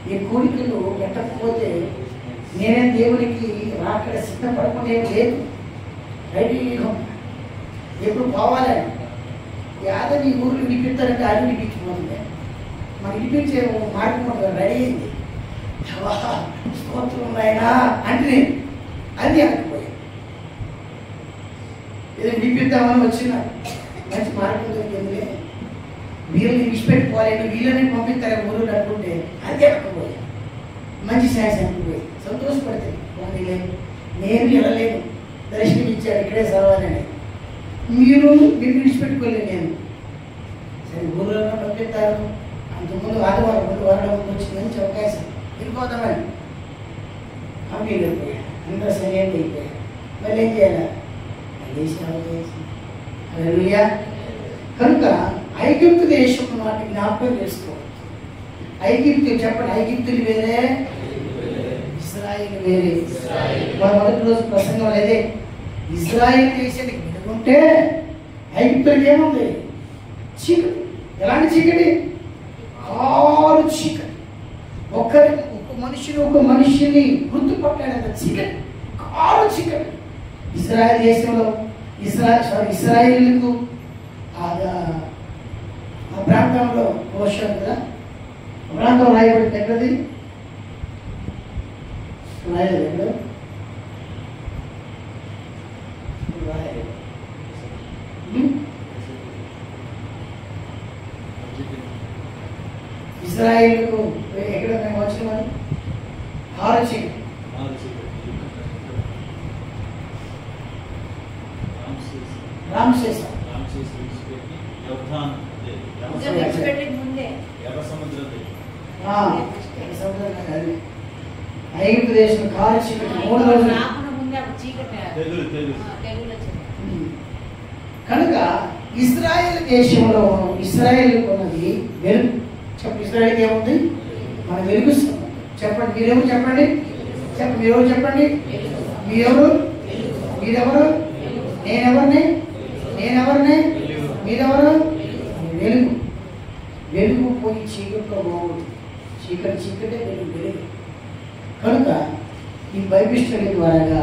ఈ కోరికలు పెట్టకపోతే నేనే దేవునికి రాకడ సిద్ధపడకుండా లేదు. రెడీగా ఎప్పుడు పోవాలని యాదవ్ ఈ ఊరు విడిపిస్తారంటే అది విడిపించిపోతుంది. మనం విడిపించే మార్గం ఉంటుంది. రెడీ అయింది, స్తోత్రం అయినా అంటే అది అనకపోయాడు. ఏదో విడిపిద్దామని వచ్చిన మంచి మార్గం దొరికింది. వీళ్ళని విడిచిపెట్టుకోవాలి, వీళ్ళని పంపిస్తారు ఊరు అనుకుంటే అది అనకపోయాడు. మంచి శాస అనుకుపోయి సంతోషపడతాయి. పోనీలే, నేను వెళ్ళలేను, దర్శనం ఇచ్చాడు, ఇక్కడే చదవాలని. మీరు విడిచిపెట్టుకోలేదు. నేను సరే ఊళ్ళో పంపిస్తారు. అంతకుముందు ఆదివారం ముందు వారం ముందు వచ్చింది మంచి అవకాశం, వెళ్ళిపోతామని కంపెనీలు వెళ్ళిపోయాడు. అందరూ సరైన అయిపోయాడు. మళ్ళీ ఏం చేయాలి? మళ్ళీ సేవ చేసి. హల్లెలూయా. కనుక ఐగుప్తు దేశం వాటిని జ్ఞాపకం చేసుకోవచ్చు. ఐగుప్తు చెప్పండి, ఐగుప్తులు వేరే, ఇజ్రాయిల్ వేరే. మొదటి రోజు ప్రసంగం లేదే. ఇజ్రాయిల్ దేశానికి వినుకుంటే ఐగుప్తులకి ఏముంది? చీకటి. ఎలాంటి చీకటి? కారు చీకటి. ఒక మనిషిని గుర్తుపట్టాడంత చీకటి, కారు చీకటి. ఇజ్రాయిల్ దేశంలో ఇస్రాయేలుకు ఆ ప్రాంతంలో వర్షం కదా, ప్రాంతం రాయబడి ఎక్కడది రాయలేదు. ఎక్కడ ఇజ్రాయేలుకు రామ్సేస్ ఐగుప్తు దేశం కాలు చీకటి 3 రోజులు. కనుక ఇశ్రాయేల్ దేశంలో ఇశ్రాయేల్ ఉన్నది వెలుగు. చెప్పండి, ఇశ్రాయేల్ ఏముంది? మన వెలుగు. చెప్పండి, మీరెవరు? చెప్పండి, మీరెవరు? చెప్పండి, మీరెవరు? మీరెవరు? నేనెవరిని? మీరెవరు? వెలుగు. వెలుగు పోయి చీకట్లో బాగుంది. చీకటే వెలుగు. కనుక ఈ బైబిల్ స్టడీ ద్వారాగా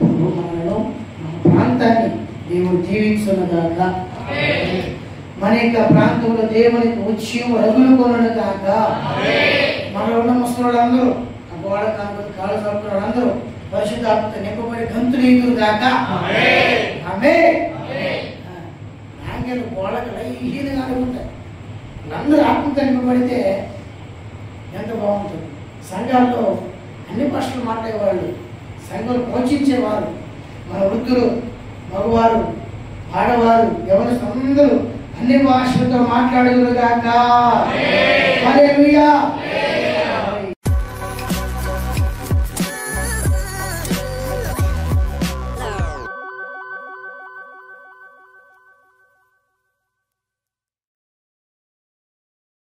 మనలో మన ప్రాంతాన్ని దేవుడు దీవించునుగాక. మన యొక్క ప్రాంతంలో దేవునికి ఉచ్యం రగులుకొనును గాక. మనలో ఉన్న ముసలోళ్ళందరూ గోడ కాలు చదువుకున్న పరిశుద్ధాత్మతో నింపబడి గంతులు ఎదురు గాక. ఆంగ్ల గోడకు లైన్గా అనుకుంటారు. అందరూ ఆత్మతో నింపబడితే ఎంత బాగుంటుంది. సంఘాల్లో అన్ని భాషలు మాట్లాడేవాళ్ళు, సంఘాలు పోషించేవారు, మన వృద్ధులు, మగవారు, ఆడవారు, ఎవరు అందరూ అన్ని భాషలతో మాట్లాడుదురుగాక. హల్లెలూయా.